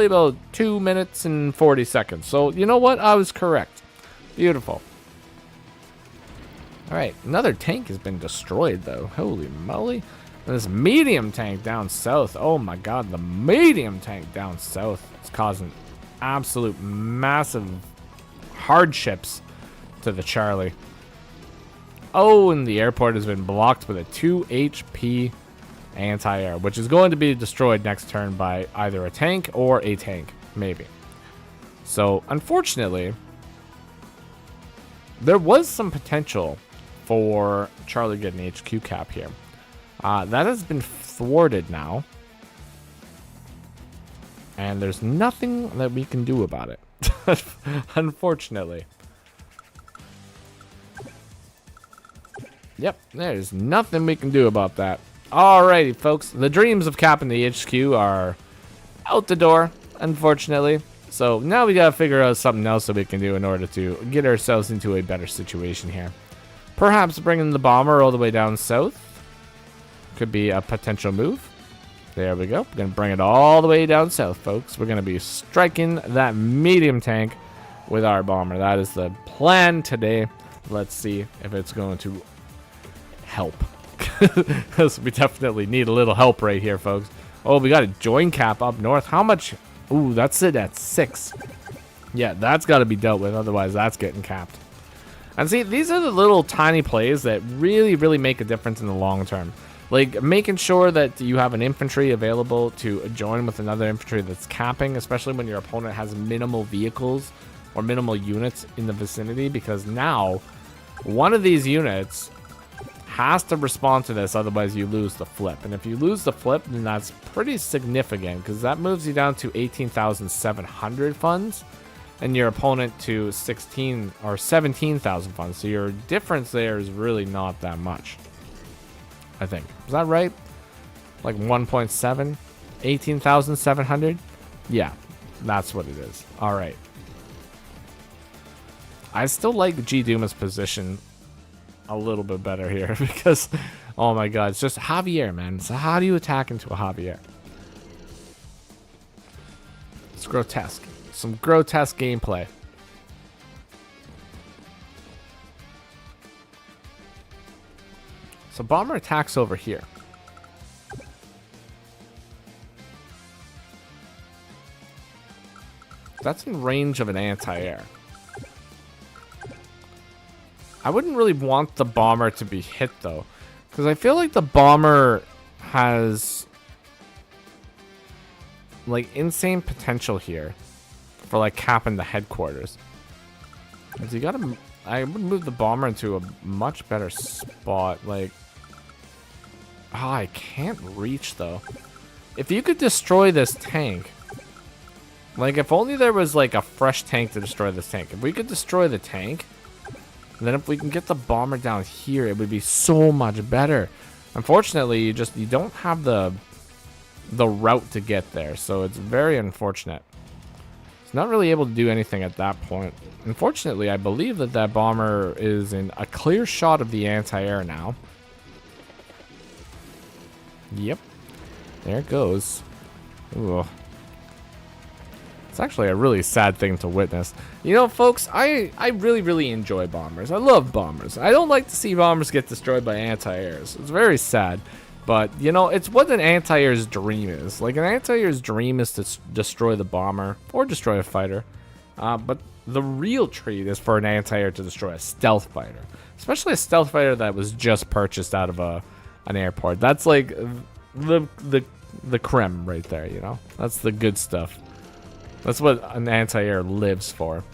about 2 minutes and 40 seconds. So, you know what? I was correct. Beautiful. Alright, another tank has been destroyed, though. Holy moly. And this medium tank down south. Oh my god, the medium tank down south is causing absolute massive hardships to the Charlie. Oh, and the airport has been blocked with a 2 HP anti-air, which is going to be destroyed next turn by either a tank or a tank, maybe. So, unfortunately, there was some potential for Charlie getting HQ cap here. That has been thwarted now. And there's nothing that we can do about it. Unfortunately. Yep, there's nothing we can do about that. Alrighty, folks. The dreams of capping the HQ are out the door, unfortunately. So now we gotta figure out something else that we can do in order to get ourselves into a better situation here. Perhaps bringing the bomber all the way down south could be a potential move. There we go. We're gonna bring it all the way down south, folks. We're gonna be striking that medium tank with our bomber. That is the plan today. Let's see if it's going to help. Because we definitely need a little help right here, folks. Oh, we got a join cap up north. How much? Ooh, that's it at 6. Yeah, that's got to be dealt with. Otherwise, that's getting capped. And see, these are the little tiny plays that really, really make a difference in the long term. Like, making sure that you have an infantry available to join with another infantry that's capping, especially when your opponent has minimal vehicles or minimal units in the vicinity. Because now, one of these units has to respond to this, otherwise you lose the flip. And if you lose the flip, then that's pretty significant, because that moves you down to 18,700 funds and your opponent to 16 or 17,000 funds. So your difference there is really not that much, I think. Is that right? Like 1.7? 18,700? Yeah, that's what it is. All right. I still like G-Duma's position a little bit better here because, oh my god, it's just Javier, man. So how do you attack into a Javier? It's grotesque. Some grotesque gameplay. So bomber attacks over here. That's in range of an anti-air. I wouldn't really want the bomber to be hit, though. Because I feel like the bomber has, like, insane potential here for, like, capping the headquarters. Because you gotta... I would move the bomber into a much better spot. Like... Oh, I can't reach, though. If you could destroy this tank... Like, if only there was, like, a fresh tank to destroy this tank. If we could destroy the tank... Then if we can get the bomber down here, it would be so much better. Unfortunately, you don't have the route to get there, so it's very unfortunate. It's not really able to do anything at that point. Unfortunately, I believe that bomber is in a clear shot of the anti-air now. Yep. There it goes. Ooh. It's actually a really sad thing to witness. You know, folks, I really, really enjoy bombers. I love bombers. I don't like to see bombers get destroyed by anti-airs. It's very sad. But, you know, it's what an anti-air's dream is. Like, an anti-air's dream is to destroy the bomber or destroy a fighter. But the real treat is for an anti-air to destroy a stealth fighter. Especially a stealth fighter that was just purchased out of an airport. That's like the creme right there, you know? That's the good stuff. That's what an anti-air lives for.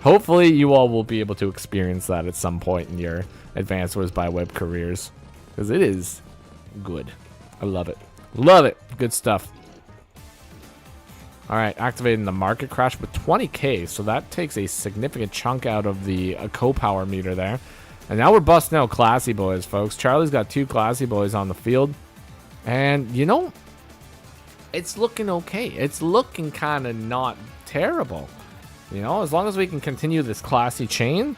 Hopefully, you all will be able to experience that at some point in your Advanced Wars by Web careers. Because it is good. I love it. Love it. Good stuff. Alright, activating the market crash with 20k. So that takes a significant chunk out of the co-power meter there. And now we're busting out Classy Boys, folks. Charlie's got 2 Classy Boys on the field. And, you know... It's looking okay. It's looking kind of not terrible. You know, as long as we can continue this classy chain,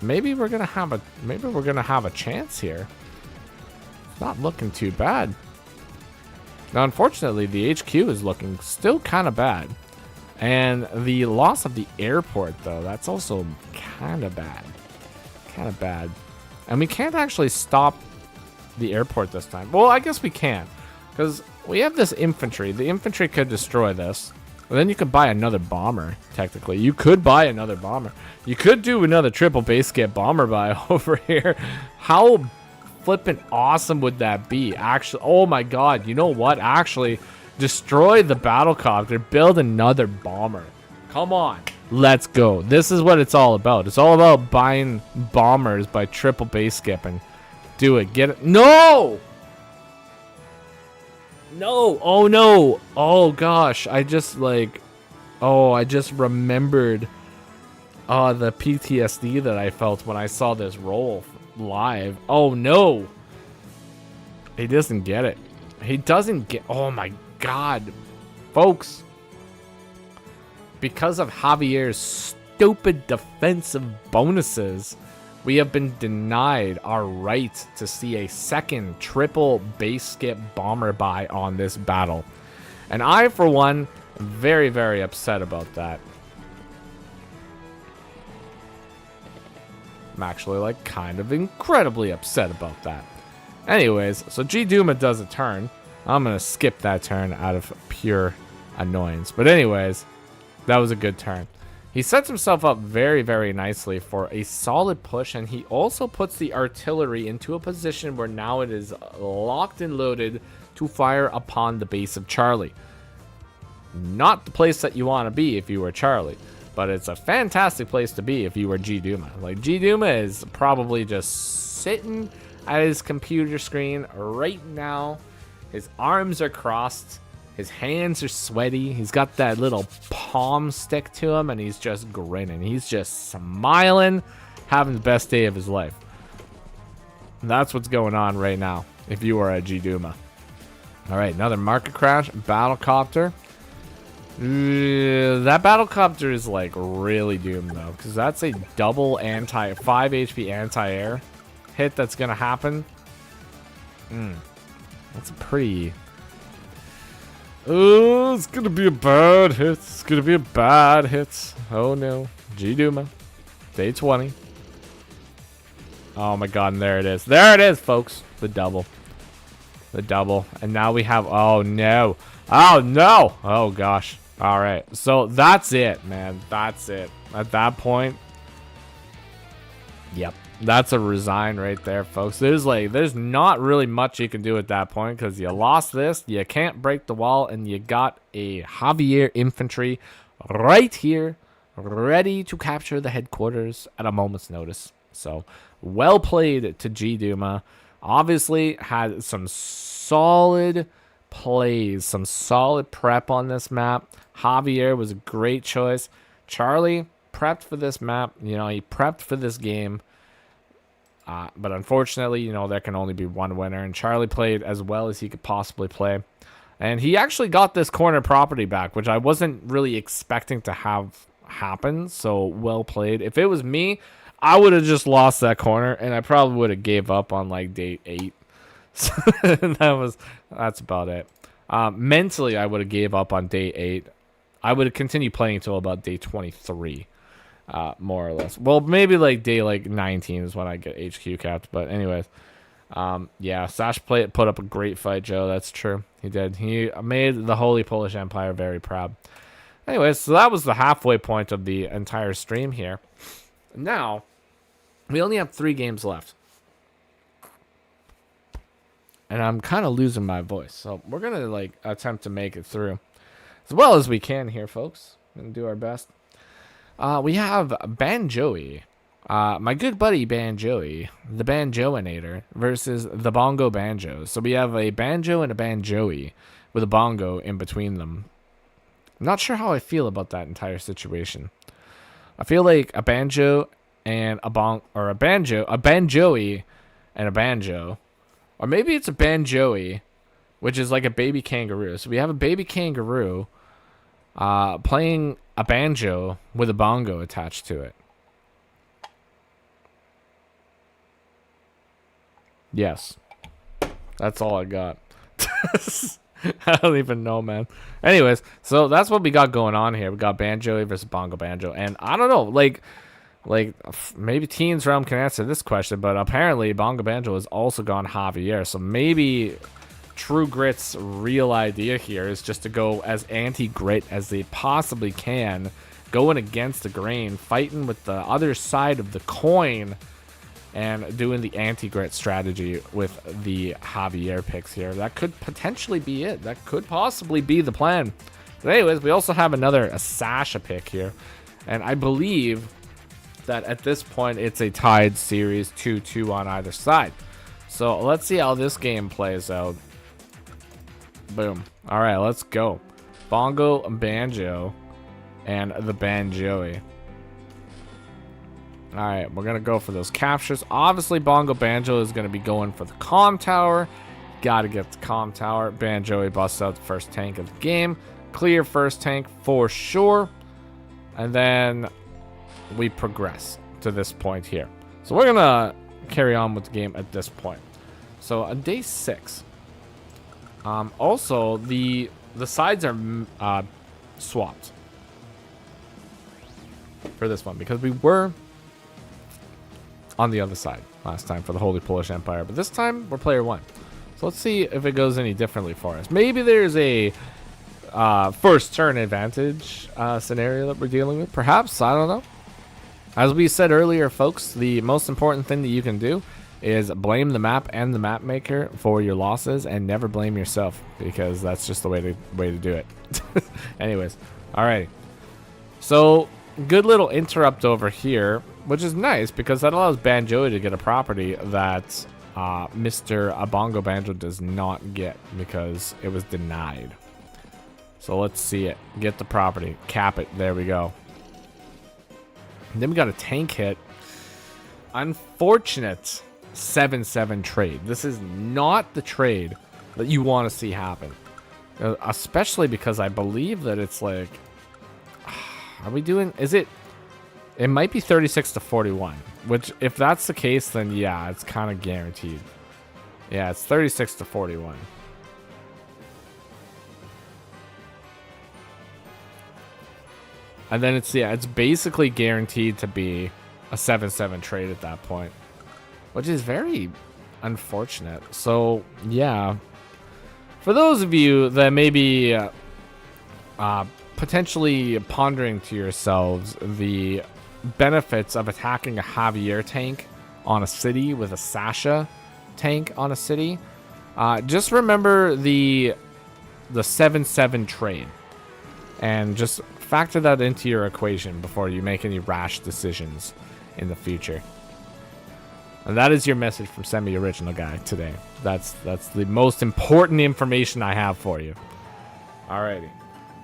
maybe we're gonna have a chance here. It's not looking too bad. Now, unfortunately, the HQ is looking still kind of bad. And the loss of the airport, though, that's also kind of bad. Kind of bad. And we can't actually stop the airport this time. Well, I guess we can. Because we have this infantry. The infantry could destroy this. And then you could buy another bomber, technically. You could buy another bomber. You could do another triple base skip bomber buy over here. How flippin' awesome would that be? Actually, oh my god. You know what? Actually, destroy the battlecopter. Build another bomber. Come on. Let's go. This is what it's all about. It's all about buying bombers by triple base skipping. Do it. Get it. No! No! Oh no! Oh gosh, I just remembered the PTSD that I felt when I saw this roll live. Oh no! He doesn't get it. He doesn't get... Oh my god. Folks. Because of Javier's stupid defensive bonuses, we have been denied our right to see a second triple base skip bomber buy on this battle. And I, for one, am very, very upset about that. I'm actually, like, kind of incredibly upset about that. Anyways, so G Duma does a turn. I'm going to skip that turn out of pure annoyance. But anyways, that was a good turn. He sets himself up very, very nicely for a solid push, and he also puts the artillery into a position where now it is locked and loaded to fire upon the base of Charlie. Not the place that you want to be if you were Charlie, but it's a fantastic place to be if you were G Duma. Like, G Duma is probably just sitting at his computer screen right now. His arms are crossed. His hands are sweaty. He's got that little palm stick to him, and he's just grinning. He's just smiling, having the best day of his life. And that's what's going on right now, if you are a G Duma. All right, another market crash. Battlecopter. That battlecopter is, like, really doomed, though, because that's a double 5 HP anti-air hit that's going to happen. That's a pretty... Oh, it's gonna be a bad hit. It's gonna be a bad hit. Oh no. G Duma. Day 20. Oh my god, and there it is. There it is, folks. The double. The double. And now we have... Oh no. Oh no. Oh gosh. All right, so that's it, man. That's it. At that point, yep, that's a resign right there, folks. There's not really much you can do at that point because you lost this, you can't break the wall, and you got a Javier infantry right here, ready to capture the headquarters at a moment's notice. So, well played to G Duma. Obviously, had some solid plays, some solid prep on this map. Javier was a great choice. Charlie prepped for this map. You know, he prepped for this game. But unfortunately, you know, there can only be one winner. And Charlie played as well as he could possibly play. And he actually got this corner property back, which I wasn't really expecting to have happen. So, well played. If it was me, I would have just lost that corner. And I probably would have gave up on, like, day 8. So, that's about it. Mentally, I would have gave up on day 8. I would have continued playing until about day 23, more or less. Well, maybe like day 19 is when I get HQ capped. But anyways, yeah, Sash put up a great fight, Joe. That's true. He did. He made the Holy Polish Empire very proud. Anyways, so that was the halfway point of the entire stream here. Now, we only have 3 games left. And I'm kind of losing my voice. So we're going to attempt to make it through as well as we can here, folks. We're going to do our best. We have Banjoey, my good buddy Banjoey, the Banjoinator, versus the Bongo Banjos. So we have a Banjo and a Banjoey with a bongo in between them. I'm not sure how I feel about that entire situation. I feel like a banjo and a Banjoey and a banjo, or maybe it's a Banjoey, which is like a baby kangaroo. So we have a baby kangaroo playing a banjo with a bongo attached to it. Yes. That's all I got. I don't even know, man. Anyways, so that's what we got going on here. We got Banjoey versus Bongo Banjo. And I don't know, maybe Teens Realm can answer this question, but apparently Bongo Banjo has also gone Javier. So maybe True Grit's real idea here is just to go as anti-grit as they possibly can, going against the grain, fighting with the other side of the coin, and doing the anti-grit strategy with the Javier picks here. That could potentially be it. That could possibly be the plan. But anyways, we also have a Sasha pick here, and I believe that at this point it's a tied series 2-2 on either side. So let's see how this game plays out. Boom. All right, let's go. Bongo Banjo and the Banjoey. All right, we're going to go for those captures. Obviously, Bongo Banjo is going to be going for the comm tower. Got to get the comm tower. Banjoey busts out the first tank of the game. Clear first tank for sure. And then we progress to this point here. So we're going to carry on with the game at this point. So on day 6. Also, the sides are swapped for this one because we were on the other side last time for the Holy Polish Empire, but this time we're player 1. So let's see if it goes any differently for us. Maybe there's a first turn advantage scenario that we're dealing with. Perhaps, I don't know. As we said earlier, folks, the most important thing that you can do is blame the map and the map maker for your losses and never blame yourself, because that's just the way to do it. Anyways, all right. So good little interrupt over here, which is nice because that allows Banjoey to get a property that Mr. Bongo Banjo does not get because it was denied. So let's see it. Get the property. Cap it. There we go. And then we got a tank hit. Unfortunate 7-7 trade. This is not the trade that you want to see happen. Especially because I believe that it's like... Are we doing... Is it... It might be 36-41, which if that's the case, then yeah, it's kind of guaranteed. Yeah, it's 36-41. And then it's basically guaranteed to be a 7-7 trade at that point, which is very unfortunate. So yeah, for those of you that maybe potentially pondering to yourselves the benefits of attacking a Javier tank on a city with a Sasha tank on a city, just remember the 7-7 trade, and just factor that into your equation before you make any rash decisions in the future. And that is your message from Semi-Original Guy today. That's the most important information I have for you. Alrighty.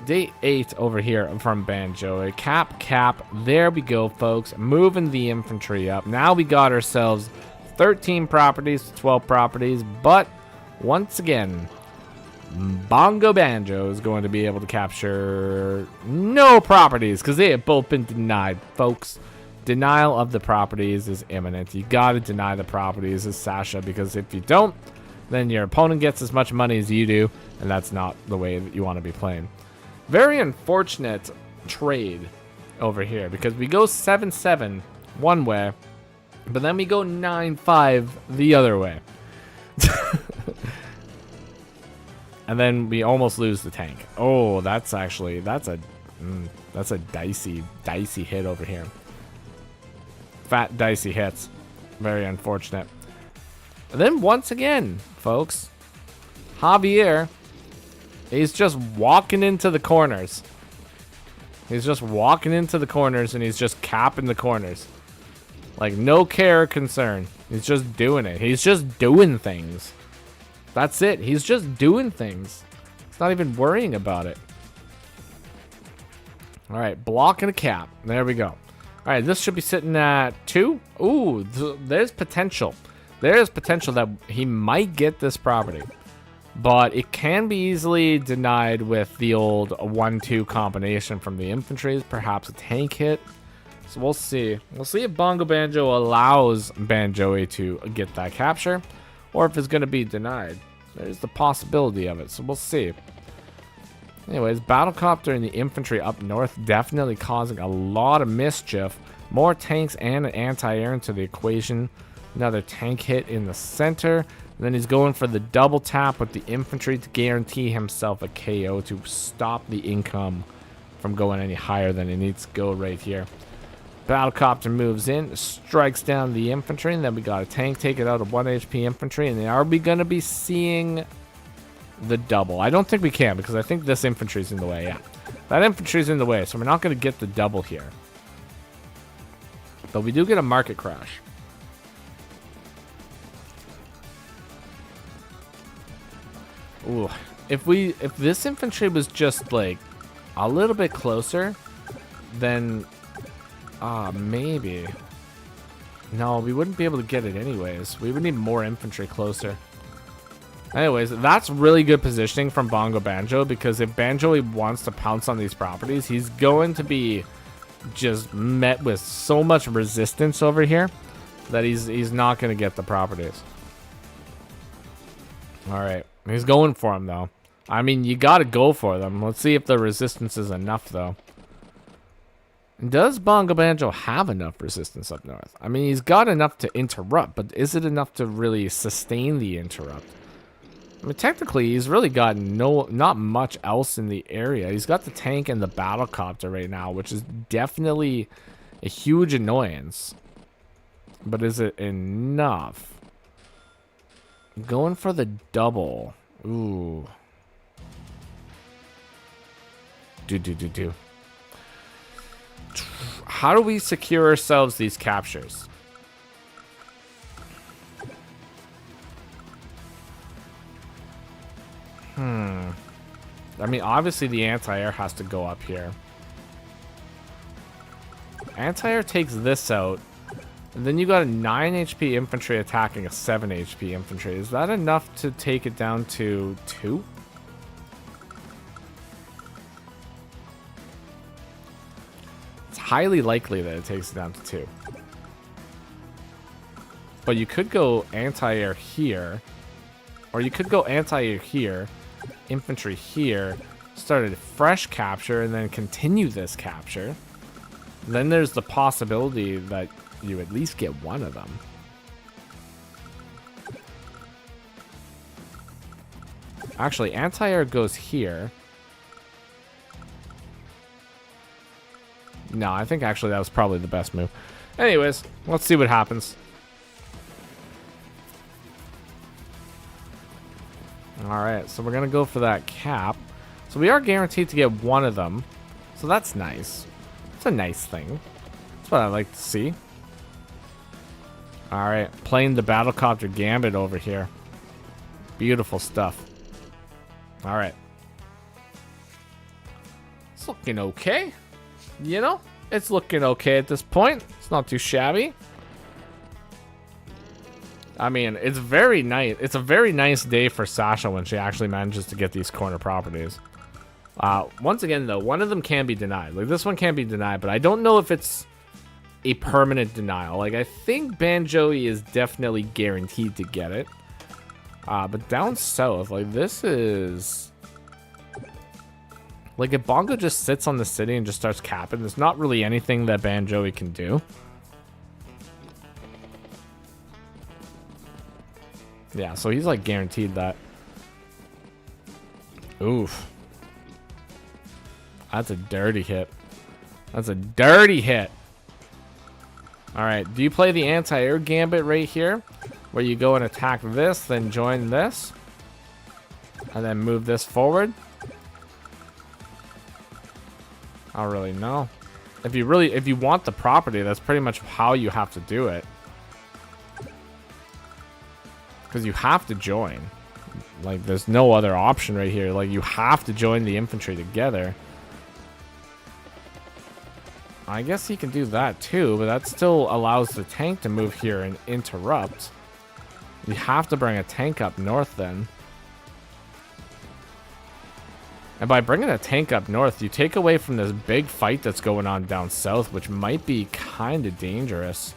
Day 8 over here from Banjo. Cap. There we go, folks. Moving the infantry up. Now we got ourselves 13 properties, 12 properties. But once again, Bongo Banjo is going to be able to capture no properties because they have both been denied, folks. Denial of the properties is imminent. You got to deny the properties as Sasha, because if you don't, then your opponent gets as much money as you do, and that's not the way that you want to be playing. Very unfortunate trade over here, because we go 7-7 one way, but then we go 9-5 the other way. And then we almost lose the tank. Oh, that's a dicey hit over here. Fat dicey hits. Very unfortunate. And then once again, folks, Javier, he's just walking into the corners. He's just walking into the corners, and he's just capping the corners. Like, no care or concern. He's just doing it. He's just doing things. That's it. He's just doing things. He's not even worrying about it. All right, blocking a cap. There we go. All right, this should be sitting at 2. Ooh, there's potential. There's potential that he might get this property. But it can be easily denied with the old 1-2 combination from the infantry. Perhaps a tank hit. So we'll see. We'll see if Bongo Banjo allows Banjoey to get that capture, or if it's going to be denied. There's the possibility of it, so we'll see. Anyways, Battlecopter and the infantry up north definitely causing a lot of mischief. More tanks and an anti-air into the equation. Another tank hit in the center. And then he's going for the double tap with the infantry to guarantee himself a KO to stop the income from going any higher than it needs to go right here. Battlecopter moves in, strikes down the infantry, and then we got a tank take it out of 1 HP infantry. And are we going to be seeing the double? I don't think we can, because I think this infantry's in the way. Yeah, that infantry's in the way, so we're not going to get the double here. But we do get a market crash. Ooh, if this infantry was just like a little bit closer, then maybe. No, we wouldn't be able to get it anyways. We would need more infantry closer. Anyways, that's really good positioning from Bongo Banjo, because if Banjo wants to pounce on these properties, he's going to be just met with so much resistance over here that he's not going to get the properties. All right. He's going for them, though. I mean, you got to go for them. Let's see if the resistance is enough, though. Does Bongo Banjo have enough resistance up north? I mean, he's got enough to interrupt, but is it enough to really sustain the interrupt? I mean, technically, he's really got not much else in the area. He's got the tank and the battlecopter right now, which is definitely a huge annoyance. But is it enough? Going for the double. Ooh. Do. How do we secure ourselves these captures? I mean, obviously the anti-air has to go up here. Anti-air takes this out. And then you got a 9 HP infantry attacking a 7 HP infantry. Is that enough to take it down to 2? It's highly likely that it takes it down to 2. But you could go anti-air here. Or you could go anti-air here. Infantry here. Start a fresh capture and then continue this capture. Then there's the possibility that you at least get one of them. Actually, anti-air goes here. No, I think actually that was probably the best move. Anyways, let's see what happens. Alright, so we're going to go for that cap. So we are guaranteed to get one of them. So that's nice. It's a nice thing. That's what I like to see. Alright, playing the Battlecopter Gambit over here. Beautiful stuff. Alright. It's looking okay. You know? It's looking okay at this point. It's not too shabby. I mean, it's very nice. It's a very nice day for Sasha when she actually manages to get these corner properties. Once again, though, one of them can be denied. Like, this one can be denied, but I don't know if it's a permanent denial. Like, I think Banjoey is definitely guaranteed to get it. But down south, like, this is... Like, if Bongo just sits on the city and just starts capping, there's not really anything that Banjoey can do. Yeah, so he's, like, guaranteed that. Oof. That's a dirty hit. That's a dirty hit. Alright, do you play the anti-air gambit right here? Where you go and attack this, then join this. And then move this forward? I don't really know. If you want the property, that's pretty much how you have to do it. Because you have to join. Like, there's no other option right here. Like, you have to join the infantry together. I guess he can do that too, but that still allows the tank to move here and interrupt. You have to bring a tank up north then. And by bringing a tank up north, you take away from this big fight that's going on down south, which might be kind of dangerous.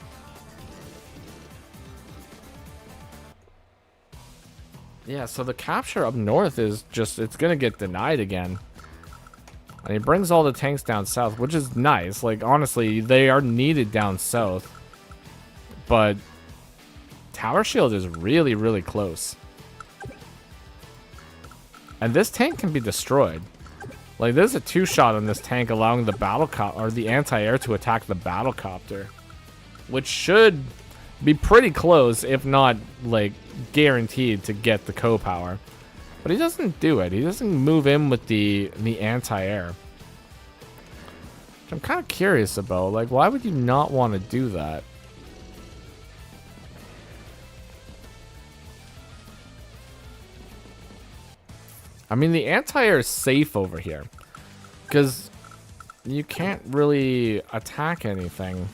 Yeah, so the capture up north is just, it's going to get denied again. And he brings all the tanks down south, which is nice. Like, honestly, they are needed down south. But Tower Shield is really, really close. And this tank can be destroyed. Like, there's a 2-shot on this tank allowing the battlecopter, or the anti-air, to attack the battlecopter. Which should be pretty close, if not, like, guaranteed to get the co-power. But he doesn't do it. He doesn't move in with the anti-air. Which I'm kind of curious about. Like, why would you not want to do that? I mean, the anti-air is safe over here. Because you can't really attack anything.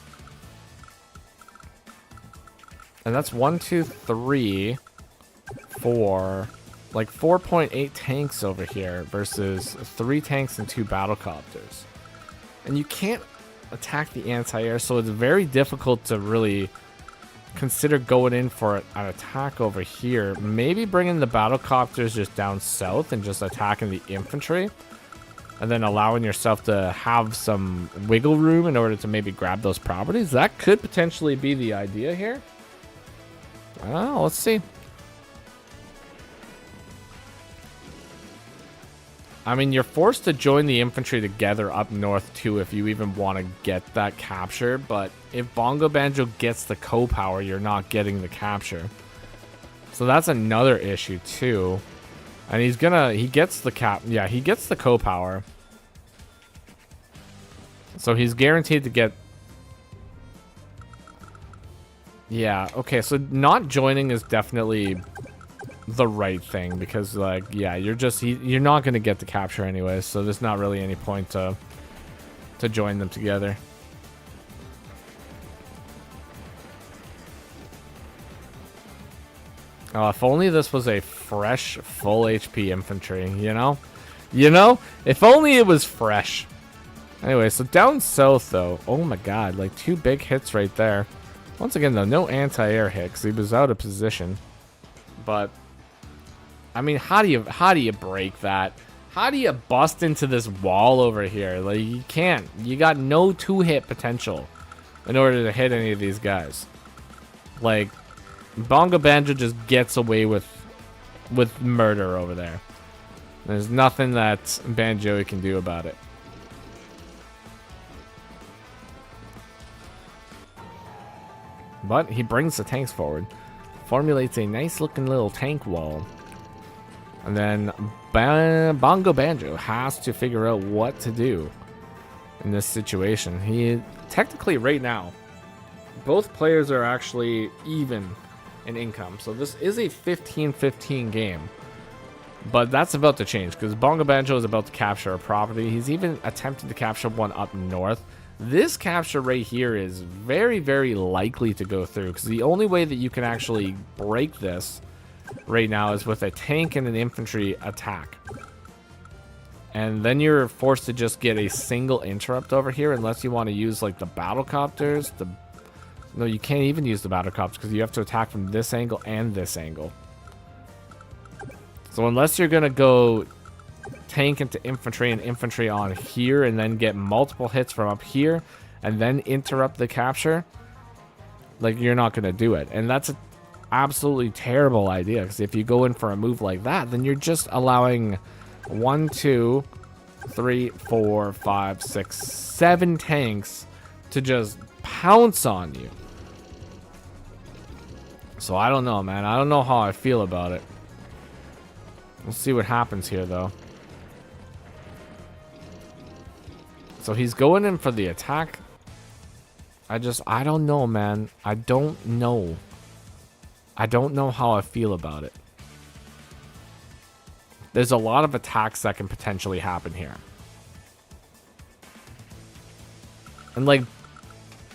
And that's 1, 2, 3, 4... Like 4.8 tanks over here versus 3 tanks and 2 battlecopters. And you can't attack the anti-air, so it's very difficult to really consider going in for an attack over here. Maybe bringing the battlecopters just down south and just attacking the infantry. And then allowing yourself to have some wiggle room in order to maybe grab those properties. That could potentially be the idea here. I don't know, let's see. I mean, you're forced to join the infantry together up north, too, if you even want to get that capture. But if Bongo Banjo gets the co-power, you're not getting the capture. So that's another issue, too. And he gets the he gets the co-power. So he's guaranteed to get... Yeah, okay, so not joining is definitely the right thing, because, like, yeah, you're not going to get the capture anyway, so there's not really any point to join them together. If only this was a fresh full HP infantry, you know, if only it was fresh. Anyway, so down south though, oh my god, like 2 big hits right there. Once again though, no anti-air hit because he was out of position. But I mean, how do you break that? How do you bust into this wall over here? Like, you can't. You got no 2-hit potential in order to hit any of these guys. Like, Bongo Banjo just gets away with murder over there. There's nothing that Banjoey can do about it. But he brings the tanks forward. Formulates a nice looking little tank wall. And then Bongo Banjo has to figure out what to do in this situation. He technically right now, both players are actually even in income. So this is a 15-15 game. But that's about to change because Bongo Banjo is about to capture a property. He's even attempted to capture one up north. This capture right here is very, very likely to go through because the only way that you can actually break this right now is with a tank and an infantry attack. And then you're forced to just get a single interrupt over here unless you want to use like the battlecopters. No, you can't even use the battlecopters because you have to attack from this angle and this angle. So unless you're going to go tank into infantry and infantry on here and then get multiple hits from up here and then interrupt the capture, like, you're not going to do it. And that's an absolutely terrible idea because if you go in for a move like that, then you're just allowing 1, 2, 3, 4, 5, 6, 7 tanks to just pounce on you. So I don't know, man. I don't know how I feel about it. We'll see what happens here, though. So he's going in for the attack. I don't know, man. I don't know. I don't know how I feel about it. There's a lot of attacks that can potentially happen here. And, like,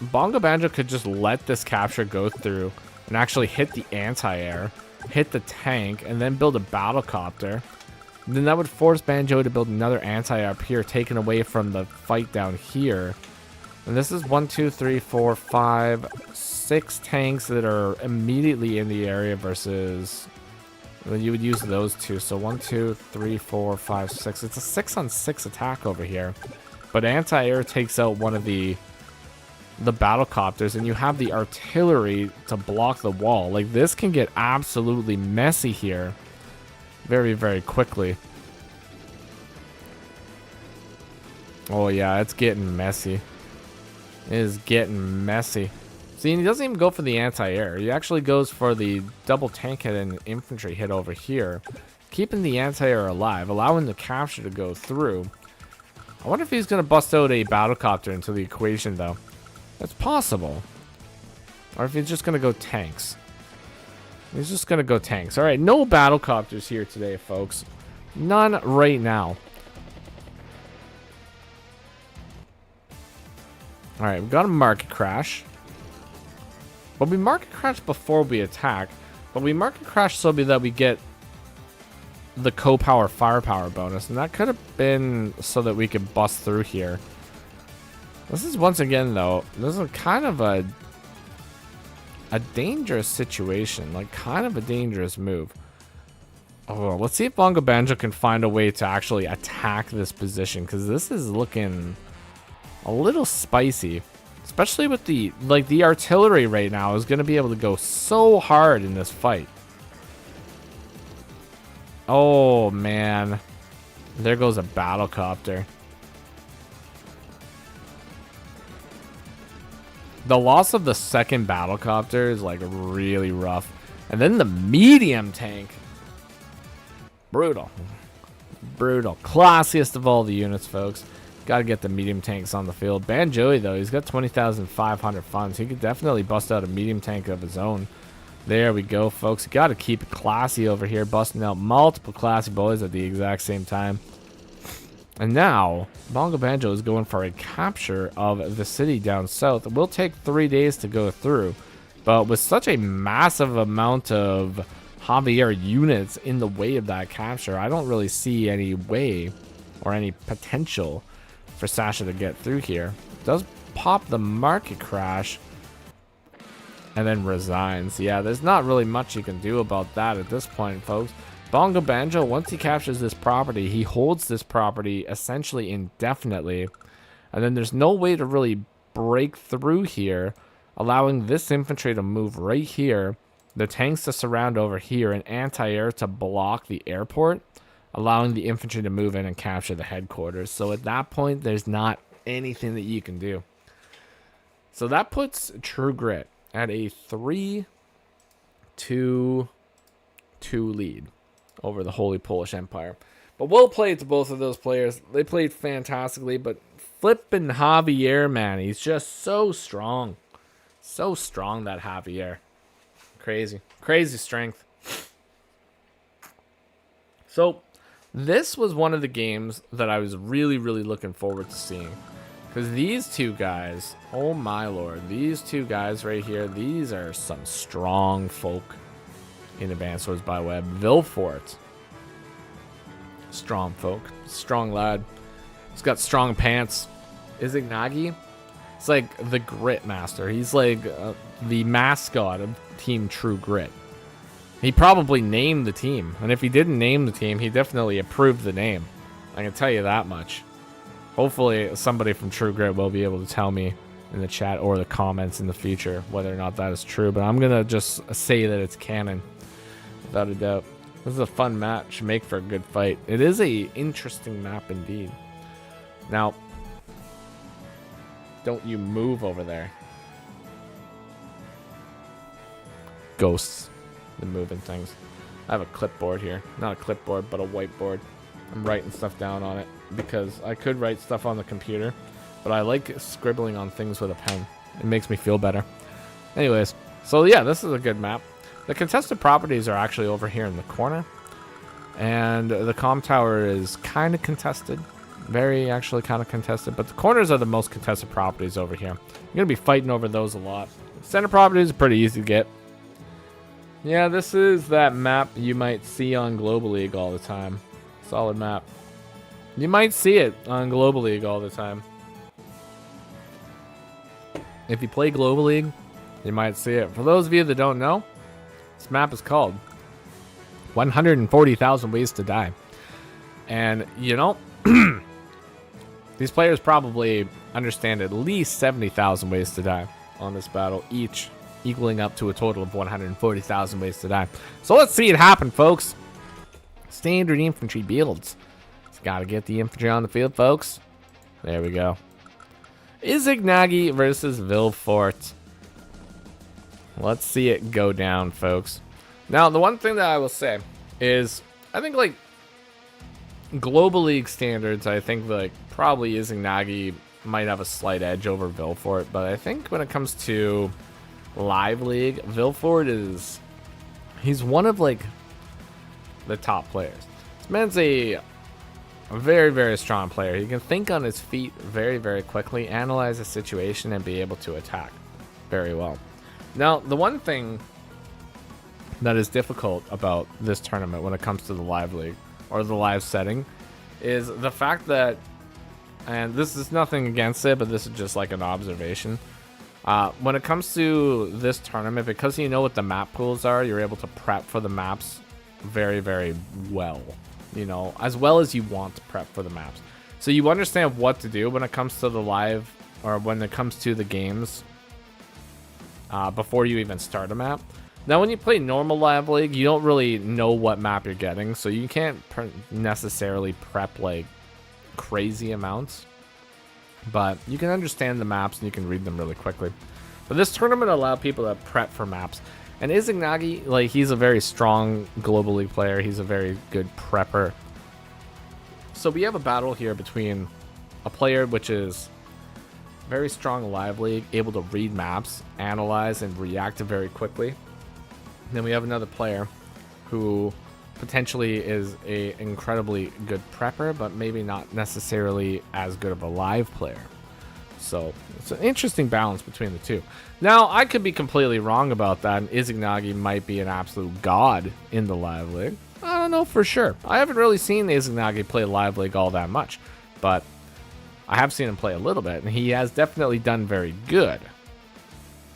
Bongo Banjo could just let this capture go through and actually hit the anti-air, hit the tank, and then build a battlecopter. And then that would force Banjo to build another anti-air up here, taken away from the fight down here. And this is 1, 2, 3, 4, 5, 6 tanks that are immediately in the area versus... Well, you would use those two. So 1, 2, 3, 4, 5, 6. It's a 6-on-6 attack over here. But anti-air takes out one of the battlecopters, and you have the artillery to block the wall. Like, this can get absolutely messy here very, very quickly. Oh yeah, it's getting messy. It is getting messy. See, he doesn't even go for the anti-air. He actually goes for the double tank hit and infantry hit over here, keeping the anti-air alive, allowing the capture to go through. I wonder if he's going to bust out a battlecopter into the equation, though. That's possible. Or if he's just going to go tanks. He's just going to go tanks. All right, no battlecopters here today, folks. None right now. All right, we've got a market crash. But we market crash before we attack. But we market crash so that we get the co-power firepower bonus. And that could have been so that we could bust through here. This is, once again, though, this is kind of a dangerous situation. Like, kind of a dangerous move. Oh, let's see if Bongo Banjo can find a way to actually attack this position. Because this is looking a little spicy. Especially with the artillery right now is going to be able to go so hard in this fight. Oh, man. There goes a battlecopter. The loss of the second battlecopter is, like, really rough. And then the medium tank. Brutal. Brutal. Classiest of all the units, folks. Got to get the medium tanks on the field. Banjoey, though, he's got 20,500 funds. He could definitely bust out a medium tank of his own. There we go, folks. Got to keep it classy over here, busting out multiple classy boys at the exact same time. And now, Bongo Banjo is going for a capture of the city down south. It will take 3 days to go through. But with such a massive amount of Javier units in the way of that capture, I don't really see any way or any potential for Sasha to get through here. Does pop the market crash and then resigns. Yeah, there's not really much you can do about that at this point, folks. Bongo Banjo, once he captures this property, he holds this property essentially indefinitely. And then there's no way to really break through here, allowing this infantry to move right here, the tanks to surround over here, and anti-air to block the airport, allowing the infantry to move in and capture the headquarters. So at that point, there's not anything that you can do. So that puts True Grit at a 3-2-2 lead over the Holy Polish Empire. But well played to both of those players. They played fantastically, but flippin' Javier, man, he's just so strong. So strong, that Javier. Crazy. Crazy strength. So, this was one of the games that I was really, really looking forward to seeing. Because these two guys, oh my lord, these two guys right here, these are some strong folk in Advanced Wars by Web. Vilfort. Strong folk. Strong lad. He's got strong pants. Izignagi? It's like the Grit Master. He's like the mascot of Team True Grit. He probably named the team. And if he didn't name the team, he definitely approved the name. I can tell you that much. Hopefully somebody from True Grit will be able to tell me in the chat or the comments in the future whether or not that is true. But I'm going to just say that it's canon. Without a doubt. This is a fun match. Should make for a good fight. It is a interesting map indeed. Now, don't you move over there. Ghosts. The moving things. I have a clipboard here. Not a clipboard, but a whiteboard. I'm writing stuff down on it because I could write stuff on the computer, but I like scribbling on things with a pen. It makes me feel better. Anyways, so yeah, this is a good map. The contested properties are actually over here in the corner, and the comm tower is kind of contested. Very actually kind of contested, but the corners are the most contested properties over here. You're going to be fighting over those a lot. Center properties are pretty easy to get. Yeah, this is that map you might see on Global League all the time. Solid map. You might see it on Global League all the time. If you play Global League, you might see it. For those of you that don't know, this map is called 140,000 Ways to Die. And, you know, these players probably understand at least 70,000 ways to die on this battle, each equaling up to a total of 140,000 ways to die. So let's see it happen, folks. Standard infantry builds. Just gotta get the infantry on the field, folks. There we go. Izignagi versus Vilfort. Let's see it go down, folks. Now, the one thing that I will say is, I think, like, Global League standards, I think, like, probably Izignagi might have a slight edge over Vilfort, but I think when it comes to Live League, Vilfort is, he's one of, like, the top players. This man's a very, very strong player. He can think on his feet very, very quickly, analyze a situation, and be able to attack very well. Now, the one thing that is difficult about this tournament when it comes to the Live League, or the live setting, is the fact that, and this is nothing against it, but this is just like an observation. When it comes to this tournament, because you know what the map pools are, you're able to prep for the maps very, very well. You know, as well as you want to prep for the maps. So you understand what to do when it comes to the live, or when it comes to the games, before you even start a map. Now, when you play normal Live League, you don't really know what map you're getting, so you can't necessarily prep, like, crazy amounts. But you can understand the maps and you can read them really quickly. But this tournament allowed people to prep for maps. And Izignagi, like, he's a very strong Global League player. He's a very good prepper. So we have a battle here between a player which is very strong Live League, able to read maps, analyze, and react very quickly. Then we have another player who potentially is a incredibly good prepper, but maybe not necessarily as good of a live player. So it's an interesting balance between the two. Now, I could be completely wrong about that, and Izignagi might be an absolute god in the Live League. I don't know for sure. I haven't really seen Izignagi play Live League all that much, but I have seen him play a little bit, and he has definitely done very good.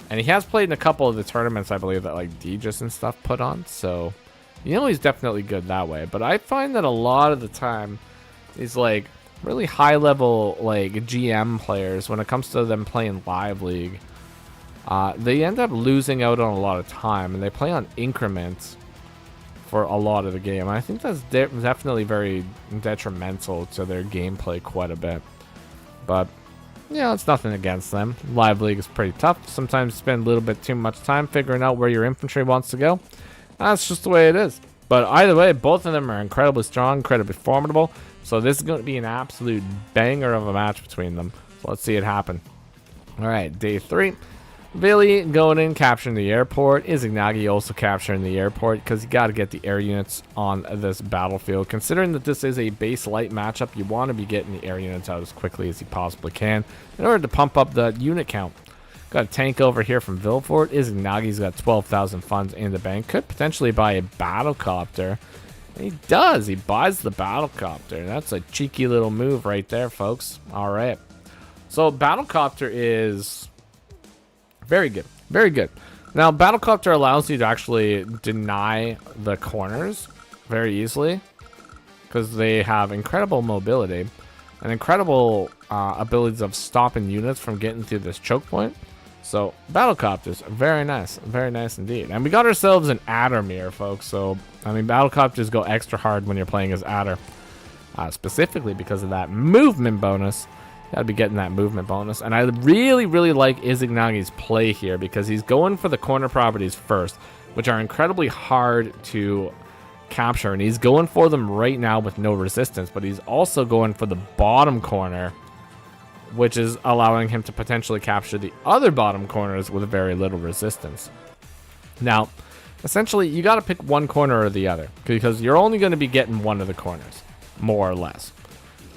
And he has played in a couple of the tournaments, I believe, that, like, Djus and stuff put on. So, you know, he's definitely good that way. But I find that a lot of the time, these, like, really high-level, like, GM players, when it comes to them playing Live League, they end up losing out on a lot of time. And they play on increments for a lot of the game. And I think that's definitely very detrimental to their gameplay quite a bit. But You know, it's nothing against them. Live League is pretty tough. Sometimes you spend a little bit too much time figuring out where your infantry wants to go. That's just the way it is. But either way, both of them are incredibly strong, incredibly formidable. So this is going to be an absolute banger of a match between them. So let's see it happen. All right, day 3. Billy going in, capturing the airport. Izanagi also capturing the airport because you got to get the air units on this battlefield. Considering that this is a base light matchup, you want to be getting the air units out as quickly as you possibly can in order to pump up the unit count. Got a tank over here from Vilfort. Izanagi's got 12,000 funds in the bank. Could potentially buy a battlecopter. And he does. He buys the battlecopter. That's a cheeky little move right there, folks. All right. So battlecopter is very good. Very good. Now, battlecopter allows you to actually deny the corners very easily because they have incredible mobility and incredible abilities of stopping units from getting through this choke point. So, battlecopters, very nice indeed. And we got ourselves an Addermere, folks. So, I mean, battlecopters go extra hard when you're playing as Adder, specifically because of that movement bonus. Gotta be getting that movement bonus. And I really like Izanagi's play here because he's going for the corner properties first, which are incredibly hard to capture. And he's going for them right now with no resistance, but he's also going for the bottom corner, which is allowing him to potentially capture the other bottom corners with very little resistance. Now, essentially, you got to pick one corner or the other because you're only going to be getting one of the corners, more or less.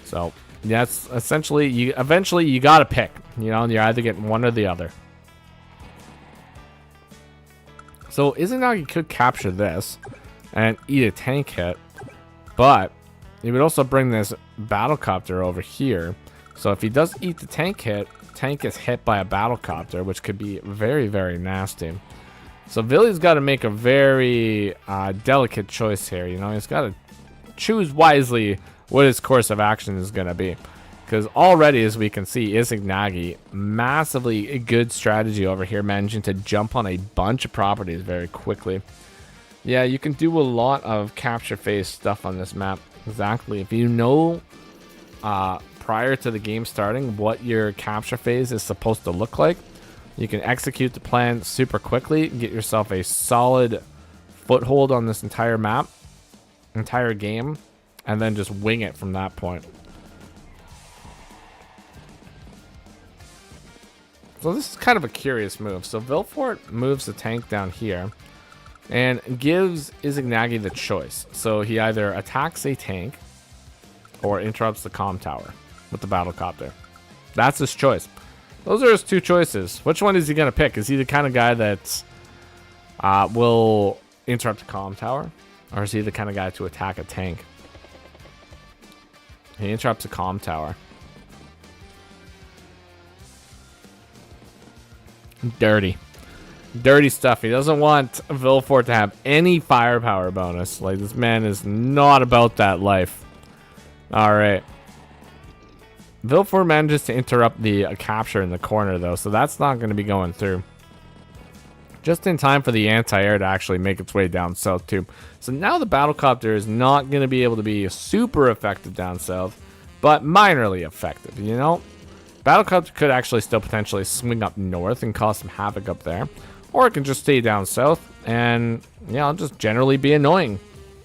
So that's essentially, eventually you got to pick, you know, and you're either getting one or the other. So Izanagi could capture this and eat a tank hit, but he would also bring this battlecopter over here. So if he does eat the tank hit, tank is hit by a battlecopter, which could be very nasty. So Villy's got to make a very delicate choice here. You know, he's got to choose wisely what his course of action is going to be. Because already, as we can see, Izanagi, massively good strategy over here, managing to jump on a bunch of properties very quickly. Yeah, you can do a lot of capture phase stuff on this map. Exactly. If you know prior to the game starting what your capture phase is supposed to look like, you can execute the plan super quickly, get yourself a solid foothold on this entire map, entire game, and then just wing it from that point. So this is kind of a curious move. So Vilfort moves the tank down here and gives Izanagi the choice. So he either attacks a tank or interrupts the comm tower with the battlecopter. That's his choice. Those are his two choices. Which one is he going to pick? Is he the kind of guy that will interrupt the comm tower? Or is he the kind of guy to attack a tank? He interrupts the comm tower. Dirty stuff. He doesn't want Vilfort to have any firepower bonus. Like, this man is not about that life. Alright. Vilfort manages to interrupt the capture in the corner, though, so that's not going to be going through. Just in time for the anti-air to actually make its way down south, too. So now the battlecopter is not going to be able to be super effective down south, but minorly effective, you know? Battlecopter could actually still potentially swing up north and cause some havoc up there. Or it can just stay down south and, yeah, just generally be annoying.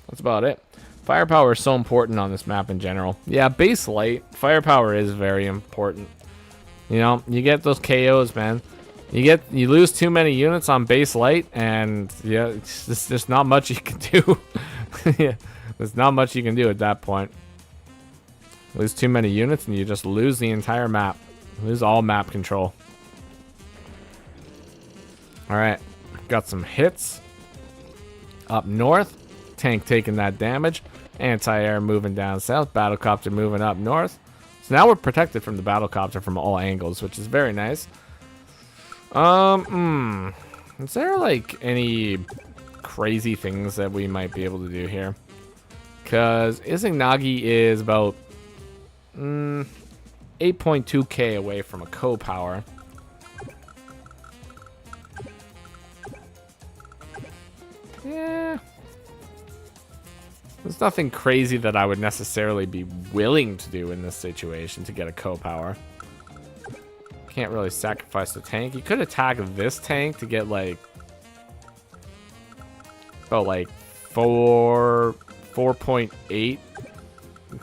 That's about it. Firepower is so important on this map in general. Yeah, base light, firepower is very important. You know, you get those KOs, man. You lose too many units on base light, and yeah, there's not much you can do. Yeah, there's not much you can do at that point. Lose too many units, and you just lose the entire map. Lose all map control. All right, got some hits up north. Tank taking that damage. Anti-air moving down south. Battlecopter moving up north. So now we're protected from the battlecopter from all angles, which is very nice. Is there like any crazy things that we might be able to do here? Because Izanagi is about 8.2k away from a co-power. Yeah. There's nothing crazy that I would necessarily be willing to do in this situation to get a co-power. Can't really sacrifice the tank. You could attack this tank to get like, oh, like 4.8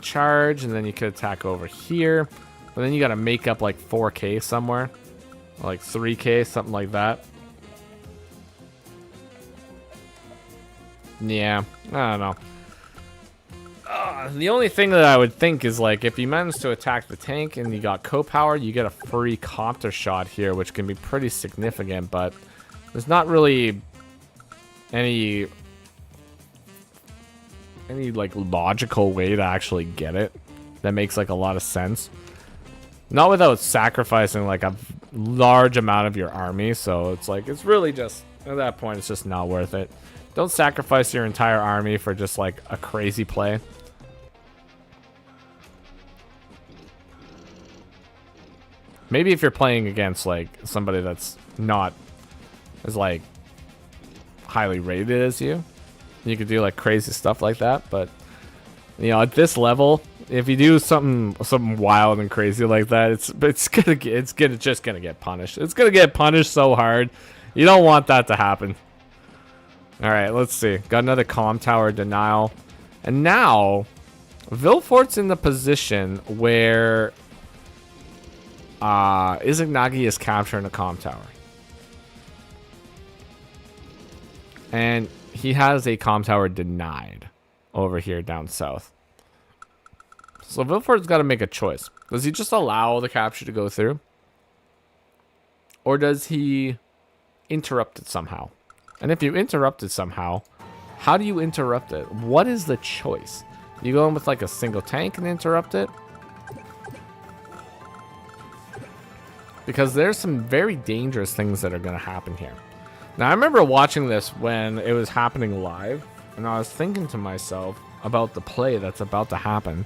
charge, and then you could attack over here. But then you got to make up like 4k somewhere, or like 3k, something like that. Yeah, I don't know. The only thing that I would think is like if you manage to attack the tank and you got co-power, you get a free copter shot here, which can be pretty significant, but there's not really any like logical way to actually get it that makes like a lot of sense. Not without sacrificing like a large amount of your army, so it's like it's really just at that point it's just not worth it. Don't sacrifice your entire army for just like a crazy play. Maybe if you're playing against like somebody that's not as like highly rated as you, you could do like crazy stuff like that. But you know, at this level, if you do something wild and crazy like that, it's just gonna get punished. It's gonna get punished so hard. You don't want that to happen. All right, let's see. Got another comm tower denial, and now Vilfort's in the position where Izanagi is capturing a comm tower. And he has a comm tower denied over here down south. So Vilfort's got to make a choice. Does he just allow the capture to go through? Or does he interrupt it somehow? And if you interrupt it somehow, how do you interrupt it? What is the choice? You go in with like a single tank and interrupt it? Because there's some very dangerous things that are going to happen here. Now, I remember watching this when it was happening live, and I was thinking to myself about the play that's about to happen.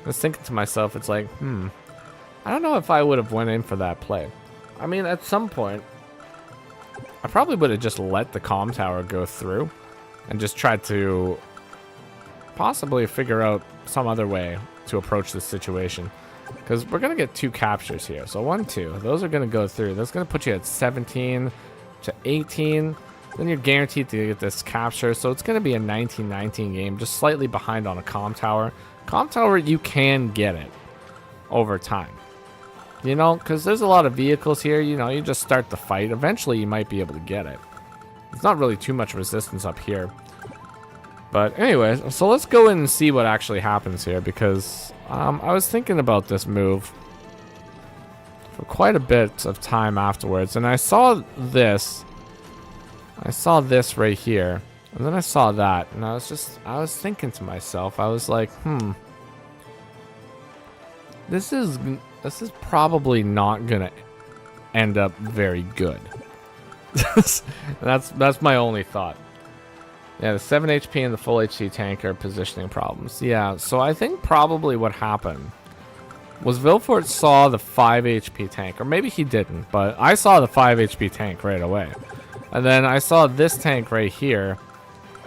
I was thinking to myself, it's like, I don't know if I would have went in for that play. I mean, at some point, I probably would have just let the comm tower go through and just tried to possibly figure out some other way to approach this situation. Because we're going to get 2 captures here. So 1, 2. Those are going to go through. That's going to put you at 17 to 18. Then you're guaranteed to get this capture. So it's going to be a 19-19 game. Just slightly behind on a comm tower. Comm tower, you can get it over time. You know, because there's a lot of vehicles here. You know, you just start the fight. Eventually, you might be able to get it. It's not really too much resistance up here. But anyways, so let's go in and see what actually happens here. Because I was thinking about this move for quite a bit of time afterwards. And I saw this. I saw this right here. And then I saw that. And I was thinking to myself. I was like, This is probably not going to end up very good. That's my only thought. Yeah, the 7 HP and the full HP tank are positioning problems. Yeah, so I think probably what happened was Vilfort saw the 5 HP tank, or maybe he didn't, but I saw the 5 HP tank right away. And then I saw this tank right here,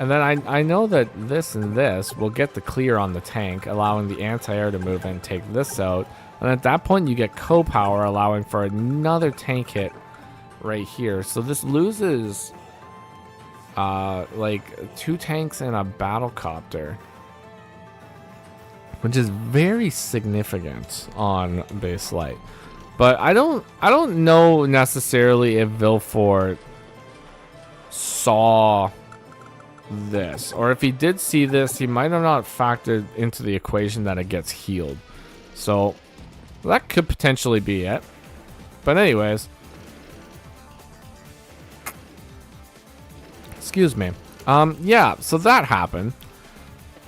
and then I know that this and this will get the clear on the tank, allowing the anti-air to move and take this out. And at that point, you get co-power, allowing for another tank hit right here. So this loses like 2 tanks and a battle copter, which is very significant on base light. But I don't know necessarily if Vilfort saw this, or if he did see this, he might have not factored into the equation that it gets healed. So that could potentially be it. But anyways, excuse me. Yeah, so that happened.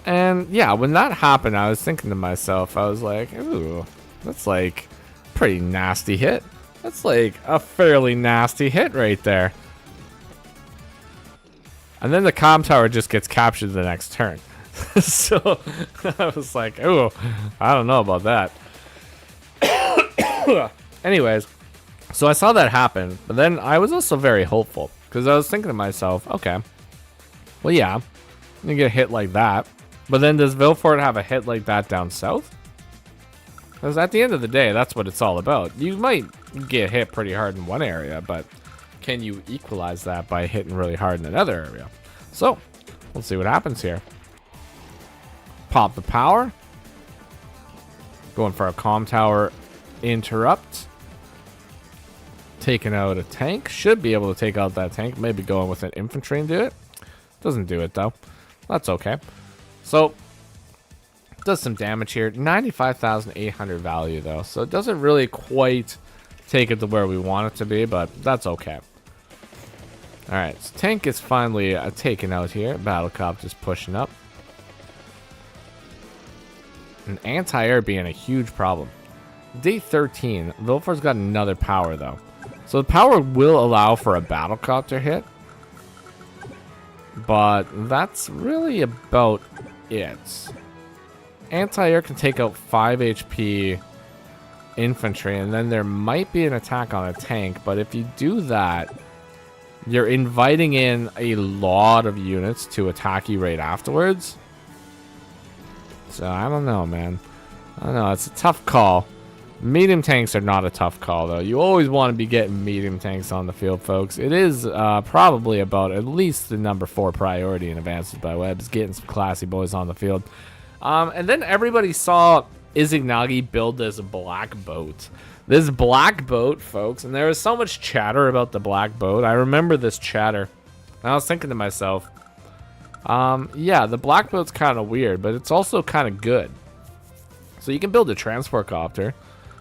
And yeah, when that happened, I was thinking to myself, I was like, ooh, that's like a pretty nasty hit. That's like a fairly nasty hit right there. And then the comm tower just gets captured the next turn. So I was like, ooh, I don't know about that. Anyways, so I saw that happen, but then I was also very hopeful because I was thinking to myself, okay, well, yeah, you get a hit like that, but then does Vilfort have a hit like that down south? Because at the end of the day, that's what it's all about. You might get hit pretty hard in one area, but can you equalize that by hitting really hard in another area? So, let's see what happens here. Pop the power. Going for a comm tower interrupt. Taking out a tank. Should be able to take out that tank. Maybe going with an infantry and do it. Doesn't do it though. That's okay. So, does some damage here. 95,800 value though. So it doesn't really quite take it to where we want it to be, but that's okay. Alright, so tank is finally taken out here. Battle Cop just pushing up. An anti-air being a huge problem. Day 13, Vilfor's got another power though. So the power will allow for a battle copter hit. But that's really about it. Anti-air can take out 5 HP infantry, and then there might be an attack on a tank. But if you do that, you're inviting in a lot of units to attack you right afterwards. So I don't know, man. I don't know. It's a tough call. Medium tanks are not a tough call, though. You always want to be getting medium tanks on the field, folks. It is probably about at least the number 4 priority in Advances by Webs, getting some classy boys on the field. And then everybody saw Izanagi build this black boat. This black boat, folks, and there was so much chatter about the black boat. I remember this chatter. And I was thinking to myself, yeah, the black boat's kind of weird, but it's also kind of good. So you can build a transport copter.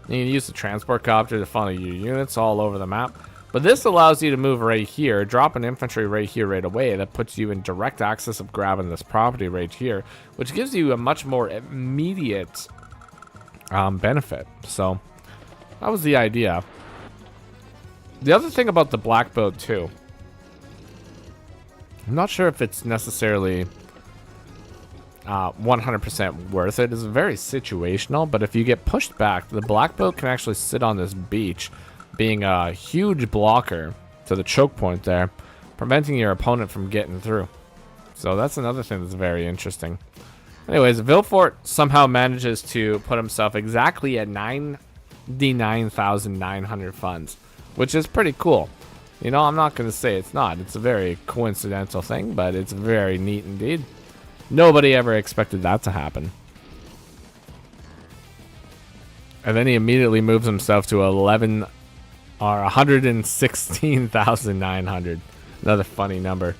You can use the transport copter to funnel your units all over the map. But this allows you to move right here, drop an infantry right here right away. That puts you in direct access of grabbing this property right here, which gives you a much more immediate benefit. So that was the idea. The other thing about the black boat too, I'm not sure if it's necessarily 100% worth it. It's very situational, but if you get pushed back, the black boat can actually sit on this beach, being a huge blocker to the choke point there, preventing your opponent from getting through. So that's another thing that's very interesting. Anyways, Vilfort somehow manages to put himself exactly at 99,900 funds, which is pretty cool. You know, I'm not going to say it's not. It's a very coincidental thing, but it's very neat indeed. Nobody ever expected that to happen. And then he immediately moves himself to 116,900. Another funny number.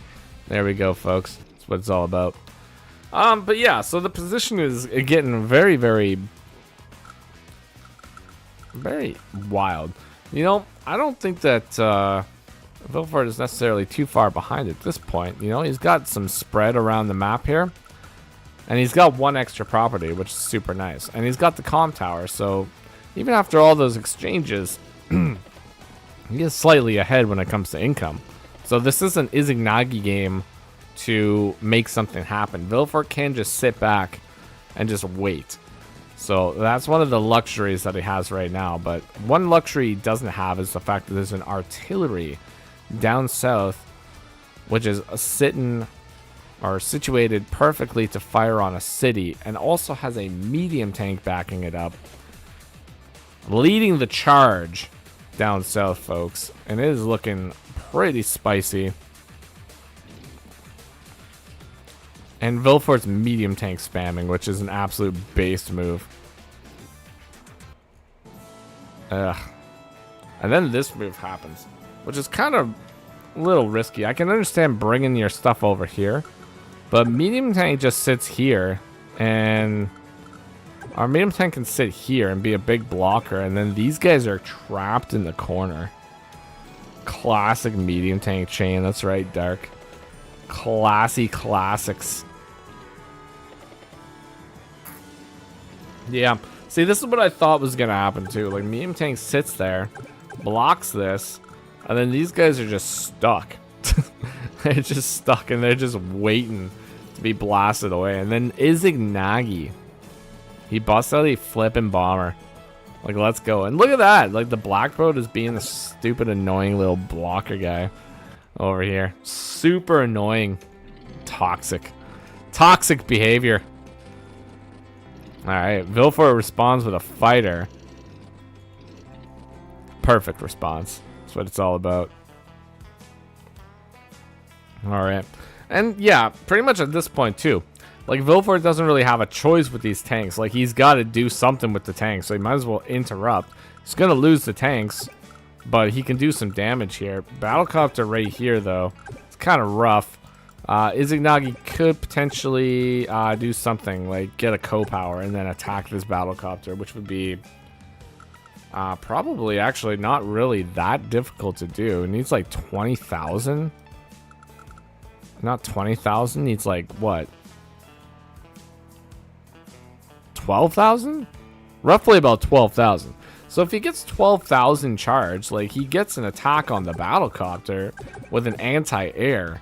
There we go, folks. That's what it's all about. But yeah, so the position is getting very, very, very wild. You know, I don't think that Vilfort is necessarily too far behind at this point. You know, he's got some spread around the map here. And he's got one extra property, which is super nice. And he's got the comm tower, so even after all those exchanges, he is slightly ahead when it comes to income. So this is an Izanagi game to make something happen. Vilfort can just sit back and just wait. So that's one of the luxuries that he has right now. But one luxury he doesn't have is the fact that there's an artillery down south, which is sitting or situated perfectly to fire on a city, and also has a medium tank backing it up, leading the charge down south, folks. And it is looking pretty spicy. And Vilfort's medium tank spamming, which is an absolute based move. Ugh. And then this move happens, which is kind of a little risky. I can understand bringing your stuff over here, but medium tank just sits here, and our medium tank can sit here and be a big blocker, and then these guys are trapped in the corner. Classic medium tank chain. That's right, Dark. Classy classics. Yeah. See, this is what I thought was going to happen, too. Like, medium tank sits there, blocks this, and then these guys are just stuck. They're just stuck, and they're just waiting to be blasted away. And then Izanagi, he busts out a flipping bomber. Like, let's go. And look at that. Like, the black boat is being the stupid, annoying little blocker guy over here. Super annoying. Toxic. Toxic behavior. Alright, Vilfort responds with a fighter. Perfect response. That's what it's all about. All right. And yeah, pretty much at this point too. Like, Vilfort doesn't really have a choice with these tanks. Like, he's got to do something with the tanks, so he might as well interrupt. He's going to lose the tanks, but he can do some damage here. Battlecopter right here, though. It's kind of rough. Izanagi could potentially do something, like get a co-power and then attack this Battlecopter, which would be probably actually not really that difficult to do. It needs like 20,000. Not 20,000, needs like, what? 12,000? Roughly about 12,000. So if he gets 12,000 charged, like, he gets an attack on the Battlecopter with an anti-air.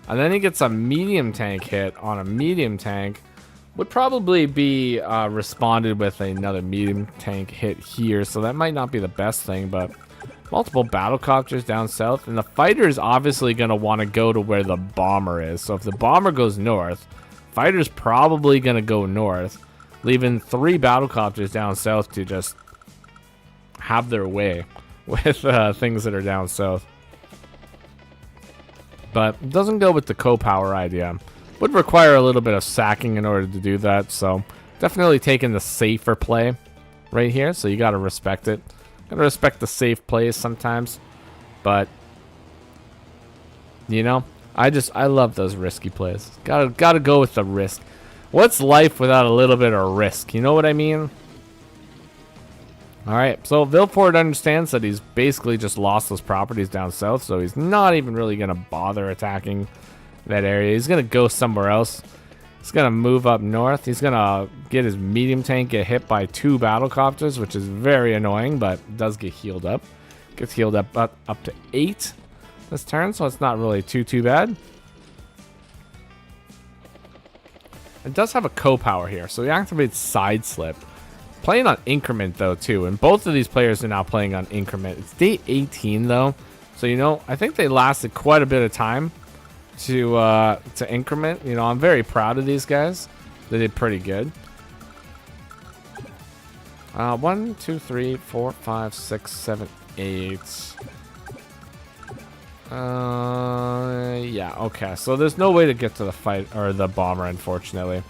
And then he gets a medium tank hit on a medium tank. Would probably be responded with another medium tank hit here. So that might not be the best thing, but multiple Battlecopters down south. And the fighter is obviously going to want to go to where the bomber is. So if the bomber goes north, fighter's probably going to go north, leaving 3 Battlecopters down south to just have their way with things that are down south. But it doesn't go with the co-power idea. Would require a little bit of sacking in order to do that. So definitely taking the safer play right here. So you got to respect it. Got to respect the safe plays sometimes. But, you know, I love those risky plays. Gotta go with the risk. What's life without a little bit of risk? You know what I mean? Alright, so Vilfort understands that he's basically just lost those properties down south, so he's not even really going to bother attacking that area. He's going to go somewhere else. He's going to move up north. He's going to get his medium tank get hit by 2 Battlecopters, which is very annoying, but does get healed up. Gets healed up to 8 this turn, so it's not really too bad. It does have a co-power here, so he activates Side Slip. Playing on Increment, though, too. And both of these players are now playing on Increment. It's day 18, though. So, you know, I think they lasted quite a bit of time to Increment. You know, I'm very proud of these guys. They did pretty good. 1, 2, 3, 4, 5, 6, 7, 8. Yeah, okay. So there's no way to get to the fight or the bomber, unfortunately.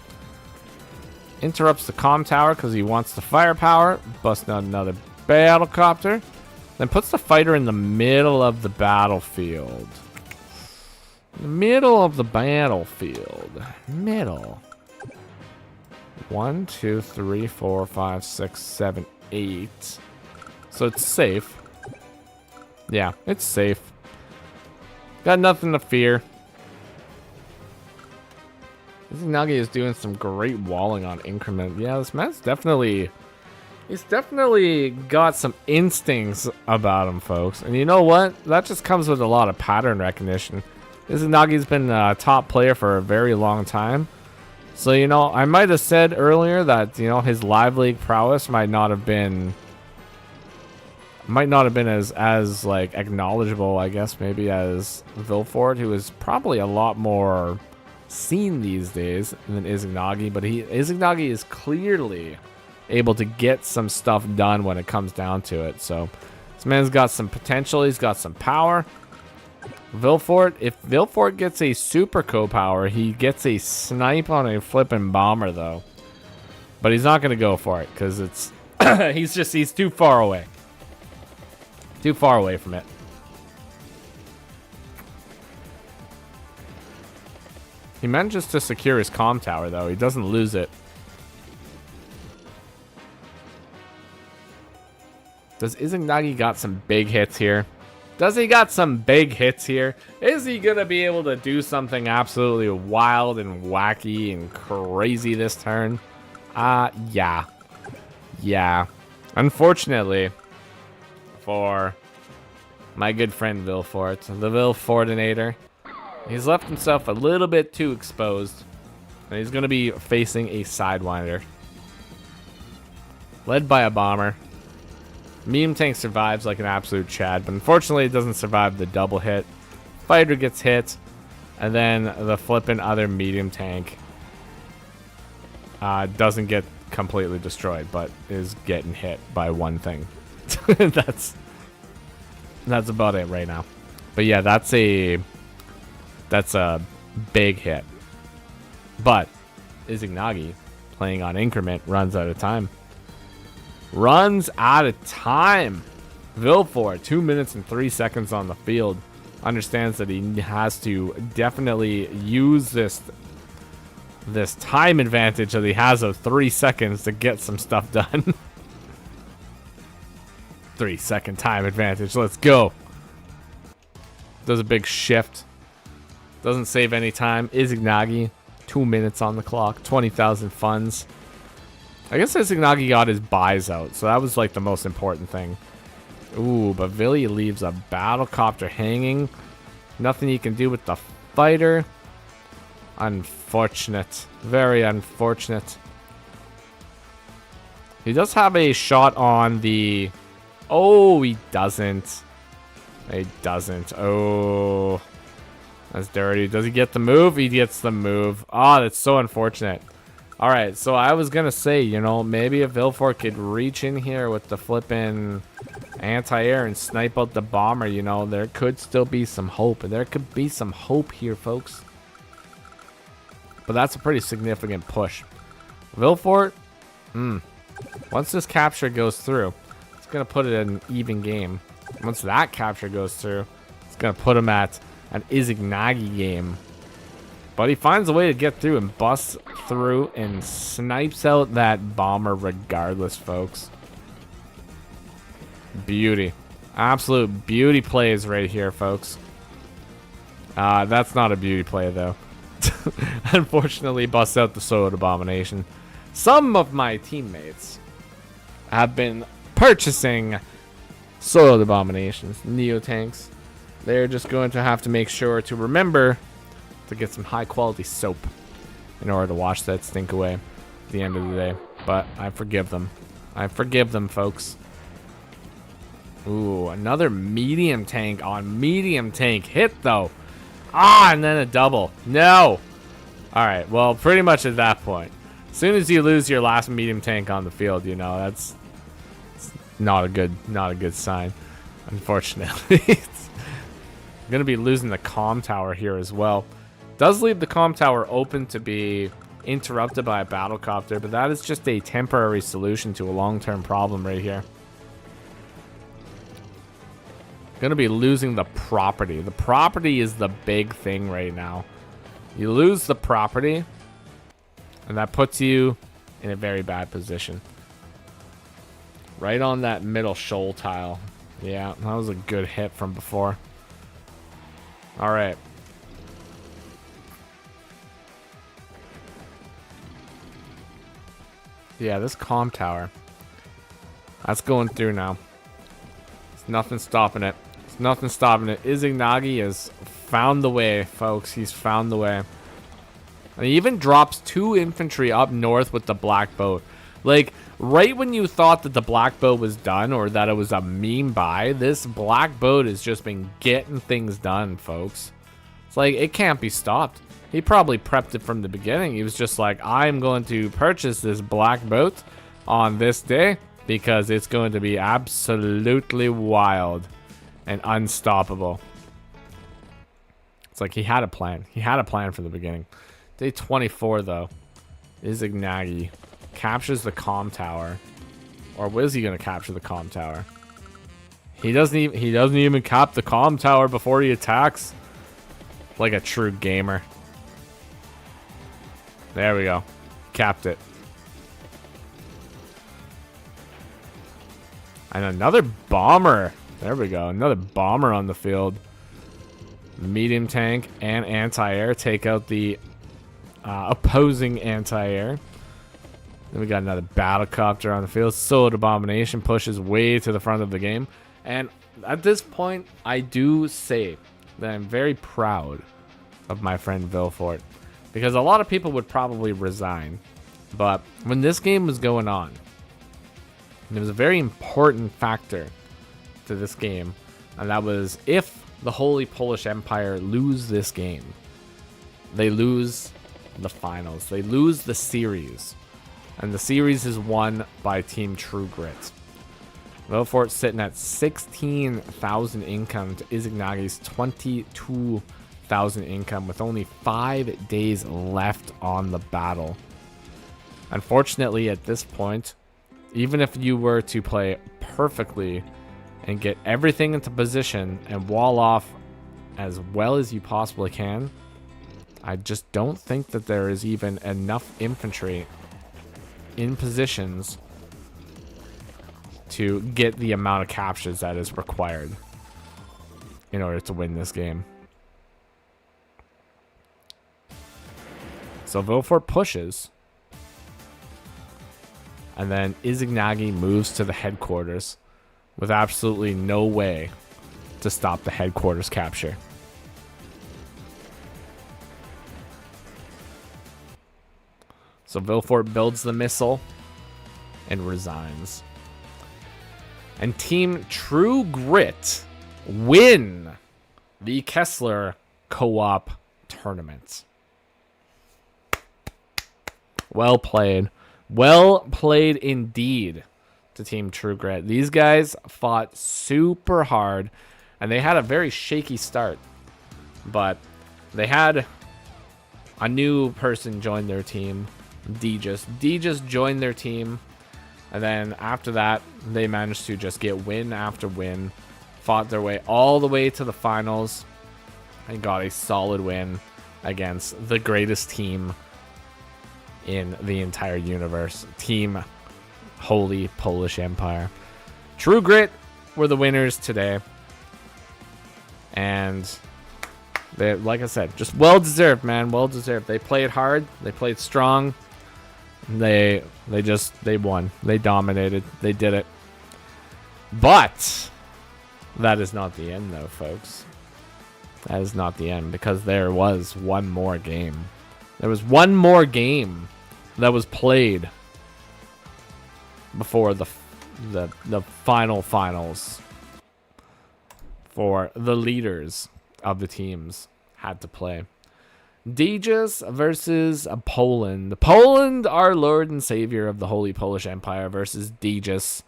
Interrupts the comm tower because he wants the firepower. Busts out another Battlecopter. Then puts the fighter in the middle of the battlefield. The middle of the battlefield. Middle. 1, 2, 3, 4, 5, 6, 7, 8. So it's safe. Yeah, it's safe. Got nothing to fear. Izanagi is doing some great walling on Increment. Yeah, this man's definitely... He's definitely got some instincts about him, folks. And you know what? That just comes with a lot of pattern recognition. Izanagi's been a top player for a very long time. So, you know, I might have said earlier that, you know, his live league prowess might not have been as like acknowledgeable, I guess, maybe as Vilfort, who is probably a lot more seen these days than Izanagi, but Izanagi is clearly able to get some stuff done when it comes down to it. So this man's got some potential. He's got some power. Vilfort, if Vilfort gets a super co-power, he gets a snipe on a flipping bomber, though. But he's not going to go for it because it's he's too far away. Too far away from it. He manages to secure his comm tower, though. He doesn't lose it. Does Izanagi got some big hits here? Does he got some big hits here? Is he going to be able to do something absolutely wild and wacky and crazy this turn? Yeah. Yeah. Unfortunately, for my good friend Vilfort, the Vilfortinator, he's left himself a little bit too exposed. And he's going to be facing a Sidewinder. Led by a bomber. Medium tank survives like an absolute Chad, but unfortunately it doesn't survive the double hit. Fighter gets hit, and then the flippin' other medium tank doesn't get completely destroyed, but is getting hit by one thing. That's That's about it right now. But yeah, that's a big hit. But Izanagi, playing on increment, runs out of time. Runs out of time. Vilfort, 2 minutes and 3 seconds on the field. Understands that he has to definitely use this time advantage that he has of 3 seconds to get some stuff done. 3-second time advantage. Let's go. Does a big shift. Doesn't save any time. Izanagi, 2 minutes on the clock. 20,000 funds. I guess Izanagi got his buys out, so that was like the most important thing. Ooh, but Villy leaves a battlecopter hanging. Nothing he can do with the fighter. Unfortunate. Very unfortunate. He does have a shot on the... Oh, he doesn't. He doesn't. Oh. That's dirty. Does he get the move? He gets the move. Ah, that's so unfortunate. Alright, so I was gonna say, you know, maybe if Vilfort could reach in here with the flippin' anti-air and snipe out the bomber, you know, there could still be some hope. There could be some hope here, folks. But that's a pretty significant push. Vilfort, once this capture goes through, it's going to put it in an even game. Once that capture goes through, it's going to put him at an Izanagi game. But he finds a way to get through and busts through and snipes out that bomber regardless, folks. Beauty. Absolute beauty plays right here, folks. That's not a beauty play, though. Unfortunately, busts out the Sword Abomination. Some of my teammates have been purchasing Sword Abominations, Neo Tanks. They're just going to have to make sure to remember to get some high quality soap in order to wash that stink away at the end of the day. But I forgive them. I forgive them, folks. Ooh, another medium tank on medium tank hit, though. Ah, and then a double. No. All right, well, pretty much at that point. As soon as you lose your last medium tank on the field, you know, that's not a good sign, unfortunately. It's going to be losing the comm tower here as well. Does leave the comm tower open to be interrupted by a battlecopter, but that is just a temporary solution to a long-term problem right here. Going to be losing the property. The property is the big thing right now. You lose the property, and that puts you in a very bad position. Right on that middle shoal tile. Yeah, that was a good hit from before. All right. Yeah, this comm tower. That's going through now. There's nothing stopping it. There's nothing stopping it. Izanagi has found the way, folks. He's found the way. And he even drops 2 infantry up north with the black boat. Like, right when you thought that the black boat was done or that it was a meme buy, this black boat has just been getting things done, folks. It's like, it can't be stopped. He probably prepped it from the beginning. He was just like, I'm going to purchase this black boat on this day because it's going to be absolutely wild and unstoppable. It's like he had a plan. He had a plan from the beginning. Day 24, though, Izanagi captures the comm tower. Or was he going to capture the comm tower? He doesn't even cap the comm tower before he attacks. Like a true gamer. There we go. Capped it. And another bomber. There we go. Another bomber on the field. Medium tank and anti-air take out the opposing anti-air. Then we got another battlecopter on the field. Sword Abomination pushes way to the front of the game. And at this point, I do say that I'm very proud of my friend Vilfort. Because a lot of people would probably resign. But when this game was going on, there was a very important factor to this game. And that was if the Holy Polish Empire lose this game, they lose the finals. They lose the series. And the series is won by Team True Grit. Vilfort sitting at 16,000 income to Izanagi's 22,000 income with only 5 days left on the battle. Unfortunately, at this point, even if you were to play perfectly and get everything into position and wall off as well as you possibly can, I just don't think that there is even enough infantry in positions to get the amount of captures that is required in order to win this game. So Vilfort pushes. And then Izanagi moves to the headquarters with absolutely no way to stop the headquarters capture. So Vilfort builds the missile and resigns. And Team True Grit win the Kesler Co-op tournament. Well played. Well played indeed to Team True Grit. These guys fought super hard, and they had a very shaky start. But they had a new person join their team, Deejus. Deejus joined their team, and then after that, they managed to just get win after win, fought their way all the way to the finals, and got a solid win against the greatest team in the entire universe, Team Holy Polish Empire. True Grit were the winners today, and they, like I said, just well deserved, man. Well deserved. They played hard. They played strong. They won. They dominated. They did it. But that is not the end, though, folks. That is not the end, because there was one more game. There was one more game that was played before the finals for the leaders of the teams had to play. Deejus versus Poland. Poland, our Lord and Savior of the Holy Polish Empire, versus Deejus,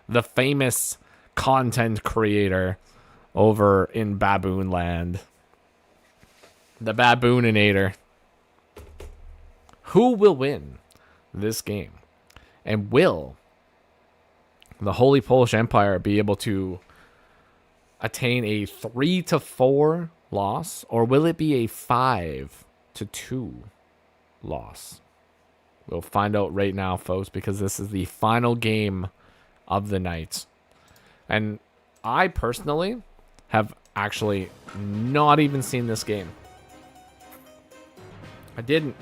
the famous content creator over in Baboon Land. The Babooninator. Who will win this game? And will the Holy Polish Empire be able to attain a 3-4 loss, or will it be a 5-2 loss? We'll find out right now, folks, because this is the final game of the night. And I personally have actually not even seen this game. I didn't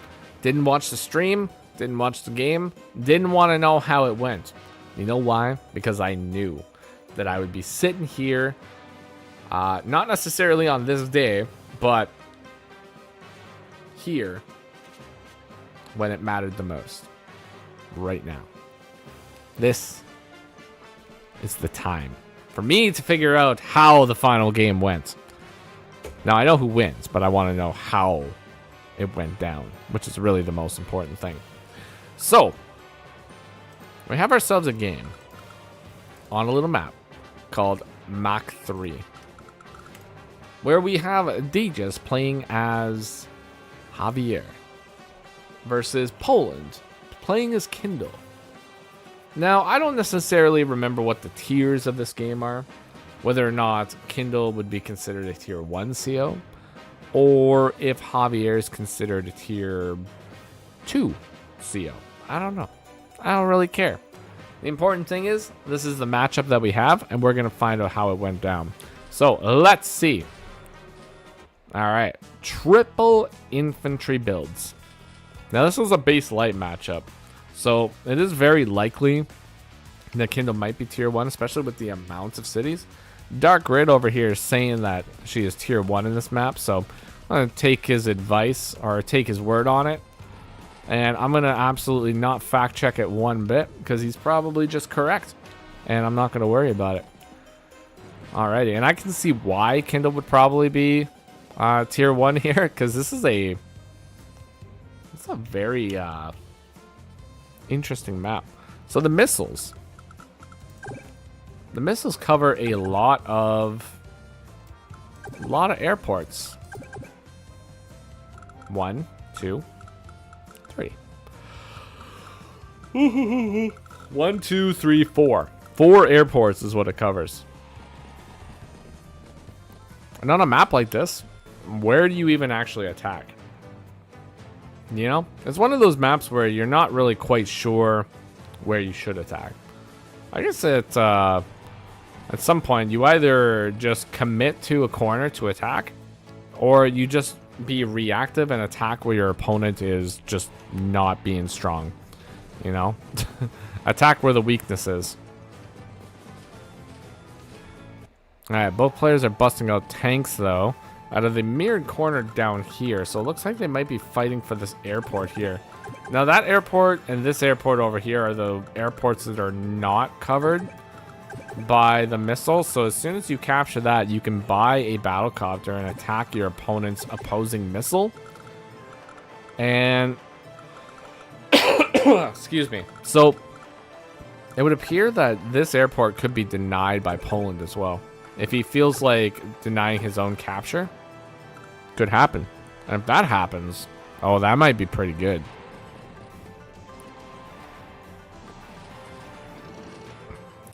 watch the stream, didn't watch the game, didn't want to know how it went. You know why? Because I knew that I would be sitting here, not necessarily on this day, but here when it mattered the most. Right now. This is the time for me to figure out how the final game went. Now, I know who wins, but I want to know how it went down, which is really the most important thing. So, we have ourselves a game on a little map called Mach 3, where we have Deejus playing as Javier versus Poland playing as Kindle. Now, I don't necessarily remember what the tiers of this game are, whether or not Kindle would be considered a tier 1 CO, or if Javier is considered a tier 2 CO. I don't know. I don't really care. The important thing is, this is the matchup that we have, and we're going to find out how it went down. So, let's see. Alright. Triple infantry builds. Now, this was a base light matchup. So, it is very likely that Kindle might be tier 1, especially with the amount of cities. Dark Grid over here is saying that she is tier 1 in this map, so I'm going to take his advice, or take his word on it. And I'm going to absolutely not fact check it one bit, because he's probably just correct. And I'm not going to worry about it. Alrighty, and I can see why Kindle would probably be tier 1 here, because this is a very interesting map. So the missiles. The missiles cover a lot of airports. 1, 2, 3. 1, 2, 3, 4. 4 airports is what it covers. And on a map like this, where do you even actually attack? You know, it's one of those maps where you're not really quite sure where you should attack. I guess at some point you either just commit to a corner to attack, or you just be reactive and attack where your opponent is just not being strong. You know, attack where the weakness is. All right, both players are busting out tanks though, out of the mirrored corner down here. So it looks like they might be fighting for this airport here. Now that airport and this airport over here are the airports that are not covered by the missile. So as soon as you capture that, you can buy a battlecopter and attack your opponent's opposing missile. And excuse me. So it would appear that this airport could be denied by Poland as well. If he feels like denying his own capture, could happen. And if that happens, oh, that might be pretty good.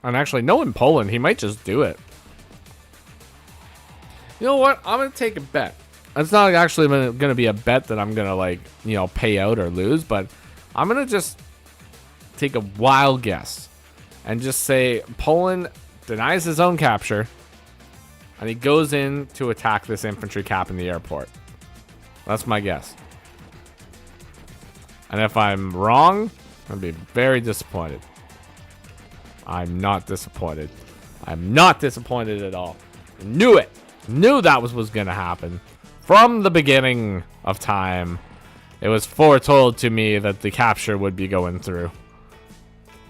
And actually, knowing Poland, he might just do it. You know what? I'm going to take a bet. It's not actually going to be a bet that I'm going to, like, you know, pay out or lose, but I'm going to just take a wild guess and just say Poland denies his own capture and he goes in to attack this infantry cap in the airport. That's my guess. And if I'm wrong, I'll be very disappointed. I'm not disappointed. I'm not disappointed at all. Knew it. Knew that was going to happen. From the beginning of time, it was foretold to me that the capture would be going through.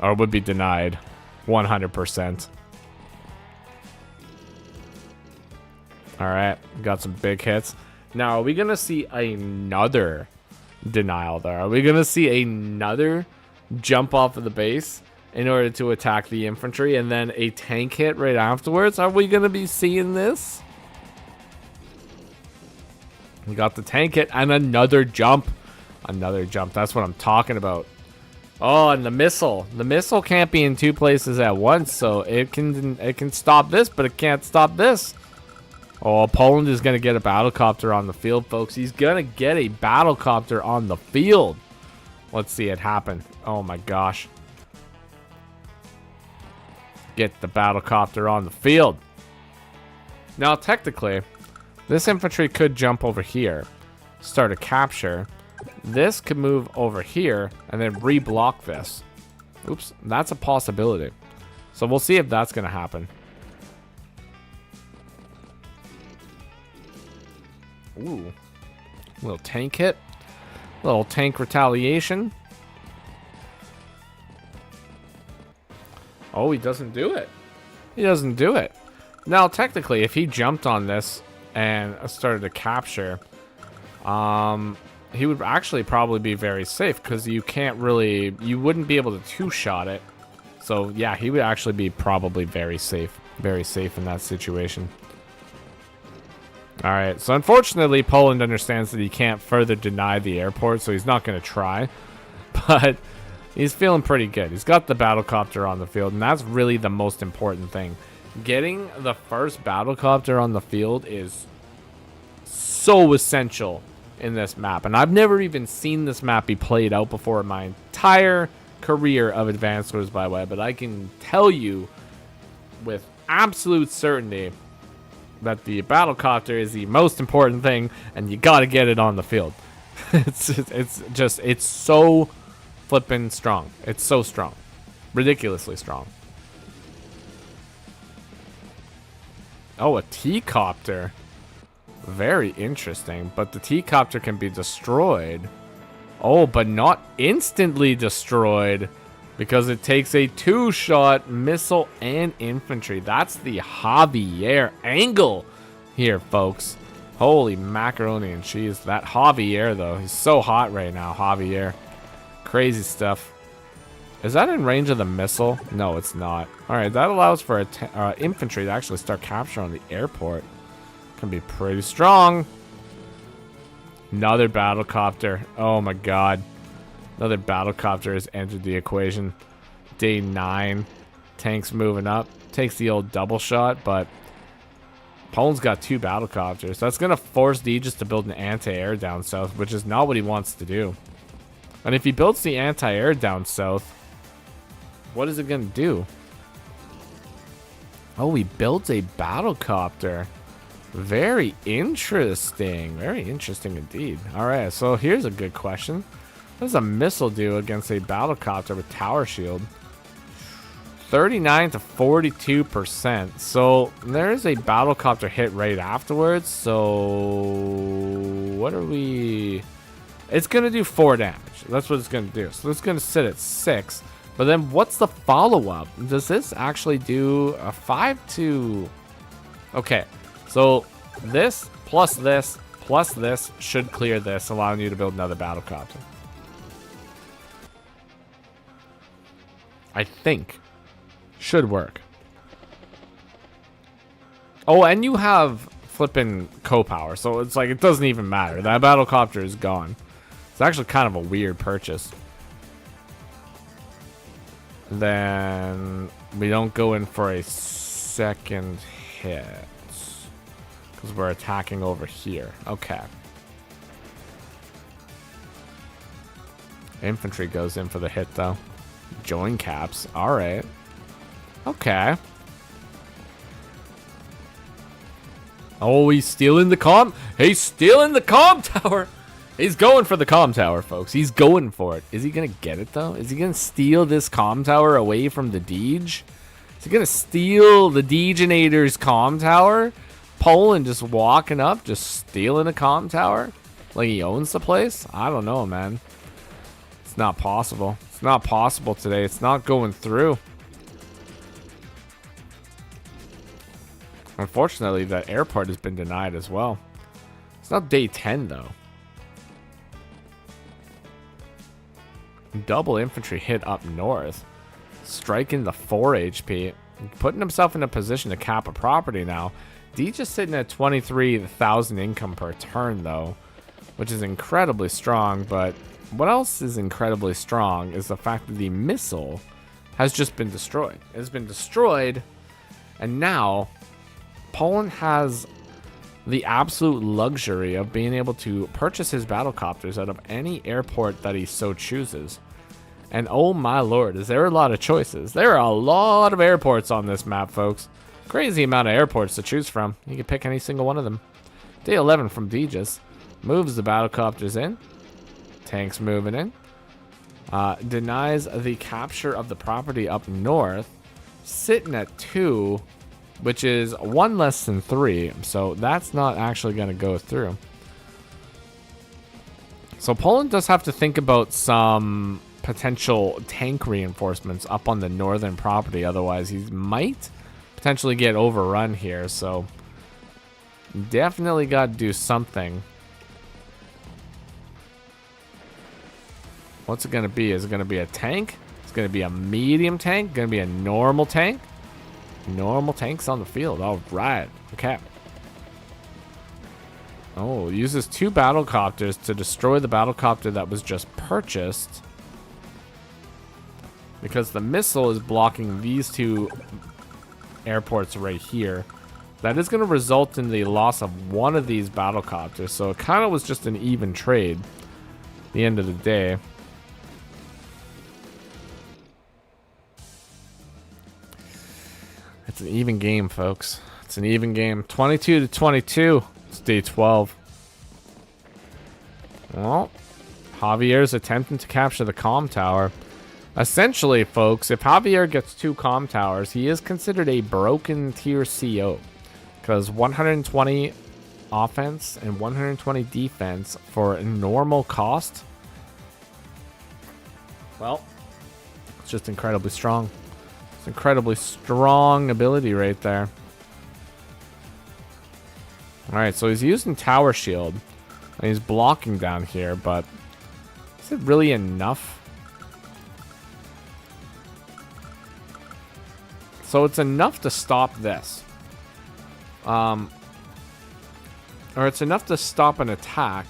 Or would be denied. 100%. Alright, got some big hits. Now, are we going to see another denial there? Are we going to see another jump off of the base in order to attack the infantry and then a tank hit right afterwards? Are we going to be seeing this? We got the tank hit and another jump. Another jump. That's what I'm talking about. Oh, and the missile. The missile can't be in two places at once, so it can stop this, but it can't stop this. Oh, Poland is going to get a battlecopter on the field, folks. He's going to get a battlecopter on the field. Let's see it happen. Oh, my gosh. Get the battlecopter on the field. Now, technically, this infantry could jump over here, start a capture. This could move over here and then re-block this. Oops, that's a possibility. So we'll see if that's going to happen. Ooh, little tank hit, little tank retaliation. Oh, he doesn't do it. He doesn't do it. Now, technically, if he jumped on this and started to capture, he would actually probably be very safe because you wouldn't be able to two-shot it. So, yeah, he would actually be probably very safe in that situation. All right, so unfortunately, Poland understands that he can't further deny the airport, so he's not going to try. But he's feeling pretty good. He's got the battlecopter on the field, and that's really the most important thing. Getting the first battlecopter on the field is so essential in this map. And I've never even seen this map be played out before in my entire career of Advanced Wars by Web, but I can tell you with absolute certainty that the battlecopter is the most important thing, and you got to get it on the field. It's so flippin' strong. It's so strong. Ridiculously strong. Oh, a T-copter. Very interesting. But the T-copter can be destroyed. Oh, but not instantly destroyed, because it takes a two-shot missile and infantry. That's the Javier angle here, folks. Holy macaroni and cheese. That Javier, though, he's so hot right now, Javier. Crazy stuff. Is that in range of the missile? No, it's not. Alright, that allows for infantry to actually start capture on the airport. Can be pretty strong. Another battlecopter. Oh my god. Another battlecopter has entered the equation. Day 9. Tanks moving up. Takes the old double shot, but Poland's got 2 battlecopters. That's going to force the Aegis to build an anti-air down south, which is not what he wants to do. And if he builds the anti-air down south, what is it going to do? Oh, he builds a battlecopter. Very interesting. Very interesting indeed. Alright, so here's a good question. What does a missile do against a battlecopter with tower shield? 39 to 42%. So there is a battlecopter hit right afterwards. So what are we... It's going to do 4 damage. That's what it's going to do. So it's going to sit at 6. But then what's the follow-up? Does this actually do a 5 to... Okay. So this plus this plus this should clear this, allowing you to build another battlecopter. I think. Should work. Oh, and you have flipping co-power, so it's like it doesn't even matter. That battlecopter is gone. It's actually kind of a weird purchase. Then we don't go in for a second hit because we're attacking over here. Okay. Infantry goes in for the hit though. Join caps. All right. Okay. Oh, he's stealing the comm. He's stealing the comm tower. He's going for the comm tower, folks. He's going for it. Is he going to get it, though? Is he going to steal this comm tower away from the Deej? Is he going to steal the Deegenator's comm tower? Poland just walking up, just stealing a comm tower? Like he owns the place? I don't know, man. It's not possible. It's not possible today. It's not going through. Unfortunately, that airport has been denied as well. It's not day 10, though. Double infantry hit up north. Striking the 4 HP. Putting himself in a position to cap a property now. D just sitting at 23,000 income per turn, though. Which is incredibly strong, but what else is incredibly strong is the fact that the missile has just been destroyed. It has been destroyed, and now Poland has the absolute luxury of being able to purchase his battlecopters out of any airport that he so chooses. And oh my lord, is there a lot of choices. There are a lot of airports on this map, folks. Crazy amount of airports to choose from. You can pick any single one of them. Day 11 from Dejas. Moves the battlecopters in. Tanks moving in. Denies the capture of the property up north. Sitting at 2, which is 1 less than 3. So that's not actually going to go through. So Poland does have to think about some potential tank reinforcements up on the northern property. Otherwise, he might potentially get overrun here. So definitely got to do something. What's it going to be? Is it going to be a tank? It's going to be a medium tank? Going to be a normal tank? Normal tanks on the field. All right. Okay. Oh, uses 2 battlecopters to destroy the battlecopter that was just purchased. Because the missile is blocking these 2 airports right here. That is going to result in the loss of one of these battlecopters. So it kind of was just an even trade at the end of the day. It's an even game, folks. It's an even game. 22 to 22. It's day 12. Well, Javier's attempting to capture the comm tower. Essentially, folks, if Javier gets 2 comm towers, he is considered a broken tier CO. Because 120 offense and 120 defense for a normal cost. Well, it's just incredibly strong. It's incredibly strong ability right there. Alright, so he's using tower shield. And he's blocking down here, but is it really enough? So it's enough to stop this. Or it's enough to stop an attack,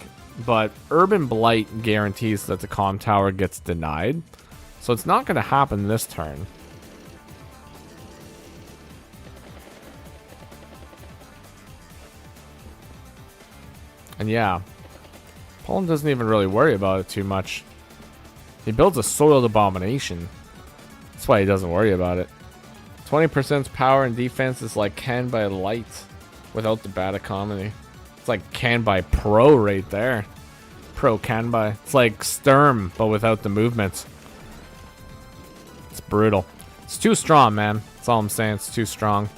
but Urban Blight guarantees that the comm tower gets denied. So it's not going to happen this turn. And yeah, Poland doesn't even really worry about it too much. He builds a soiled abomination. That's why he doesn't worry about it. 20% power and defense is like Can by Light without the bad economy. It's like Can by Pro right there. Pro Can by. It's like Sturm, but without the movements. It's brutal. It's too strong, man. That's all I'm saying. It's too strong.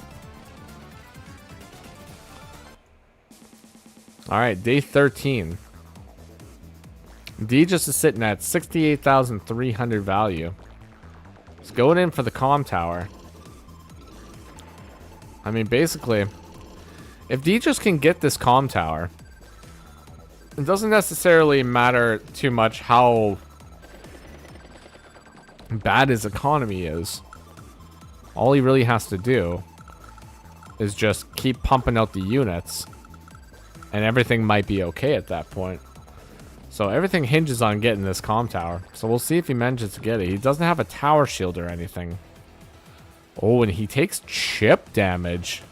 Alright, day 13. D just is sitting at 68,300 value. He's going in for the comm tower. I mean, basically, if D just can get this comm tower, it doesn't necessarily matter too much how bad his economy is. All he really has to do is just keep pumping out the units, and everything might be okay at that point. So everything hinges on getting this comm tower. So we'll see if he manages to get it. He doesn't have a tower shield or anything. Oh, and he takes chip damage.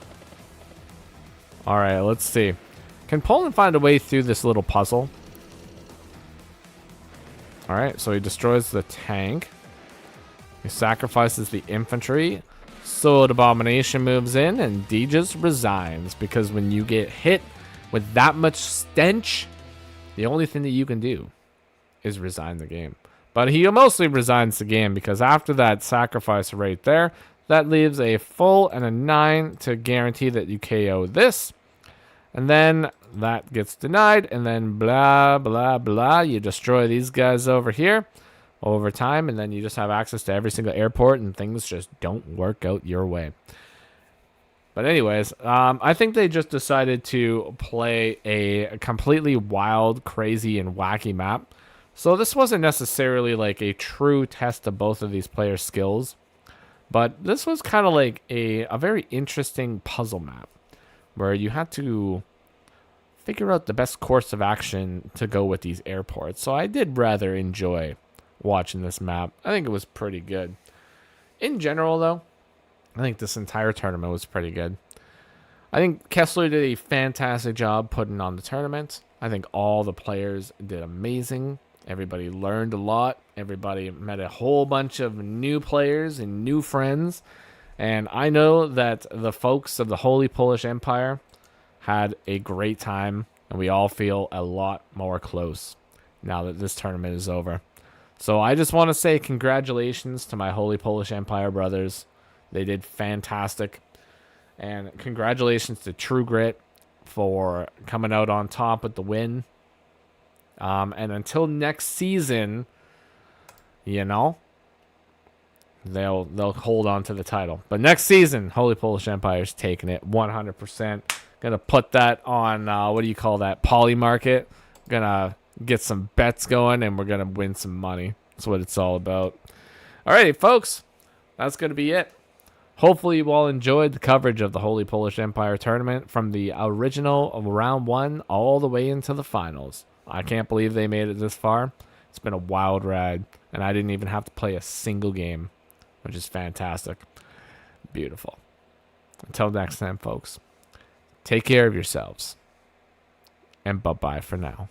Alright, let's see. Can Poland find a way through this little puzzle? Alright, so he destroys the tank. He sacrifices the infantry. Soiled Abomination moves in, and D just resigns. Because when you get hit with that much stench, the only thing that you can do is resign the game. But he mostly resigns the game because after that sacrifice right there, that leaves a full and a 9 to guarantee that you KO this. And then that gets denied, and then blah, blah, blah. You destroy these guys over here over time, and then you just have access to every single airport, and things just don't work out your way. But anyways, I think they just decided to play a completely wild, crazy, and wacky map. So this wasn't necessarily like a true test of both of these players' skills. But this was kind of like a very interesting puzzle map where you had to figure out the best course of action to go with these airports. So I did rather enjoy watching this map. I think it was pretty good. In general, though, I think this entire tournament was pretty good. I think Kesler did a fantastic job putting on the tournament. I think all the players did amazing. Everybody learned a lot. Everybody met a whole bunch of new players and new friends. And I know that the folks of the Holy Polish Empire had a great time. And we all feel a lot more close now that this tournament is over. So I just want to say congratulations to my Holy Polish Empire brothers. They did fantastic. And congratulations to True Grit for coming out on top with the win. And until next season, you know, they'll hold on to the title. But next season, Holy Polish Empire's taking it 100%. Gonna put that on, what do you call that, Poly Market. Gonna get some bets going, and we're gonna win some money. That's what it's all about. Alrighty, folks. That's gonna be it. Hopefully you all enjoyed the coverage of the Holy Polish Empire tournament from the original of round 1 all the way into the finals. I can't believe they made it this far. It's been a wild ride, and I didn't even have to play a single game, which is fantastic. Beautiful. Until next time, folks, take care of yourselves, and bye-bye for now.